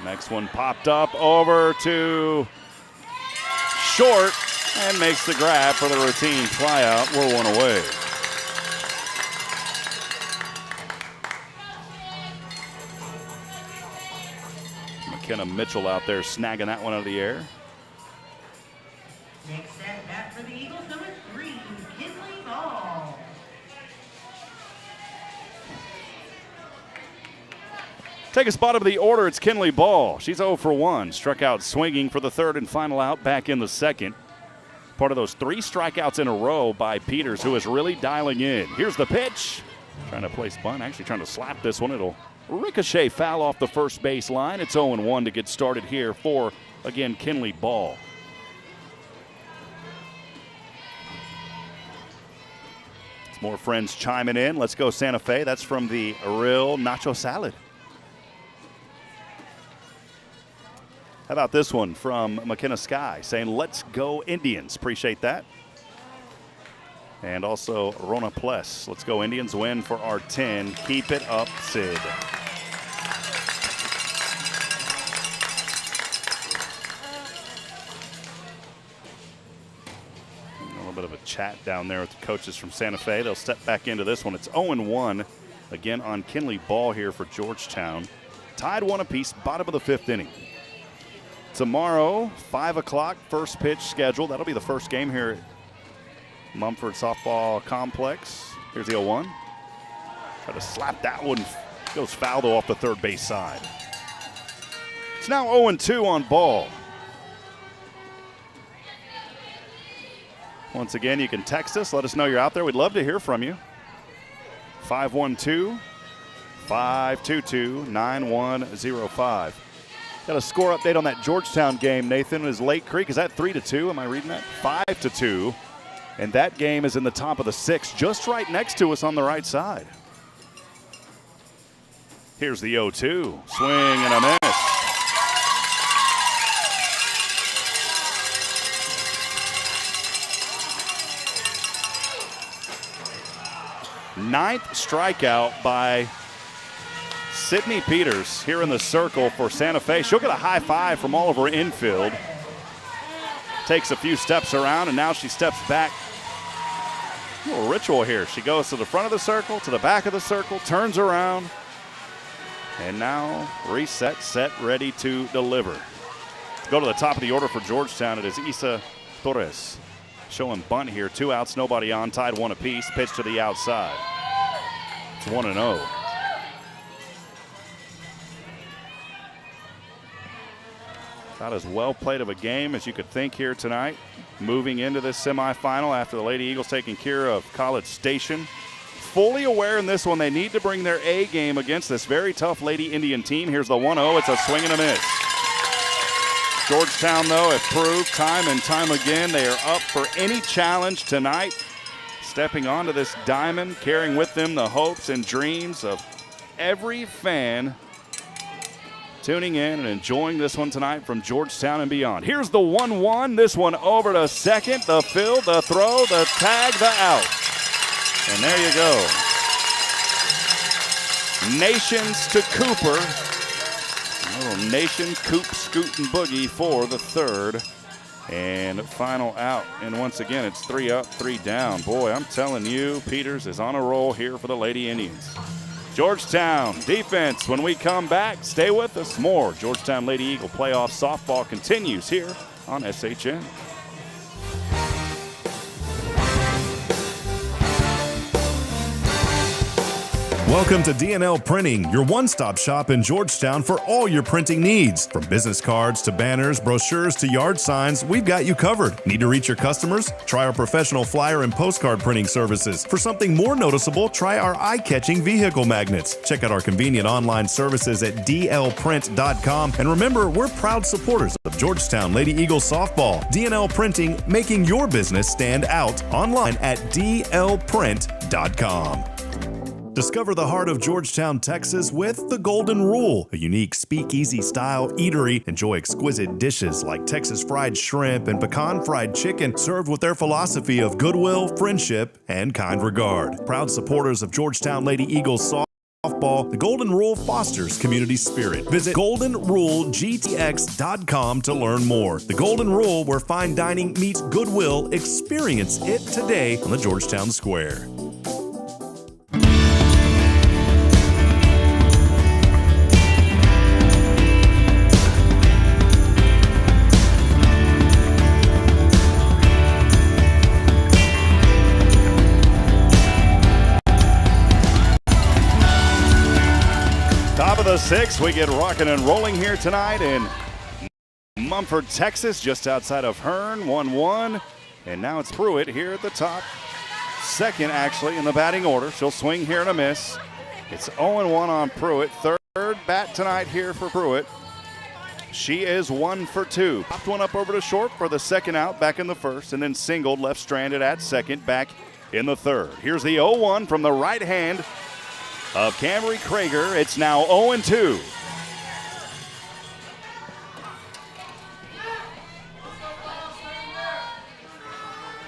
S2: Next one popped up over to short and makes the grab for the routine flyout. We're 1 away. McKenna Mitchell out there snagging that one out of the air.
S3: Next at bat for the Eagles, number 3, Kinley Ball.
S2: Take us bottom of the order, it's Kinley Ball. She's 0 for 1. Struck out swinging for the 3rd and final out back in the 2nd. Part of those 3 strikeouts in a row by Peters, who is really dialing in. Here's the pitch. Trying to place bunt, actually trying to slap this one. It'll ricochet foul off the first base line. It's 0-1 to get started here for, again, Kinley Ball. It's more friends chiming in. Let's go Santa Fe. That's from the Real Nacho Salad. How about this one from McKenna Sky saying, let's go Indians. Appreciate that. And also Rona Pless. Let's go Indians, win for our 10. Keep it up, Sid. A little bit of a chat down there with the coaches from Santa Fe. They'll step back into this one. It's 0-1 again on Kinley Ball here for Georgetown. Tied 1 apiece, bottom of the 5th inning. Tomorrow, 5 o'clock, first pitch scheduled. That'll be the first game here at Mumford Softball Complex. Here's the 0-1. Try to slap that one. Goes foul though off the third base side. It's now 0-2 on Ball. Once again, you can text us. Let us know you're out there. We'd love to hear from you. 512-522-9105. Got a score update on that Georgetown game, Nathan. Is Lake Creek, is that 3-2? Am I reading that? 5-2 And that game is in the top of the 6th, just right next to us on the right side. Here's the 0-2. Swing and a miss. Ninth strikeout by Sydney Peters here in the circle for Santa Fe. She'll get a high five from all of her infield. Takes a few steps around, and now she steps back. A little ritual here. She goes to the front of the circle, to the back of the circle, turns around, and now reset, set, ready to deliver. Go to the top of the order for Georgetown. It is Isa Torres. Showing bunt here. 2 outs, nobody on, tied 1 apiece. Pitch to the outside. It's 1-0. About as well played of a game as you could think here tonight. Moving into this semifinal after the Lady Eagles taking care of College Station. Fully aware in this one they need to bring their A game against this very tough Lady Indian team. Here's the 1-0. It's a swing and a miss. Georgetown, though, have proved time and time again they are up for any challenge tonight. Stepping onto this diamond, carrying with them the hopes and dreams of every fan tuning in and enjoying this one tonight from Georgetown and beyond. Here's the 1-1. This one over to second. The field, the throw, the tag, the out. And there you go. Nations to Cooper. A little Nation, Coop, Scoot, and Boogie for the 3rd and final out. And once again, it's 3 up, 3 down. Boy, I'm telling you, Peters is on a roll here for the Lady Indians. Georgetown defense. When we come back, stay with us. More Georgetown Lady Eagle playoff softball continues here on SHN.
S1: Welcome to D&L Printing, your one-stop shop in Georgetown for all your printing needs. From business cards to banners, brochures to yard signs, we've got you covered. Need to reach your customers? Try our professional flyer and postcard printing services. For something more noticeable, try our eye-catching vehicle magnets. Check out our convenient online services at dlprint.com. And remember, we're proud supporters of Georgetown Lady Eagles softball. D&L Printing, making your business stand out. Online at dlprint.com. Discover the heart of Georgetown, Texas with The Golden Rule, a unique speakeasy-style eatery. Enjoy exquisite dishes like Texas fried shrimp and pecan fried chicken, served with their philosophy of goodwill, friendship, and kind regard. Proud supporters of Georgetown Lady Eagles softball, The Golden Rule fosters community spirit. Visit goldenrulegtx.com to learn more. The Golden Rule, where fine dining meets goodwill. Experience it today on the Georgetown Square.
S2: Top of the 6th, we get rocking and rolling here tonight in Mumford, Texas, just outside of Hearn, 1-1. And now it's Pruitt here at the top. 2nd, actually, in the batting order. She'll swing here and a miss. It's 0-1 on Pruitt. 3rd bat tonight here for Pruitt. She is 1 for 2. Popped one up over to short for the 2nd out back in the 1st, and then singled left stranded at 2nd back in the 3rd. Here's the 0-1 from the right hand of Camry Krager. It's now 0-2.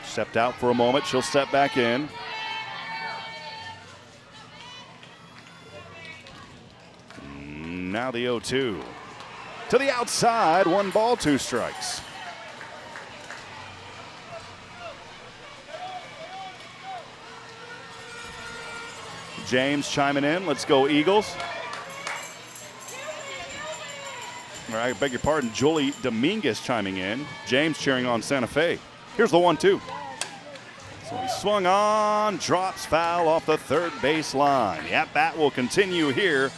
S2: Stepped out for a moment. She'll step back in. Now the 0-2. To the outside. 1 ball, 2 strikes. James chiming in. Let's go Eagles. Or I beg your pardon, Julie Dominguez chiming in. James cheering on Santa Fe. Here's the 1-2. So he swung on, drops foul off the 3rd base line. The at-bat will continue here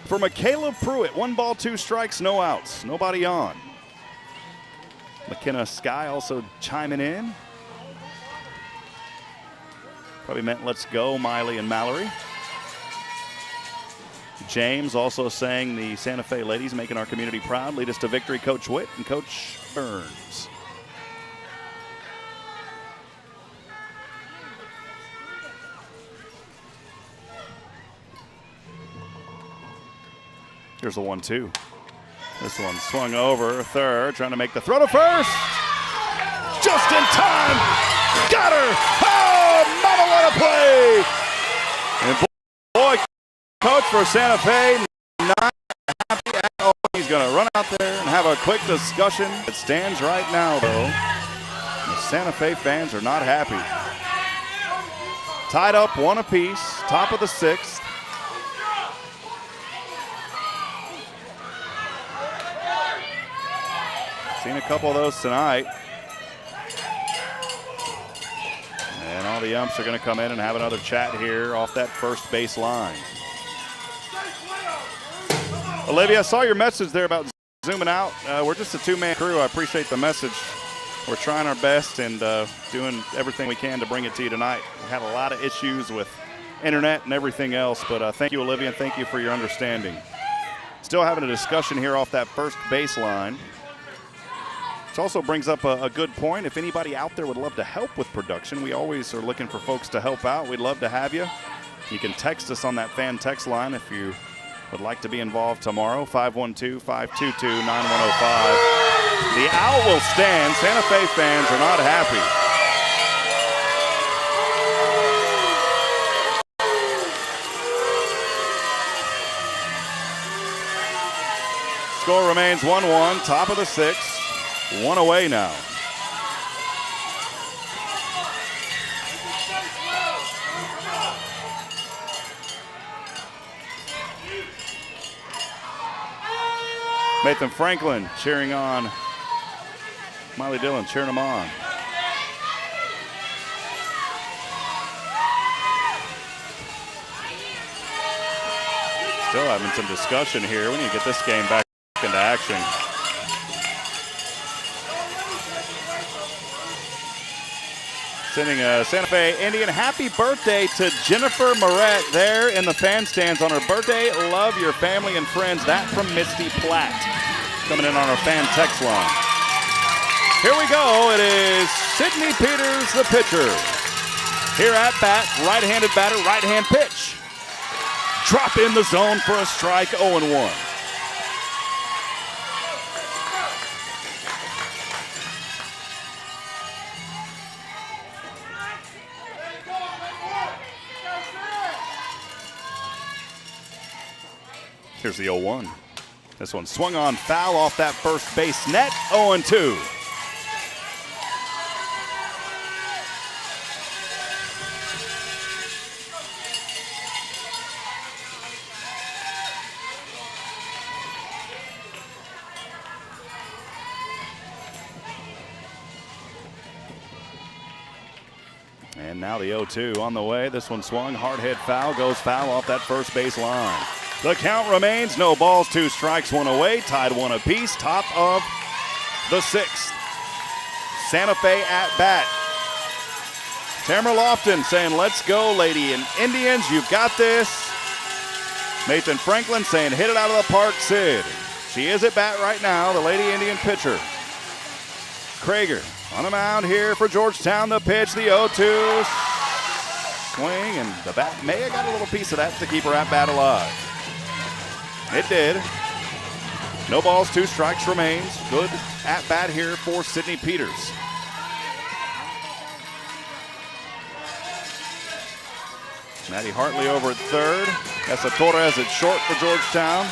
S2: for Michaela Pruitt. 1 ball, 2 strikes, no outs. Nobody on. McKenna Sky also chiming in. Probably meant let's go, Miley and Mallory. James also saying the Santa Fe ladies making our community proud. Lead us to victory, Coach Witt and Coach Burns. Here's the 1-2. This one swung over third, trying to make the throw to first. Just in time. Got her. Oh, mama, what a play. And boy, coach for Santa Fe, not happy at all. He's going to run out there and have a quick discussion. It stands right now, though. The Santa Fe fans are not happy. Tied up 1 apiece, top of the 6th. Seen a couple of those tonight. And all the umps are going to come in and have another chat here off that first base line. Olivia, I saw your message there about zooming out. We're just a 2-man crew. I appreciate the message. We're trying our best and doing everything we can to bring it to you tonight. We had a lot of issues with internet and everything else, but thank you, Olivia, and thank you for your understanding. Still having a discussion here off that first baseline. Which also brings up a good point. If anybody out there would love to help with production, we always are looking for folks to help out. We'd love to have you. You can text us on that fan text line if you would like to be involved tomorrow, 512-522-9105. The out will stand. Santa Fe fans are not happy. Score remains 1-1, top of the 6th, 1 away now. Nathan Franklin cheering on Miley Dillon, cheering him on. Still having some discussion here. We need to get this game back into action. Sending a Santa Fe Indian happy birthday to Jennifer Moret there in the fan stands on her birthday. Love your family and friends. That from Misty Platt. Coming in on our fan text line. Here we go. It is Sydney Peters, the pitcher. Here at bat, right-handed batter, right-hand pitch. Drop in the zone for a strike, 0-1. Here's the 0-1. This one swung on foul off that first base net, 0-2. And now the 0-2 on the way. This one swung, hard hit foul, goes foul off that first base line. The count remains, no balls, 2 strikes, 1 away, tied 1 apiece, top of the 6th. Santa Fe at bat. Tamara Lofton saying, let's go, Lady and Indians, you've got this. Nathan Franklin saying, hit it out of the park, Sid. She is at bat right now, the Lady Indian pitcher. Krager on the mound here for Georgetown, the pitch, the 0-2. Swing, and the bat may have got a little piece of that to keep her at bat alive. It did. No balls, 2 strikes remains. Good at bat here for Sydney Peters. Maddie Hartley over at third. Essa Torres at short for Georgetown.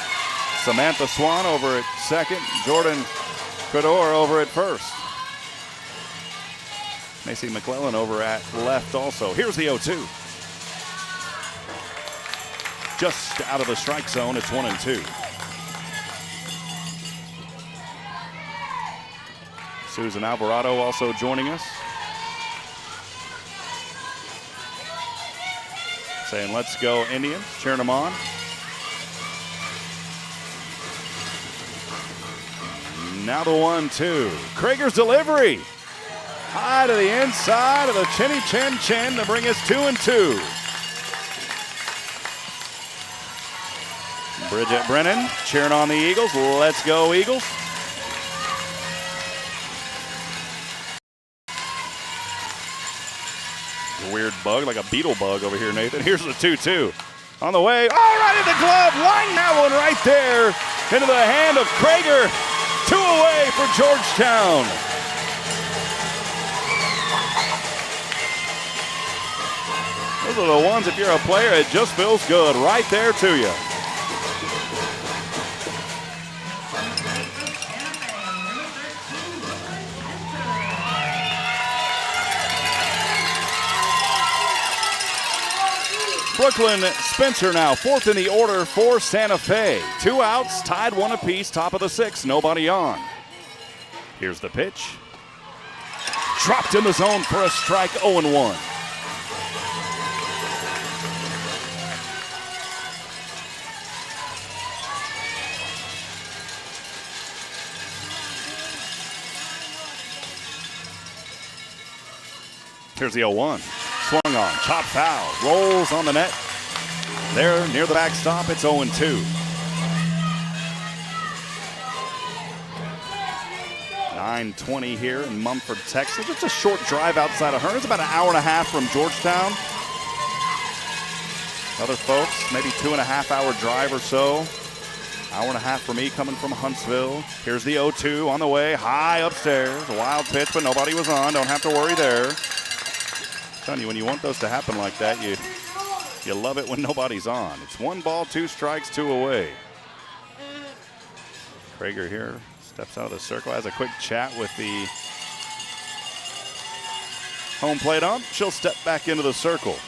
S2: Samantha Swan over at second. Jordan Credor over at first. Macy McClellan over at left also. Here's the 0-2. Just out of the strike zone, it's 1-2. Susan Alvarado also joining us. Saying, let's go Indians, cheering them on. Now the 1-2. Krager's delivery. High to the inside of the chinny chin chin to bring us 2-2. Bridget Brennan cheering on the Eagles. Let's go, Eagles. A weird bug, like a beetle bug over here, Nathan. Here's the 2-2. On the way, right in the glove, line that one right there into the hand of Krager. 2 away for Georgetown. Those are the ones, if you're a player, it just feels good right there to you. Brooklyn Spencer now 4th in the order for Santa Fe. 2 outs, tied 1 apiece, top of the 6th, nobody on. Here's the pitch. Dropped in the zone for a strike, 0-1. Here's the 0-1. Swung on, chop foul, rolls on the net. There, near the backstop, it's 0-2. 9:20 here in Mumford, Texas. Just a short drive outside of Hearn. It's about an hour and a half from Georgetown. Other folks, maybe 2.5-hour drive or so. Hour and a half for me coming from Huntsville. Here's the 0-2 on the way, high upstairs. A wild pitch, but nobody was on. Don't have to worry there. I'm telling you, when you want those to happen like that, you love it when nobody's on. It's 1 ball, 2 strikes, 2 away. Krager here steps out of the circle, has a quick chat with the home plate ump. She'll step back into the circle.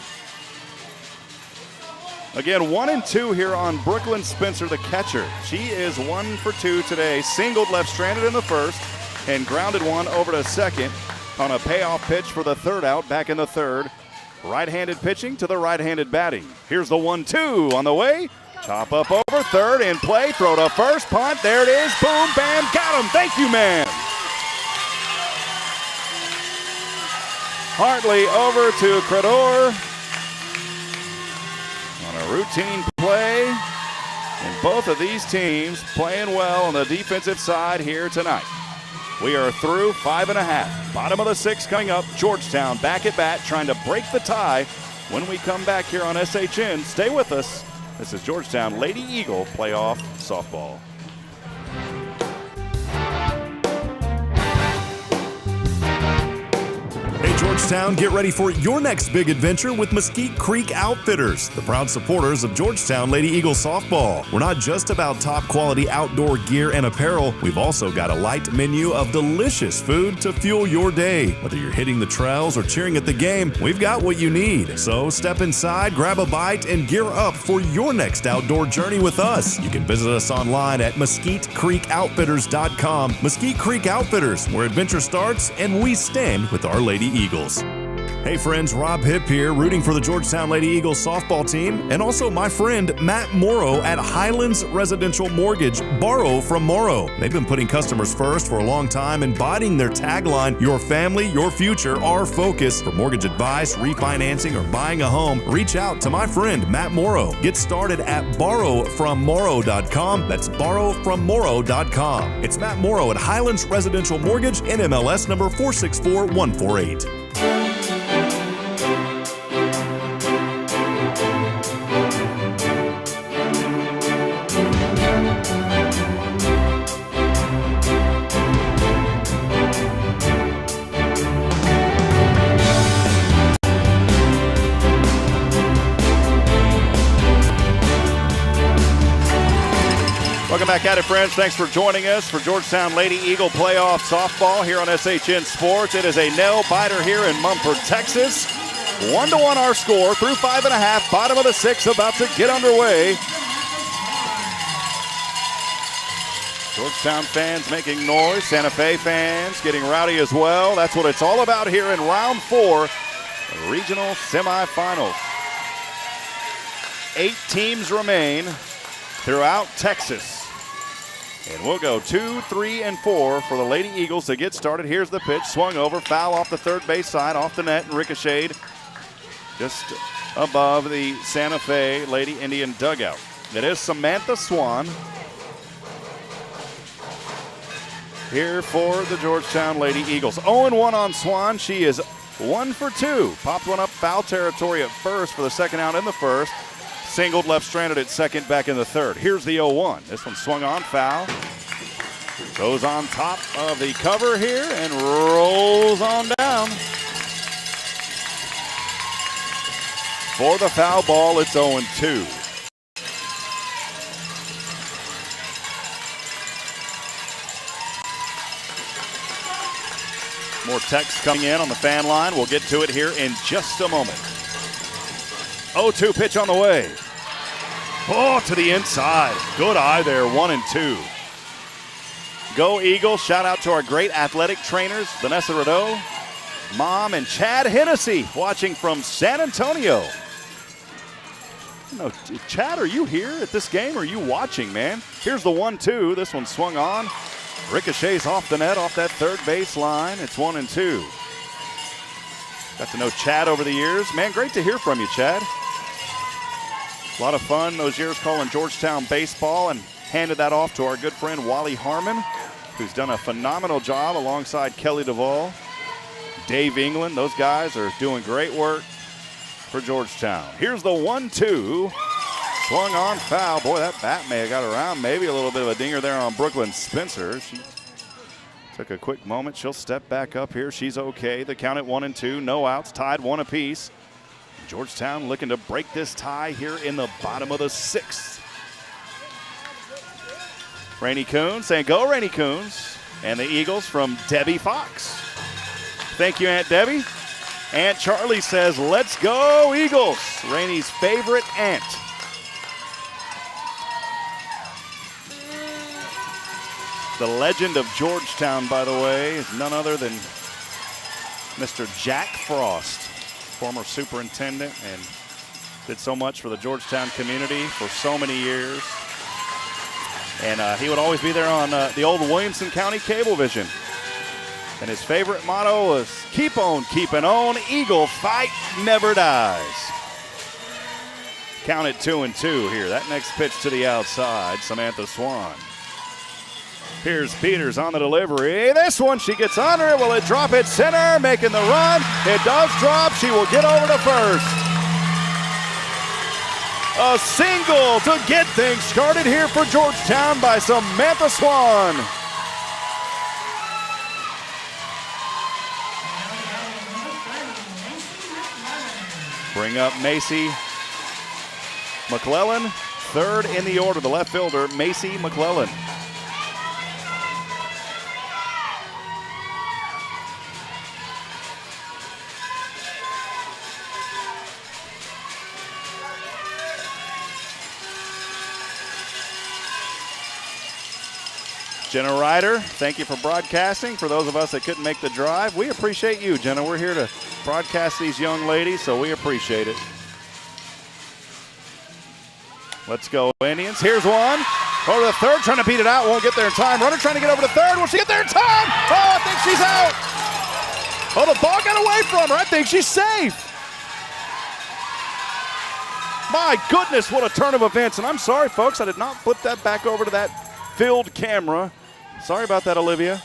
S2: Again, 1-2 here on Brooklyn Spencer, the catcher. She is 1 for 2 today. Singled left stranded in the first and grounded one over to second on a payoff pitch for the 3rd out back in the 3rd. Right-handed pitching to the right-handed batting. Here's the 1-2 on the way. Chop up over 3rd in play. Throw to first, punt. There it is. Boom, bam, got him. Thank you, man. Hartley over to Credor on a routine play. And both of these teams playing well on the defensive side here tonight. We are through 5.5. Bottom of the 6th coming up. Georgetown back at bat, trying to break the tie when we come back here on SHN. Stay with us. This is Georgetown Lady Eagle playoff softball.
S1: Hey Georgetown, get ready for your next big adventure with Mesquite Creek Outfitters, the proud supporters of Georgetown Lady Eagle softball. We're not just about top quality outdoor gear and apparel, we've also got a light menu of delicious food to fuel your day. Whether you're hitting the trails or cheering at the game, we've got what you need. So step inside, grab a bite, and gear up for your next outdoor journey with us. You can visit us online at mesquitecreekoutfitters.com. Mesquite Creek Outfitters, where adventure starts and we stand with our Lady Eagles. Hey friends, Rob Hipp here, rooting for the Georgetown Lady Eagles softball team, and also my friend Matt Morrow at Highlands Residential Mortgage, borrow from Morrow. They've been putting customers first for a long time, embodying their tagline, your family, your future, our focus. For mortgage advice, refinancing, or buying a home, reach out to my friend Matt Morrow. Get started at borrowfrommorrow.com. That's borrowfrommorrow.com. It's Matt Morrow at Highlands Residential Mortgage, NMLS number 464148.
S2: Welcome back at it, friends. Thanks for joining us for Georgetown Lady Eagle playoff softball here on SHN Sports. It is a nail-biter here in Mumford, Texas. 1-1 our score through 5.5. Bottom of the 6th about to get underway. Georgetown fans making noise. Santa Fe fans getting rowdy as well. That's what it's all about here in round 4, the regional semifinals. 8 teams remain throughout Texas. And we'll go 2, 3, and 4 for the Lady Eagles to get started. Here's the pitch, swung over, foul off the third base side, off the net, and ricocheted just above the Santa Fe Lady Indian dugout. It is Samantha Swan here for the Georgetown Lady Eagles. 0-1 on Swan. She is 1 for 2. Popped one up foul territory at first for the second out in the first. singled, left stranded at second, back in the third. Here's the 0-1. This one swung on, foul. Goes on top of the cover here and rolls on down. For the foul ball, it's 0-2. More text coming in on the fan line. We'll get to it here in just a moment. 0-2 pitch on the way. Oh, to the inside. Good eye there, 1-2. Go Eagles. Shout out to our great athletic trainers, Vanessa Rideau, Mom, and Chad Hennessy watching from San Antonio. No, Chad, are you here at this game or are you watching, man? Here's the 1-2. This one swung on. Ricochets off the net, off that third base line. It's 1-2. Got to know Chad over the years. Man, great to hear from you, Chad. A lot of fun those years calling Georgetown baseball, and handed that off to our good friend Wally Harmon, who's done a phenomenal job alongside Kelly Duvall, Dave England. Those guys are doing great work for Georgetown. Here's the 1-2. Swung on, foul. Boy, that bat may have got around. Maybe a little bit of a dinger there on Brooklyn Spencer. She took a quick moment. She'll step back up here. She's okay. The count at 1-2. No outs. Tied 1 apiece. Georgetown looking to break this tie here in the bottom of the 6th. Rainey Coons saying, go Rainey Coons. And the Eagles from Debbie Fox. Thank you, Aunt Debbie. Aunt Charlie says, let's go Eagles. Rainey's favorite aunt. The legend of Georgetown, by the way, is none other than Mr. Jack Frost, former superintendent, and did so much for the Georgetown community for so many years. And he would always be there on the old Williamson County Cablevision. And his favorite motto was, keep on keeping on, Eagle fight never dies. Count it 2-2 here. That next pitch to the outside, Samantha Swan. Here's Peters on the delivery. This one, she gets under it. Will it drop it center, making the run? It does drop. She will get over to first. A single to get things started here for Georgetown by Samantha Swan. Bring up Macy McClellan, third in the order, the left fielder, Macy McClellan. Jenna Ryder, thank you for broadcasting. For those of us that couldn't make the drive, we appreciate you, Jenna. We're here to broadcast these young ladies, so we appreciate it. Let's go, Indians. Here's one. Over to the third, trying to beat it out. Won't get there in time. Runner trying to get over to third. Will she get there in time? Oh, I think she's out. Oh, the ball got away from her. I think she's safe. My goodness, what a turn of events. And I'm sorry, folks, I did not flip that back over to that field camera. Sorry about that, Olivia.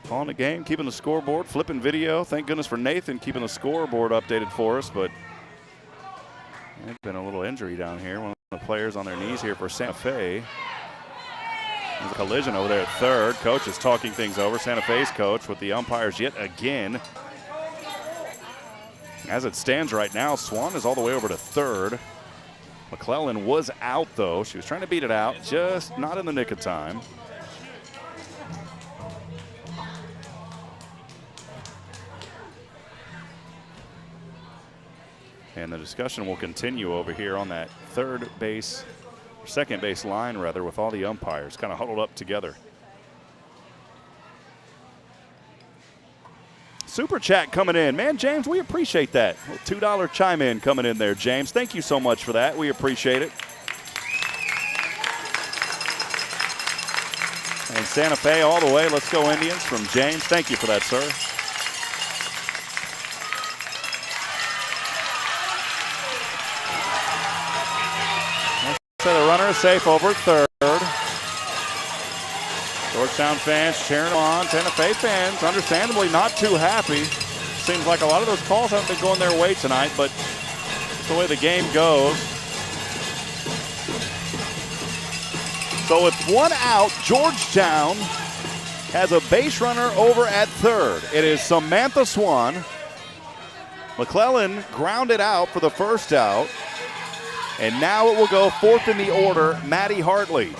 S2: Calling the game, keeping the scoreboard, flipping video. Thank goodness for Nathan keeping the scoreboard updated for us, but there's been a little injury down here. One of the players on their knees here for Santa Fe. There's a collision over there at third. Coach is talking things over. Santa Fe's coach with the umpires yet again. As it stands right now, Swan is all the way over to third. McClellan was out, though. She was trying to beat it out, just not in the nick of time. And the discussion will continue over here on that third base, or second base line, rather, with all the umpires kind of huddled up together. Super chat coming in. Man, James, we appreciate that. A $2 chime in coming in there, James. Thank you so much for that. We appreciate it. And Santa Fe all the way. Let's go Indians from James. Thank you for that, sir. So the runner is safe over at third. Georgetown fans cheering on. Santa Fe fans, understandably not too happy. Seems like a lot of those calls haven't been going their way tonight, but That's the way the game goes. So with one out, Georgetown has a base runner over at third. It is Samantha Swan. McClellan grounded out for the first out. And now it will go fourth in the order, Maddie Hartley.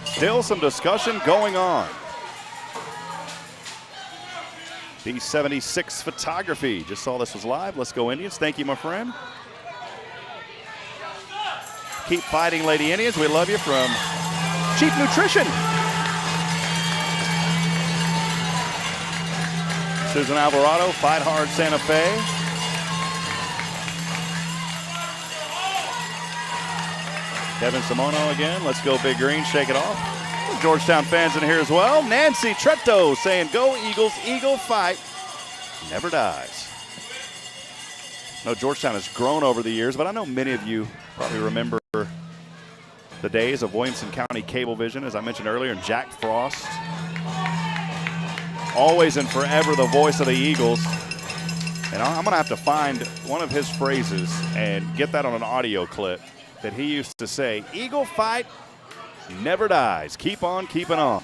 S2: Still some discussion going on. D76 Photography. Just saw this was live. Let's go Indians. Thank you, my friend. Keep fighting, Lady Indians. We love you from Chief Nutrition. Susan Alvarado, Fight Hard Santa Fe. Kevin Simono again. Let's go Big Green. Shake it off. Georgetown fans in here as well. Nancy Tretto saying, go Eagles, Eagle fight never dies. No, Georgetown has grown over the years, but I know many of you probably remember the days of Williamson County Cablevision, as I mentioned earlier, and Jack Frost. Always and forever the voice of the Eagles. And I'm going to have to find one of his phrases and get that on an audio clip that he used to say, Eagle fight never dies. Keep on keeping on.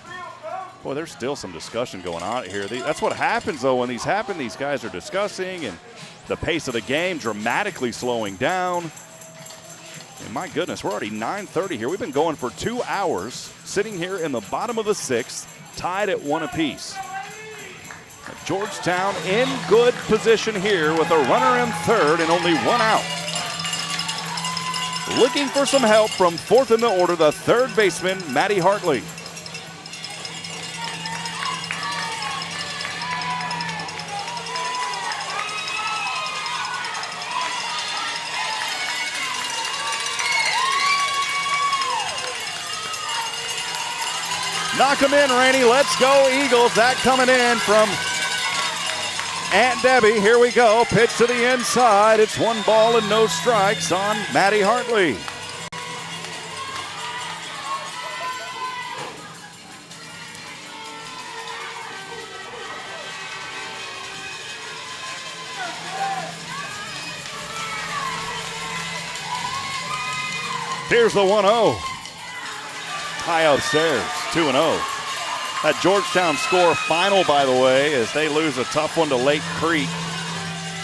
S2: Boy, there's still some discussion going on here. That's what happens, though, when these happen. These guys are discussing, and the pace of the game dramatically slowing down. And my goodness, we're already 9:30 here. We've been going for 2 hours, sitting here in the bottom of the sixth, tied at 1 apiece. Georgetown in good position here with a runner in third and only 1 out. Looking for some help from fourth in the order, the third baseman, Maddie Hartley. Knock him in, Rainey. Let's go, Eagles. That coming in from Aunt Debbie. Here we go. Pitch to the inside. It's 1 ball and no strikes on Maddie Hartley. Here's the 1-0. High upstairs, 2-0. That Georgetown score final, by the way, as they lose a tough one to Lake Creek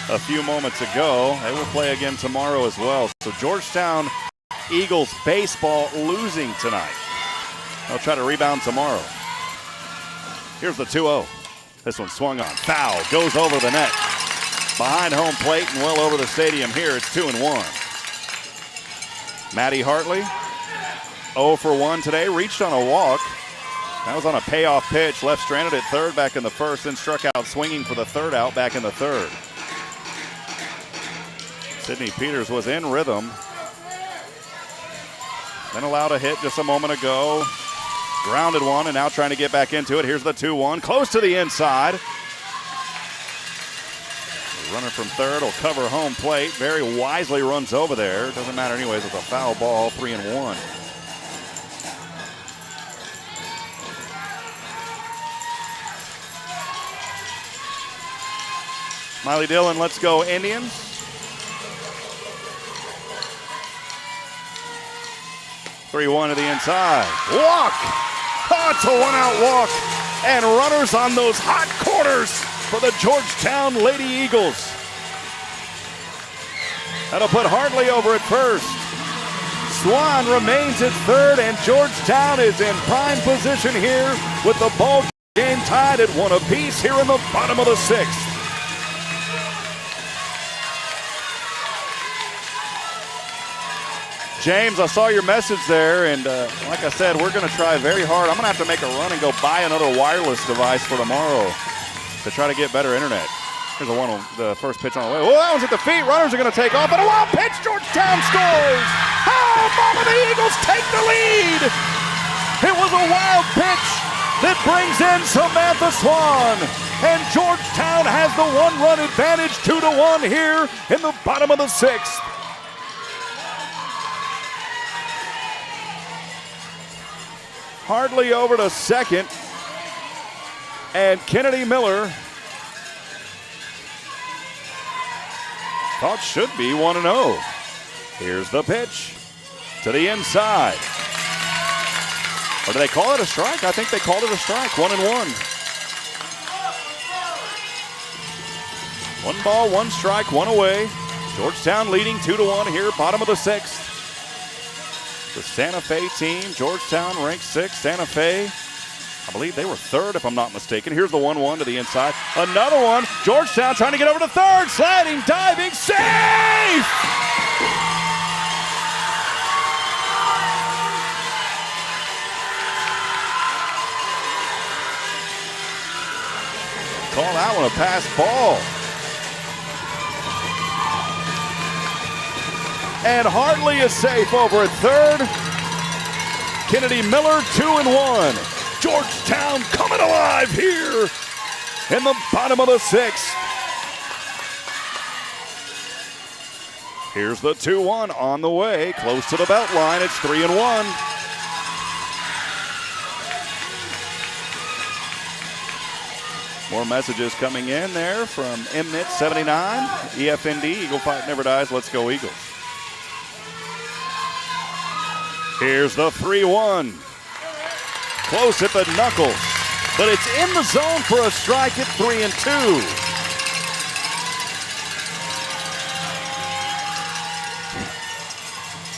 S2: a few moments ago. They will play again tomorrow as well. So Georgetown Eagles baseball losing tonight. They'll try to rebound tomorrow. Here's the 2-0. This one swung on. Foul. Goes over the net. Behind home plate and well over the stadium here. It's 2-1. Maddie Hartley, 0 for 1 today. Reached on a walk. That was on a payoff pitch. Left stranded at third back in the first. Then struck out swinging for the third out back in the third. Sydney Peters was in rhythm. Then allowed a hit just a moment ago. Grounded one and now trying to get back into it. Here's the 2-1. Close to the inside. The runner from third will cover home plate. Very wisely runs over there. Doesn't matter anyways. It's a foul ball. 3-1. Miley Dillon, let's go Indians. (3-1) to the inside. Walk! Oh, it's a 1-out walk. And runners on those hot corners for the Georgetown Lady Eagles. That'll put Hartley over at first. Swan remains at third, and Georgetown is in prime position here with the ball game tied at 1 apiece here in the bottom of the sixth. James, I saw your message there, and like I said, we're going to try very hard. I'm going to have to make a run and go buy another wireless device for tomorrow to try to get better internet. Here's the first pitch on the way. Oh, that one's at the feet. Runners are going to take off, and a wild pitch. Georgetown scores. Oh, Mama, the Eagles take the lead. It was a wild pitch that brings in Samantha Swan, and Georgetown has the 1-run advantage, 2-1 here in the bottom of the sixth. Hartley over to second, and Kennedy Miller thought should be 1-0. Here's the pitch to the inside. Or do they call it a strike? I think they called it a strike. 1-1. 1 ball, 1 strike, 1 away. Georgetown leading 2-1 here, bottom of the 6th. The Santa Fe team, Georgetown ranked 6th. Santa Fe, I believe they were 3rd if I'm not mistaken. Here's the 1-1 to the inside. Another one. Georgetown trying to get over to 3rd. Sliding, diving, safe! Call that one a pass ball. And Hartley is safe over at 3rd. Kennedy Miller 2-1. Georgetown coming alive here in the bottom of the 6th. Here's the 2-1 on the way, close to the belt line. It's 3-1. More messages coming in there from MNIT79, EFND, Eagle Fight Never Dies, Let's Go Eagles. Here's the 3-1. Close at the knuckles, but it's in the zone for a strike at 3-2.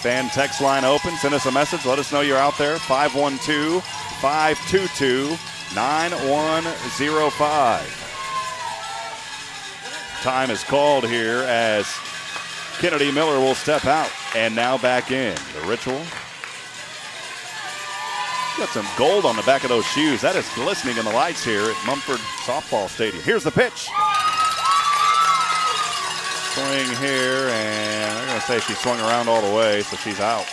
S2: Fan text line open. Send us a message. Let us know you're out there. 512-522-9105. Time is called here as Kennedy Miller will step out and now back in. The ritual. Got some gold on the back of those shoes. That is glistening in the lights here at Mumford Softball Stadium. Here's the pitch. Swing here, and I'm going to say she swung around all the way, so she's out.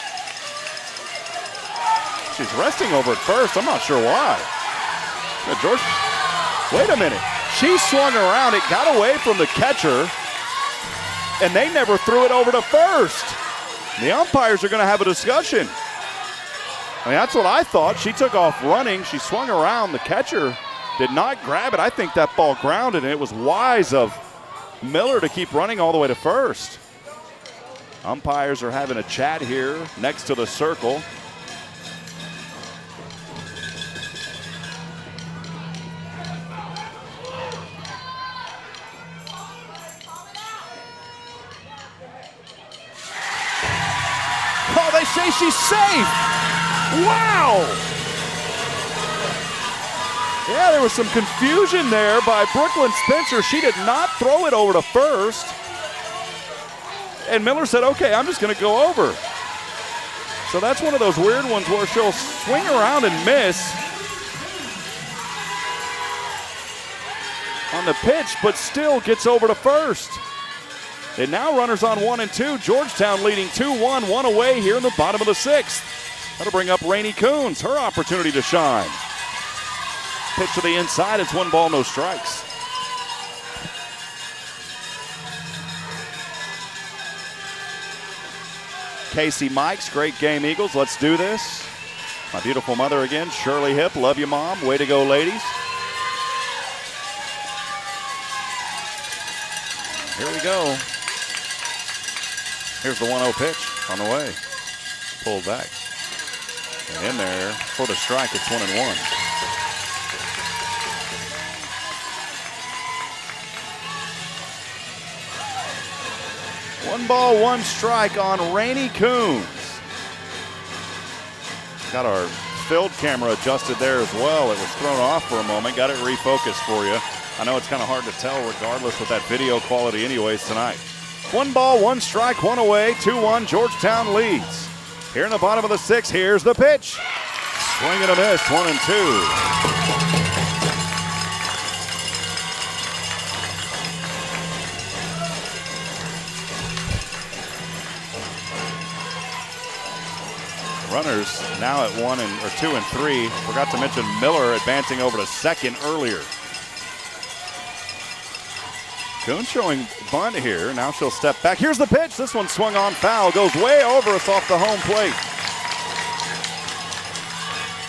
S2: She's resting over at first. I'm not sure why. George, wait a minute. She swung around. It got away from the catcher, and they never threw it over to first. The umpires are going to have a discussion. I mean, that's what I thought. She took off running. She swung around. The catcher did not grab it. I think that ball grounded, and it was wise of Miller to keep running all the way to first. Umpires are having a chat here next to the circle. Oh, they say she's safe. Wow! Yeah, there was some confusion there by Brooklyn Spencer. She did not throw it over to first. And Miller said, okay, I'm just going to go over. So that's one of those weird ones where she'll swing around and miss on the pitch, but still gets over to first. And now runners on 1 and 2. Georgetown leading 2-1, 1 away here in the bottom of the 6th. That'll bring up Rainey Coons, her opportunity to shine. Pitch to the inside, it's 1 ball, no strikes. Casey Mikes, great game, Eagles. Let's do this. My beautiful mother again, Shirley Hipp. Love you, Mom. Way to go, ladies. Here we go. Here's the 1-0 pitch on the way. Pulled back. And in there for the strike, it's 1-1. One ball, 1 strike on Rainey Coons. Got our field camera adjusted there as well. It was thrown off for a moment. Got it refocused for you. I know it's kind of hard to tell regardless with that video quality anyways tonight. 1 ball, 1 strike, 1 away, 2-1, Georgetown leads. Here in the bottom of the 6th, here's the pitch. Swing and a miss, 1-2. Runners now at 1 and 2 and 3. Forgot to mention Miller advancing over to second earlier. Coon showing bunt here. Now she'll step back. Here's the pitch. This one swung on foul. Goes way over us off the home plate.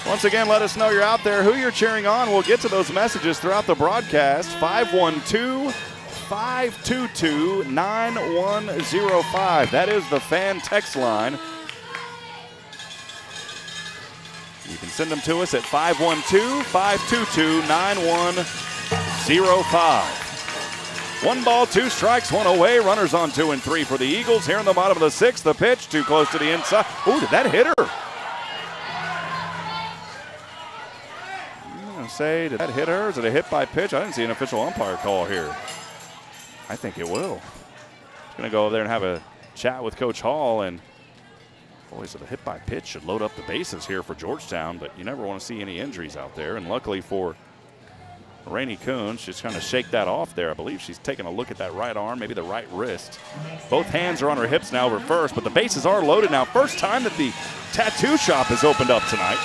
S2: Once again, let us know you're out there, who you're cheering on. We'll get to those messages throughout the broadcast. 512 522-9105. That is the fan text line. You can send them to us at 512-522-9105. 1 ball, 2 strikes, 1 away. Runners on 2 and 3 for the Eagles. Here in the bottom of the 6th, the pitch too close to the inside. Ooh, did that hit her? I'm going to say, did that hit her? Is it a hit by pitch? I didn't see an official umpire call here. I think it will. Just going to go over there and have a chat with Coach Hall. And boy, so the hit by pitch should load up the bases here for Georgetown, but you never want to see any injuries out there. And luckily for Rainey Coons, she's trying to shake that off there. I believe she's taking a look at that right arm, maybe the right wrist. Both hands are on her hips now over first, but the bases are loaded now. First time that the tattoo shop has opened up tonight.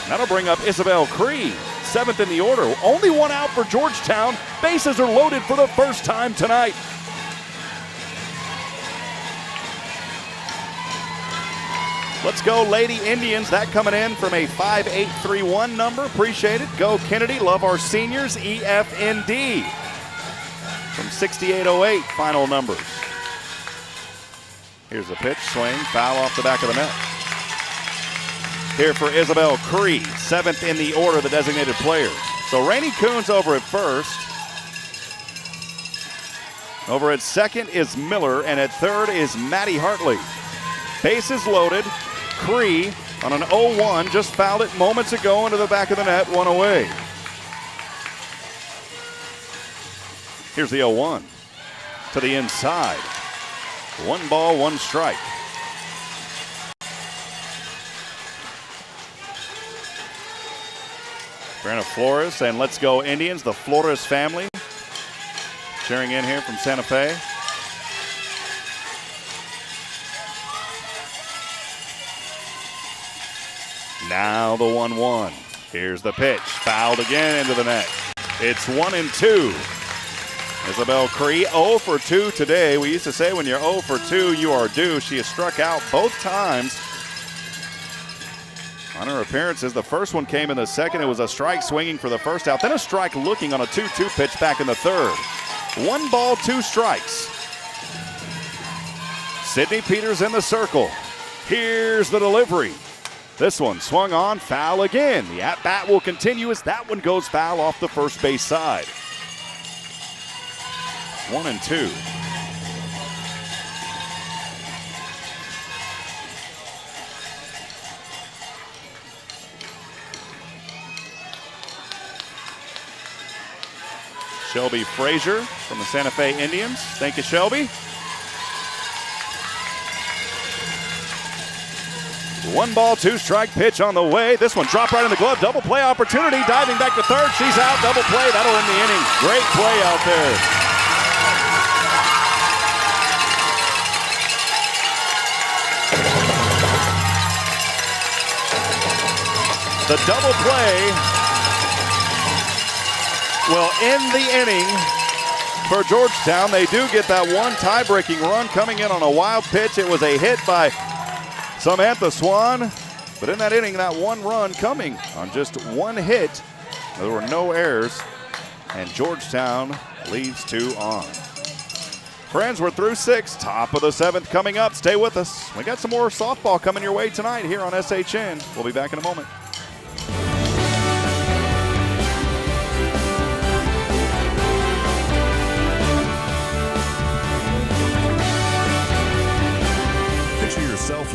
S2: And that'll bring up Isabel Cree, 7th in the order. Only 1 out for Georgetown. Bases are loaded for the first time tonight. Let's go Lady Indians. That coming in from a 5831 number. Appreciate it. Go Kennedy. Love our seniors. EFND from 6808. Final numbers. Here's the pitch. Swing. Foul off the back of the net. Here for Isabel Cree. 7th in the order, the designated player. So Rainey Coons over at first. Over at second is Miller. And at third is Maddie Hartley. Bases loaded. Cree on an 0-1, just fouled it moments ago into the back of the net, 1 away. Here's the 0-1 to the inside. 1 ball, 1 strike. Brennan Flores and Let's Go Indians, the Flores family, cheering in here from Santa Fe. Now the 1-1. Here's the pitch. Fouled again into the net. It's 1-2. Isabel Cree 0 for 2 today. We used to say when you're 0 for 2, you are due. She has struck out both times on her appearances. The first one came in the second. It was a strike swinging for the first out. Then a strike looking on a 2-2 pitch back in the third. 1 ball, 2 strikes. Sydney Peters in the circle. Here's the delivery. This one swung on, foul again. The at-bat will continue as that one goes foul off the first base side. 1-2. Shelby Frazier from the Santa Fe Indians. Thank you, Shelby. 1 ball, 2 strike pitch on the way. This one dropped right in the glove. Double play opportunity. Diving back to third. She's out. Double play. That'll end the inning. Great play out there. The double play will end the inning for Georgetown. They do get that one tie-breaking run coming in on a wild pitch. It was a hit by Samantha Swan, but in that inning, that 1 run coming on just 1 hit. There were no errors, and Georgetown leaves 2 on. Friends, we're through 6, top of the 7th coming up. Stay with us. We got some more softball coming your way tonight here on SHN. We'll be back in a moment.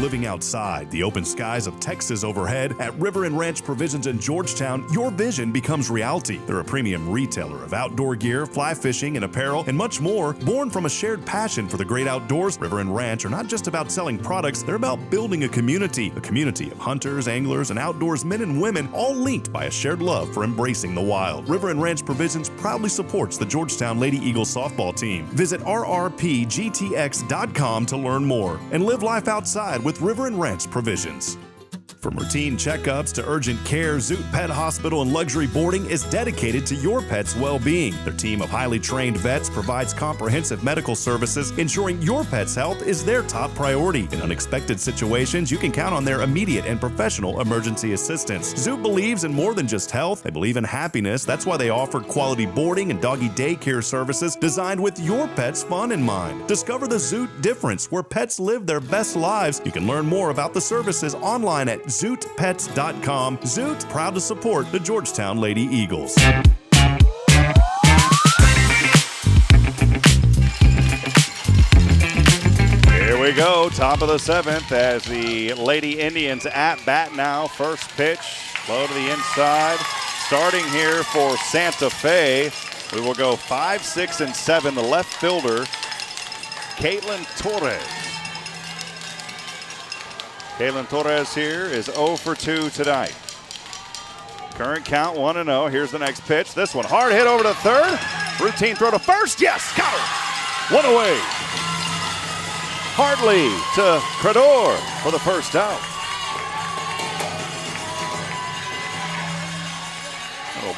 S1: Living outside the open skies of Texas overhead at River and Ranch Provisions in Georgetown, your vision becomes reality. They're a premium retailer of outdoor gear, fly fishing and apparel, and much more. Born from a shared passion for the great outdoors, River and Ranch are not just about selling products, they're about building a community of hunters, anglers, and outdoors men and women, all linked by a shared love for embracing the wild. River and Ranch Provisions proudly supports the Georgetown Lady Eagles softball team. Visit rrpgtx.com to learn more and live life outside with River and Ranch Provisions. From routine checkups to urgent care, Zoot Pet Hospital and Luxury Boarding is dedicated to your pet's well-being. Their team of highly trained vets provides comprehensive medical services, ensuring your pet's health is their top priority. In unexpected situations, you can count on their immediate and professional emergency assistance. Zoot believes in more than just health. They believe in happiness. That's why they offer quality boarding and doggy daycare services designed with your pet's fun in mind. Discover the Zoot difference, where pets live their best lives. You can learn more about the services online at zootpets.com. Zoot, proud to support the Georgetown Lady Eagles.
S2: Here we go, top of the 7th as the Lady Indians at bat now. First pitch, low to the inside. Starting here for Santa Fe, we will go 5, 6, and 7. The left fielder, Caitlin Torres. Caitlin Torres here is 0 for 2 tonight. Current count 1-0. Here's the next pitch. This one hard hit over to third. Routine throw to first. Yes, got her. One away. Hartley to Credor for the first out.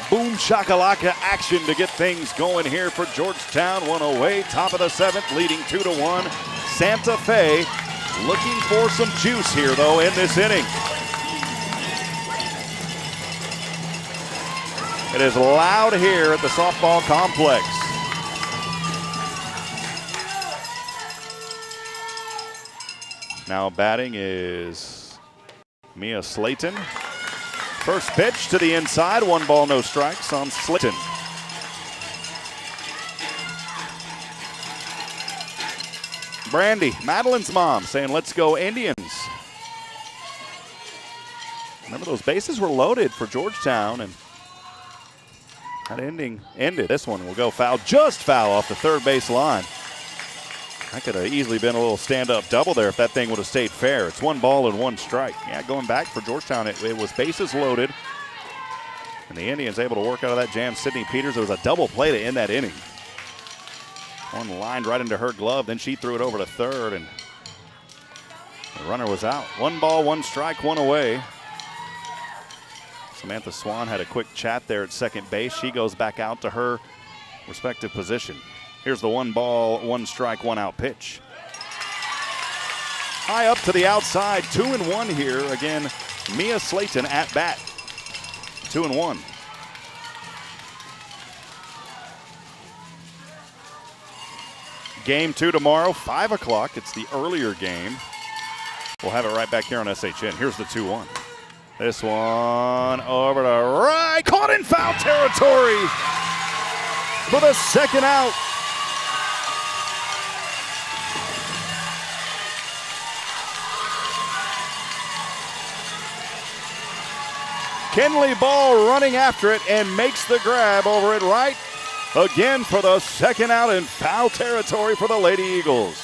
S2: Boom shakalaka action to get things going here for Georgetown. One away, top of the 7th, leading 2-1. Santa Fe looking for some juice here, though, in this inning. It is loud here at the softball complex. Now batting is Mia Slayton. First pitch to the inside, 1 ball, no strikes on Slayton. Brandy, Madeline's mom, saying, let's go Indians. Remember, those bases were loaded for Georgetown, and that inning ended. This one will go foul, just foul off the third base line. That could have easily been a little stand-up double there if that thing would have stayed fair. It's 1 ball and 1 strike. Yeah, going back for Georgetown, it was bases loaded, and the Indians able to work out of that jam. Sydney Peters, there was a double play to end that inning. One lined right into her glove, then she threw it over to third, and the runner was out. 1 ball, 1 strike, 1 away. Samantha Swan had a quick chat there at second base. She goes back out to her respective position. Here's the 1 ball, 1 strike, 1 out pitch. High up to the outside, 2-1 here. Again, Mia Slayton at bat, 2-1. Game 2 tomorrow, 5 o'clock. It's the earlier game. We'll have it right back here on SHN. Here's the 2-1. This one over to right. Caught in foul territory for the second out. Kenley Ball running after it and makes the grab over it right. Again for the second out in foul territory for the Lady Eagles.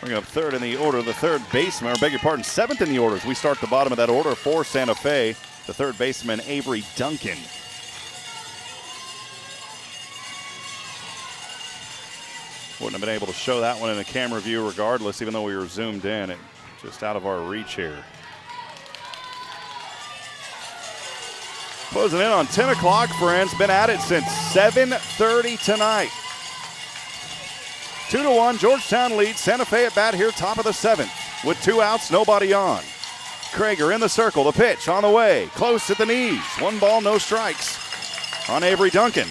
S2: Bring up third in the order, the third baseman, or beg your pardon, 7th in the orders. We start the bottom of that order for Santa Fe. The third baseman, Avery Duncan. Wouldn't have been able to show that one in a camera view regardless, even though we were zoomed in. It just out of our reach here. Closing in on 10 o'clock, friends. Been at it since 7:30 tonight. 2-1, Georgetown leads. Santa Fe at bat here, top of the 7th. With 2 outs, nobody on. Krager in the circle, the pitch on the way. Close at the knees. 1 ball, no strikes on Avery Duncan.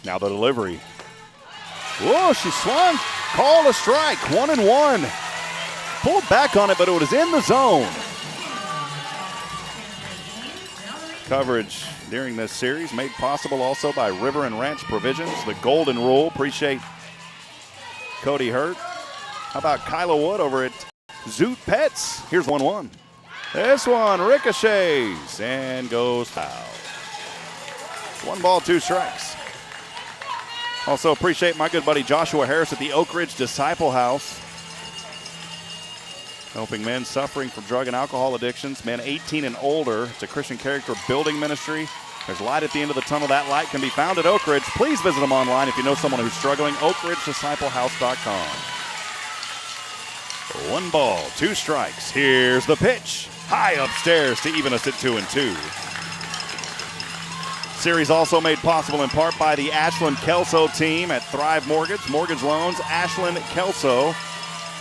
S2: Now the delivery. Whoa, she swung. Called a strike. 1-1. Pulled back on it, but it was in the zone. Coverage during this series made possible also by River and Ranch Provisions. The Golden Rule. Appreciate Cody Hurt. How about Kyla Wood over at Zoot Pets? Here's 1-1. This one ricochets and goes foul. 1 ball, 2 strikes. Also appreciate my good buddy Joshua Harris at the Oak Ridge Disciple House. helping men suffering from drug and alcohol addictions, men 18 and older. It's a Christian character building ministry. There's light at the end of the tunnel. That light can be found at Oak Ridge. Please visit them online if you know someone who's struggling. OakRidgeDiscipleHouse.com. 1 ball, 2 strikes. Here's the pitch. High upstairs to even us at 2-2. Series also made possible in part by the Ashlynn Kelso team at Thrive Mortgage, Mortgage Loans, Ashlynn Kelso,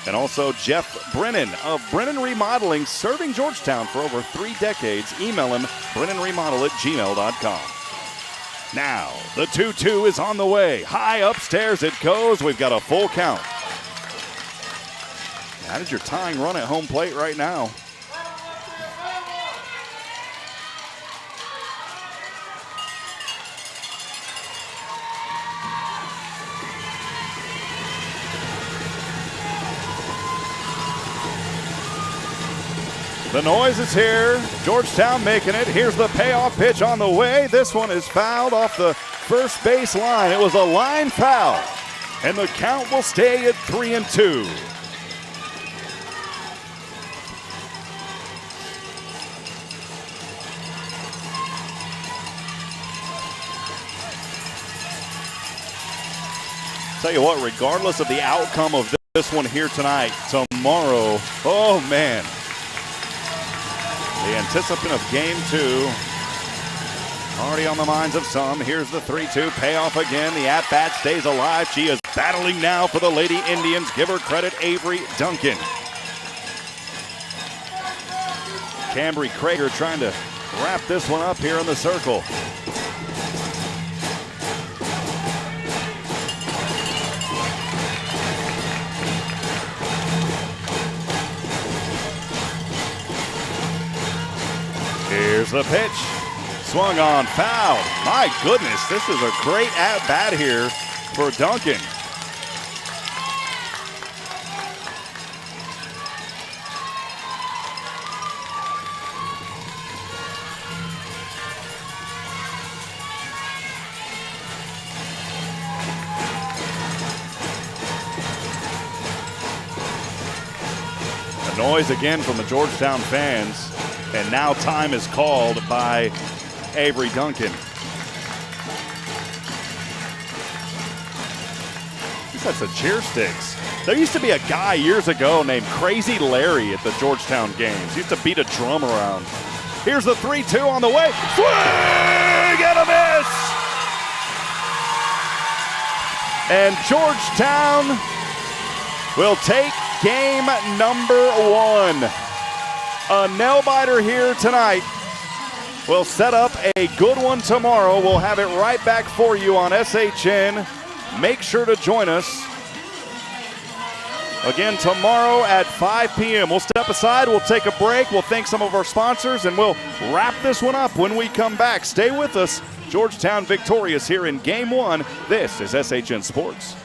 S2: and also Jeff Brennan of Brennan Remodeling, serving Georgetown for over 3 decades. Email him, brennanremodel@gmail.com. Now, the 2-2 is on the way. High upstairs it goes. We've got a full count. That is your tying run at home plate right now. The noise is here. Georgetown making it. Here's the payoff pitch on the way. This one is fouled off the first base line. It was a line foul, and the count will stay at 3-2. Tell you what, regardless of the outcome of this one here tonight, tomorrow, oh man, the anticipant of game 2 already on the minds of some. Here's the 3-2 payoff again. The at-bat stays alive. She is battling now for the Lady Indians. Give her credit, Avery Duncan. Cambry Krager trying to wrap this one up here in the circle. Here's the pitch. Swung on, fouled. My goodness, this is a great at-bat here for Duncan. The noise again from the Georgetown fans. And now time is called by Avery Duncan. He sets the cheer sticks. There used to be a guy years ago named Crazy Larry at the Georgetown games. He used to beat a drum around. Here's the 3-2 on the way. Swing and a miss! And Georgetown will take game number 1. A nail-biter here tonight. We'll set up a good one tomorrow. We'll have it right back for you on SHN. Make sure to join us again tomorrow at 5 p.m. We'll step aside. We'll take a break. We'll thank some of our sponsors, and we'll wrap this one up when we come back. Stay with us. Georgetown victorious here in Game 1. This is SHN Sports.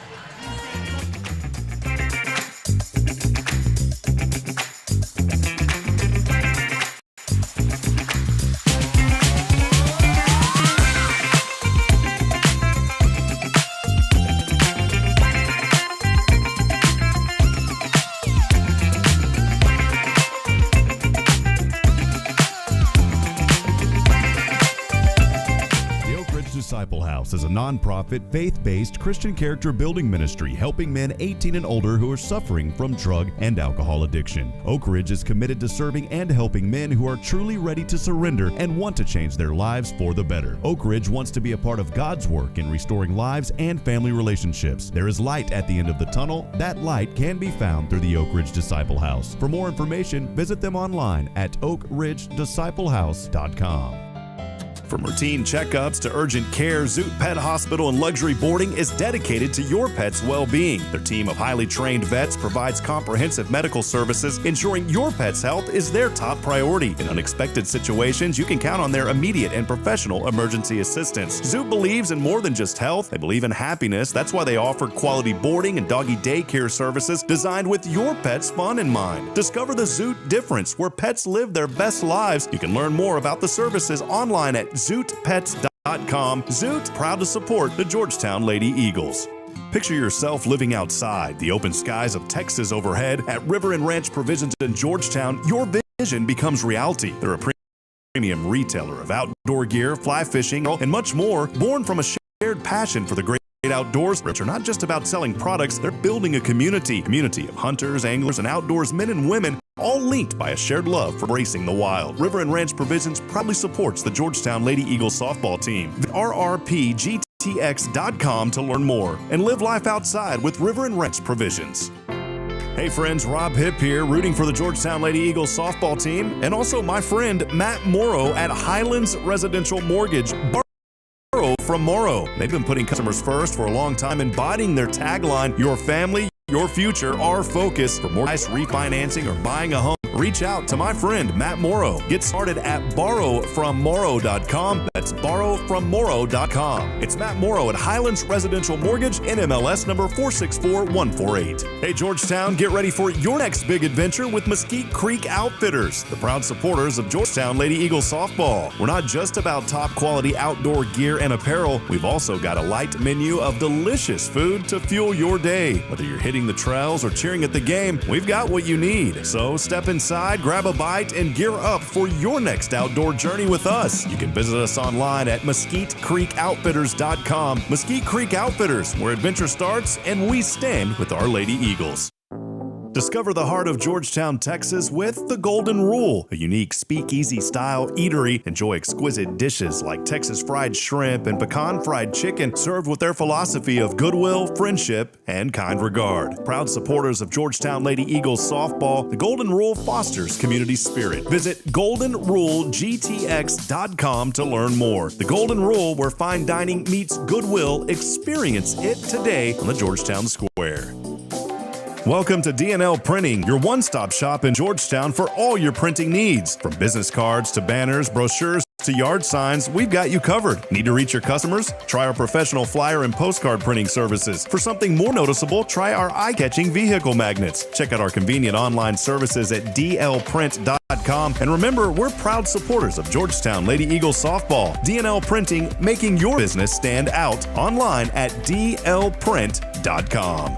S1: Disciple House is a nonprofit, faith-based Christian character building ministry helping men 18 and older who are suffering from drug and alcohol addiction. Oak Ridge is committed to serving and helping men who are truly ready to surrender and want to change their lives for the better. Oak Ridge wants to be a part of God's work in restoring lives and family relationships. There is light at the end of the tunnel. That light can be found through the Oak Ridge Disciple House. For more information, visit them online at oakridgedisciplehouse.com. From routine checkups to urgent care, Zoot Pet Hospital and Luxury Boarding is dedicated to your pet's well-being. Their team of highly trained vets provides comprehensive medical services, ensuring your pet's health is their top priority. In unexpected situations, you can count on their immediate and professional emergency assistance. Zoot believes in more than just health. They believe in happiness. That's why they offer quality boarding and doggy daycare services designed with your pet's fun in mind. Discover the Zoot difference, where pets live their best lives. You can learn more about the services online at zootpets.com. Zoot, proud to support the Georgetown Lady Eagles. Picture yourself living outside, the open skies of Texas overhead. At River and Ranch Provisions in Georgetown, your vision becomes reality. They're a premium retailer of outdoor gear, fly fishing, and much more, born from a shared passion for the great outdoors, which are not just about selling products, they're building a community of hunters, anglers, and outdoors men and women, all linked by a shared love for embracing the wild. River and Ranch Provisions proudly supports the Georgetown Lady Eagles softball team. RRPGTX.com to learn more and live life outside with River and Ranch Provisions. Hey friends, Rob Hipp here, rooting for the Georgetown Lady Eagles softball team, and also my friend Matt Morrow at Highlands Residential Mortgage. From Morrow. They've been putting customers first for a long time, embodying their tagline, your family, your future, our focus. For more advice, refinancing, or buying a home, reach out to my friend Matt Morrow. Get started at borrowfrommorrow.com. That's borrowfrommorrow.com. It's Matt Morrow at Highlands Residential Mortgage, NMLS number 464148. Hey Georgetown, get ready for your next big adventure with Mesquite Creek Outfitters, the proud supporters of Georgetown Lady Eagles softball. We're not just about top quality outdoor gear and apparel. We've also got a light menu of delicious food to fuel your day. Whether you're hitting the trails or cheering at the game, we've got what you need. So step inside, grab a bite, and gear up for your next outdoor journey with us. You can visit us online at mesquitecreekoutfitters.com. Mesquite Creek Outfitters, where adventure starts and we stand with our Lady Eagles. Discover the heart of Georgetown, Texas with The Golden Rule, a unique speakeasy-style eatery. Enjoy exquisite dishes like Texas fried shrimp and pecan fried chicken, served with their philosophy of goodwill, friendship, and kind regard. Proud supporters of Georgetown Lady Eagles softball, The Golden Rule fosters community spirit. Visit goldenrulegtx.com to learn more. The Golden Rule, where fine dining meets goodwill. Experience it today on the Georgetown Square. Welcome to D&L Printing, your one-stop shop in Georgetown for all your printing needs. From business cards to banners, brochures to yard signs, we've got you covered. Need to reach your customers? Try our professional flyer and postcard printing services. For something more noticeable, try our eye-catching vehicle magnets. Check out our convenient online services at dlprint.com. And remember, we're proud supporters of Georgetown Lady Eagles softball. D&L Printing, making your business stand out. Online at dlprint.com.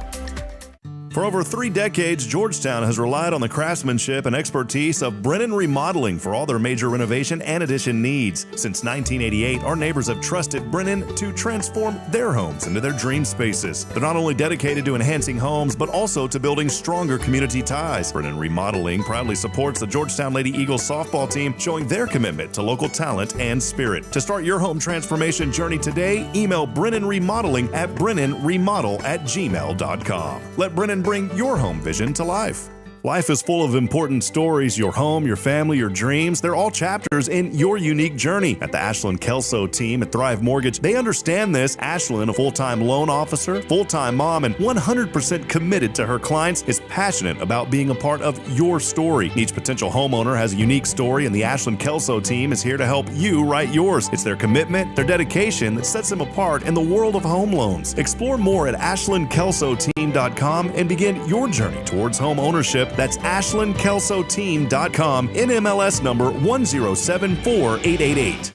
S1: For over 3 decades, Georgetown has relied on the craftsmanship and expertise of Brennan Remodeling for all their major renovation and addition needs. Since 1988, our neighbors have trusted Brennan to transform their homes into their dream spaces. They're not only dedicated to enhancing homes, but also to building stronger community ties. Brennan Remodeling proudly supports the Georgetown Lady Eagles softball team, showing their commitment to local talent and spirit. To start your home transformation journey today, email Brennan Remodeling at brennanremodel@gmail.com. Let Brennan bring your home vision to life. Life is full of important stories. Your home, your family, your dreams, they're all chapters in your unique journey. At the Ashlynn Kelso team at Thrive Mortgage, they understand this. Ashlynn, a full-time loan officer, full-time mom, and 100% committed to her clients, is passionate about being a part of your story. Each potential homeowner has a unique story, and the Ashlynn Kelso team is here to help you write yours. It's their commitment, their dedication that sets them apart in the world of home loans. Explore more at ashlynnkelsoteam.com and begin your journey towards home ownership. That's ashlynnkelsoteam.com, NMLS number 1074888.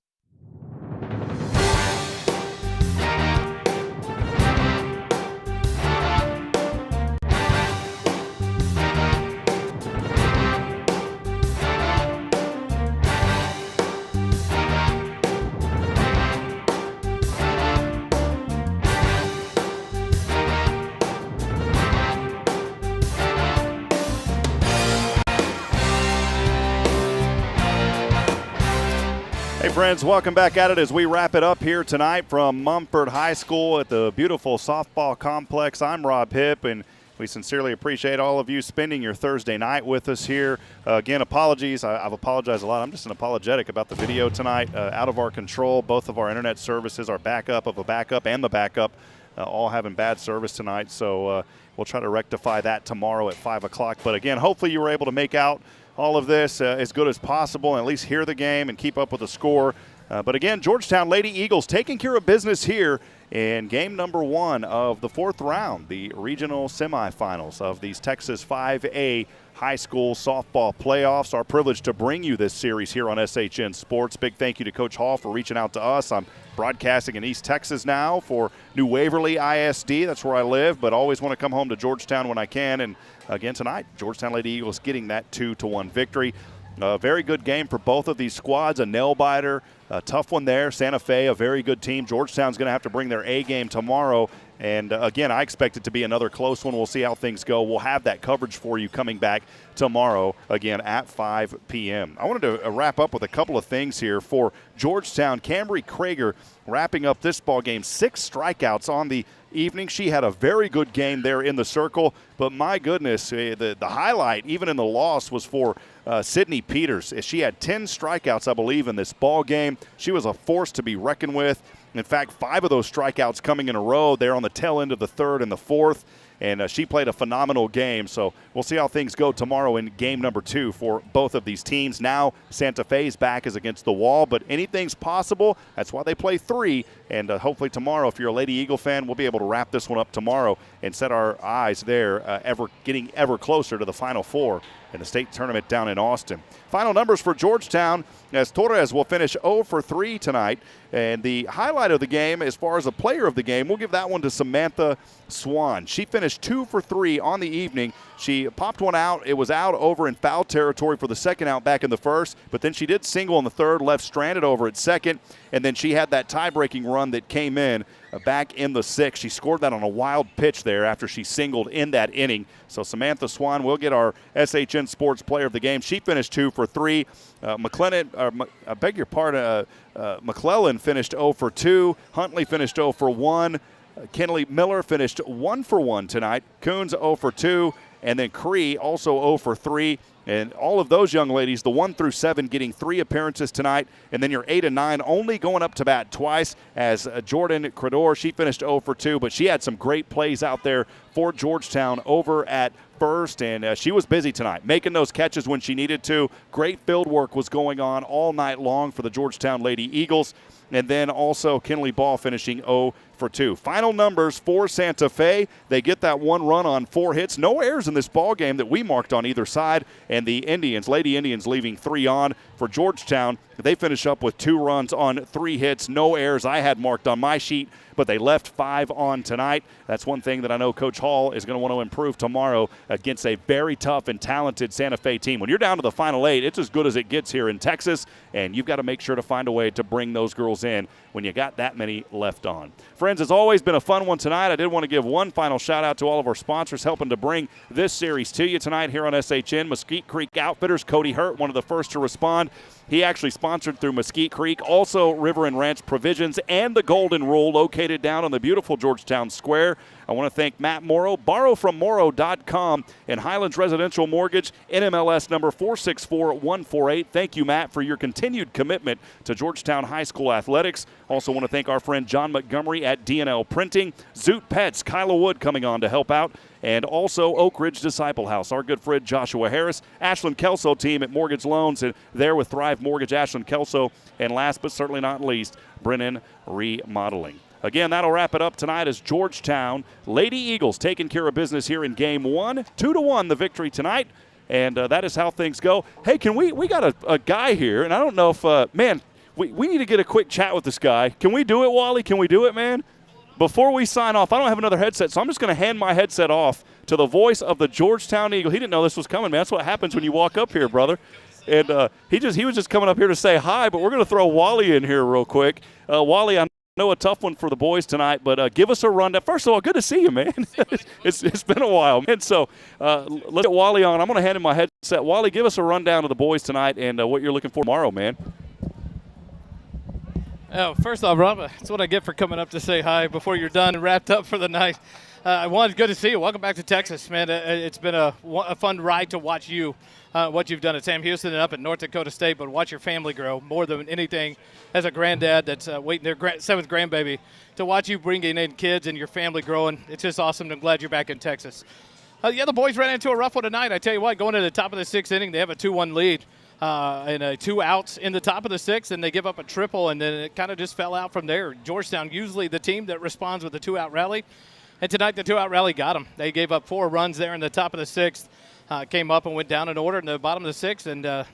S2: Hey friends, welcome back at it as we wrap it up here tonight from Mumford High School at the beautiful softball complex. I'm Rob Hipp, and we sincerely appreciate all of you spending your Thursday night with us here. Again, apologies. I've apologized a lot. I'm just apologetic about the video tonight. Out of our control, both of our internet services, our backup of a backup and the backup, all having bad service tonight. So we'll try to rectify that tomorrow at 5 o'clock. But again, hopefully you were able to make out all of this as good as possible and at least hear the game and keep up with the score. But again, Georgetown Lady Eagles taking care of business here in game number 1 of the 4th round, the regional semifinals of these Texas 5A high school softball playoffs. Our privilege to bring you this series here on SHN Sports. Big thank you to Coach Hall for reaching out to us. I'm broadcasting in East Texas now for New Waverly ISD. That's where I live, but always want to come home to Georgetown when I can. And again tonight, Georgetown Lady Eagles getting that 2-1 victory. A very good game for both of these squads, a nail-biter, a tough one there. Santa Fe, a very good team. Georgetown's going to have to bring their A game tomorrow. And, again, I expect it to be another close one. We'll see how things go. We'll have that coverage for you coming back tomorrow, again, at 5 p.m. I wanted to wrap up with a couple of things here for Georgetown. Cambry Krager wrapping up this ball game, 6 strikeouts on the evening. She had a very good game there in the circle, but my goodness, the highlight, even in the loss, was for Sydney Peters. She had 10 strikeouts, I believe, in this ball game. She was a force to be reckoned with. In fact, 5 of those strikeouts coming in a row there on the tail end of the third and the fourth. And she played a phenomenal game. So we'll see how things go tomorrow in game number 2 for both of these teams. Now Santa Fe's back is against the wall, but anything's possible. That's why they play 3. And hopefully tomorrow, if you're a Lady Eagle fan, we'll be able to wrap this one up tomorrow and set our eyes there, getting ever closer to the Final Four in the state tournament down in Austin. Final numbers for Georgetown, as Torres will finish 0 for 3 tonight. And the highlight of the game, as far as a player of the game, we'll give that one to Samantha Swan. She finished 2 for 3 on the evening. She popped one out. It was out over in foul territory for the second out back in the first, but then she did single in the third, left stranded over at second, and then she had that tie-breaking run that came in back in the sixth. She scored that on a wild pitch there after she singled in that inning. So Samantha Swan will get our SHN Sports Player of the Game. She finished 2 for 3. McClellan finished 0 for 2. Huntley finished 0 for 1. Kenley Miller finished 1 for 1 tonight. Coons 0 for 2. And then Cree also 0 for 3. And all of those young ladies, the 1 through 7, getting 3 appearances tonight. And then your 8 and 9 only going up to bat twice, as Jordan Credor, she finished 0 for 2. But she had some great plays out there for Georgetown over at first. And she was busy tonight, making those catches when she needed to. Great field work was going on all night long for the Georgetown Lady Eagles. And then also Kinley Ball finishing 0 for 2. Final numbers for Santa Fe. They get that 1 run on 4 hits. No errors in this ball game that we marked on either side. And the Lady Indians leaving 3 on. For Georgetown, they finish up with 2 runs on 3 hits. No errors I had marked on my sheet, but they left 5 on tonight. That's one thing that I know Coach Hall is going to want to improve tomorrow against a very tough and talented Santa Fe team. When you're down to the Final 8, it's as good as it gets here in Texas, and you've got to make sure to find a way to bring those girls in when you got that many left on. Friends, it's always been a fun one tonight. I did want to give one final shout-out to all of our sponsors helping to bring this series to you tonight here on SHN. Mesquite Creek Outfitters, Cody Hurt, one of the first to respond. He actually sponsored through Mesquite Creek. Also, River and Ranch Provisions and the Golden Rule, located down on the beautiful Georgetown Square. I want to thank Matt Morrow, borrowfrommorrow.com, and Highlands Residential Mortgage, NMLS number 464148. Thank you, Matt, for your continued commitment to Georgetown High School athletics. Also want to thank our friend John Montgomery at D&L Printing. Zoot Pets, Kyla Wood coming on to help out. And also Oak Ridge Disciple House, our good friend Joshua Harris. Ashlynn Kelso team at Mortgage Loans, and there with Thrive Mortgage, Ashlynn Kelso. And last but certainly not least, Brennan Remodeling. Again, that'll wrap it up tonight as Georgetown Lady Eagles taking care of business here in Game 1. 2-1 the victory tonight, and that is how things go. Hey, we got a guy here, and I don't know if, we need to get a quick chat with this guy. Can we do it, Wally? Can we do it, man? Before we sign off, I don't have another headset, so I'm just going to hand my headset off to the voice of the Georgetown Eagle. He didn't know this was coming, man. That's what happens when you walk up here, brother. And he was just coming up here to say hi, but we're going to throw Wally in here real quick. Wally, I know a tough one for the boys tonight, but give us a rundown. First of all, good to see you, man. it's been a while, man. So let's get Wally on. I'm going to hand him my headset. Wally, give us a rundown of the boys tonight and what you're looking for tomorrow, man.
S5: Oh, first off, Rob, that's what I get for coming up to say hi before you're done and wrapped up for the night. Good to see you. Welcome back to Texas, man. It's been a fun ride to watch you, what you've done at Sam Houston and up at North Dakota State, but watch your family grow more than anything. As a granddad that's waiting their 7th grandbaby, to watch you bringing in kids and your family growing, it's just awesome. I'm glad you're back in Texas. The boys ran into a rough one tonight. I tell you what, going to the top of the 6th inning, they have a 2-1 lead. And 2 outs in the top of the 6th, and they give up a triple, and then it kind of just fell out from there. Georgetown, usually the team that responds with a 2-out rally, and tonight the 2-out rally got them. They gave up 4 runs there in the top of the 6th, came up and went down in order in the bottom of the 6th, and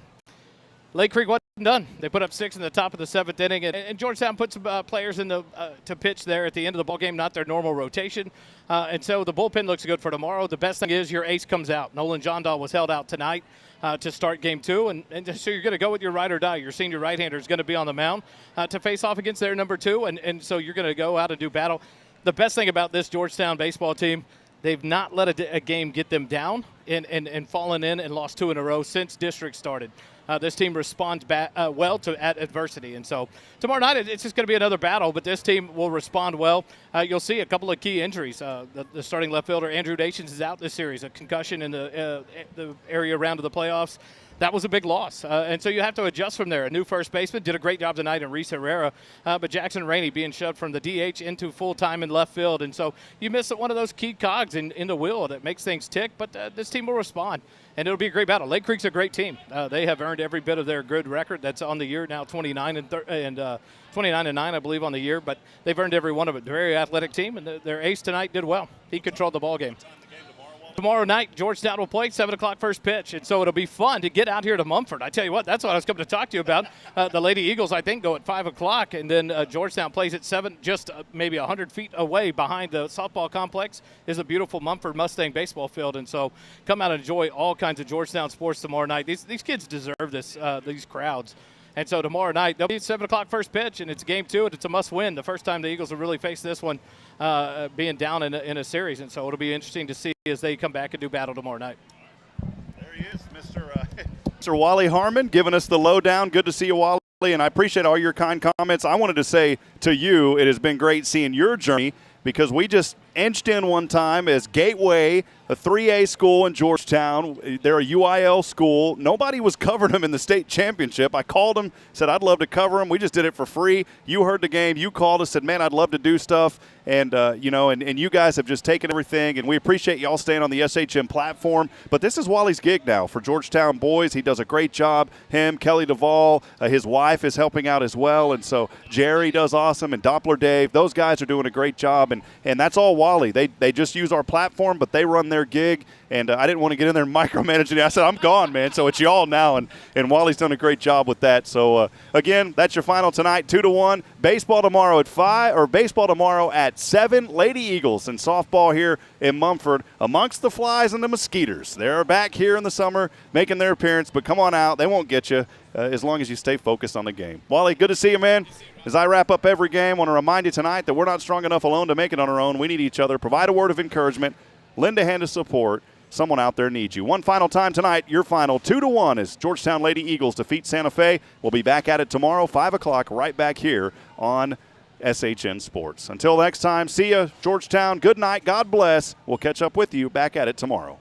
S5: Lake Creek wasn't and done. They put up 6 in the top of the 7th inning, and Georgetown put some players in the to pitch there at the end of the ball game, not their normal rotation. And so the bullpen looks good for tomorrow. The best thing is your ace comes out. Nolan Jondahl was held out tonight to start game 2, and so you're going to go with your ride or die. Your senior right-hander is going to be on the mound to face off against their number 2, and so you're going to go out and do battle. The best thing about this Georgetown baseball team, they've not let a game get them down and fallen in and lost 2 in a row since district started. This team responds well at adversity. And so tomorrow night, it's just going to be another battle, but this team will respond well. You'll see a couple of key injuries. The starting left fielder, Andrew Nations, is out this series, a concussion in the area around to the playoffs. That was a big loss. And so you have to adjust from there. A new first baseman did a great job tonight in Reese Herrera, but Jackson Rainey being shoved from the DH into full-time in left field. And so you miss one of those key cogs in the wheel that makes things tick, but this team will respond. And it'll be a great battle. Lake Creek's a great team. They have earned every bit of their good record. That's on the year now, 29 and 9, I believe, on the year. But they've earned every one of it. Very athletic team, and their ace tonight did well. He controlled the ball game. Tomorrow night, Georgetown will play 7 o'clock first pitch, and so it'll be fun to get out here to Mumford. I tell you what, that's what I was coming to talk to you about. The Lady Eagles, I think, go at 5 o'clock, and then Georgetown plays at 7, just maybe 100 feet away behind the softball complex is a beautiful Mumford Mustang baseball field, and so come out and enjoy all kinds of Georgetown sports tomorrow night. These kids deserve this, these crowds. And so tomorrow night, they'll be at 7 o'clock first pitch, and it's game 2, and it's a must-win. The first time the Eagles will really face this one being down in a series. And so it'll be interesting to see as they come back and do battle tomorrow night.
S2: There he is, Mr. Wally Harmon, giving us the lowdown. Good to see you, Wally, and I appreciate all your kind comments. I wanted to say to you, it has been great seeing your journey, because we just inched in one time as Gateway, a 3A school in Georgetown. They're a UIL school. Nobody was covering them in the state championship. I called them, said I'd love to cover them. We just did it for free. You heard the game. You called us, said, man, I'd love to do stuff. And, and you guys have just taken everything, and we appreciate y'all staying on the SHM platform. But this is Wally's gig now for Georgetown boys. He does a great job. Him, Kelly Duvall, his wife is helping out as well. And so Jerry does awesome, and Doppler Dave. Those guys are doing a great job, and that's all Wally. They just use our platform, but they run their gig. And I didn't want to get in there and micromanage it. I said, I'm gone, man. So it's y'all now, and Wally's done a great job with that. So, again, that's your final tonight, 2-1. Baseball tomorrow at 5, or baseball tomorrow at 7. Lady Eagles and softball here in Mumford amongst the flies and the mosquitoes. They're back here in the summer making their appearance, but come on out. They won't get you as long as you stay focused on the game. Wally, good to see you, man. As I wrap up every game, I want to remind you tonight that we're not strong enough alone to make it on our own. We need each other. Provide a word of encouragement. Lend a hand of support. Someone out there needs you. One final time tonight, your final 2-1 as Georgetown Lady Eagles defeat Santa Fe. We'll be back at it tomorrow, 5 o'clock, right back here on SHN Sports. Until next time, see ya, Georgetown. Good night. God bless. We'll catch up with you back at it tomorrow.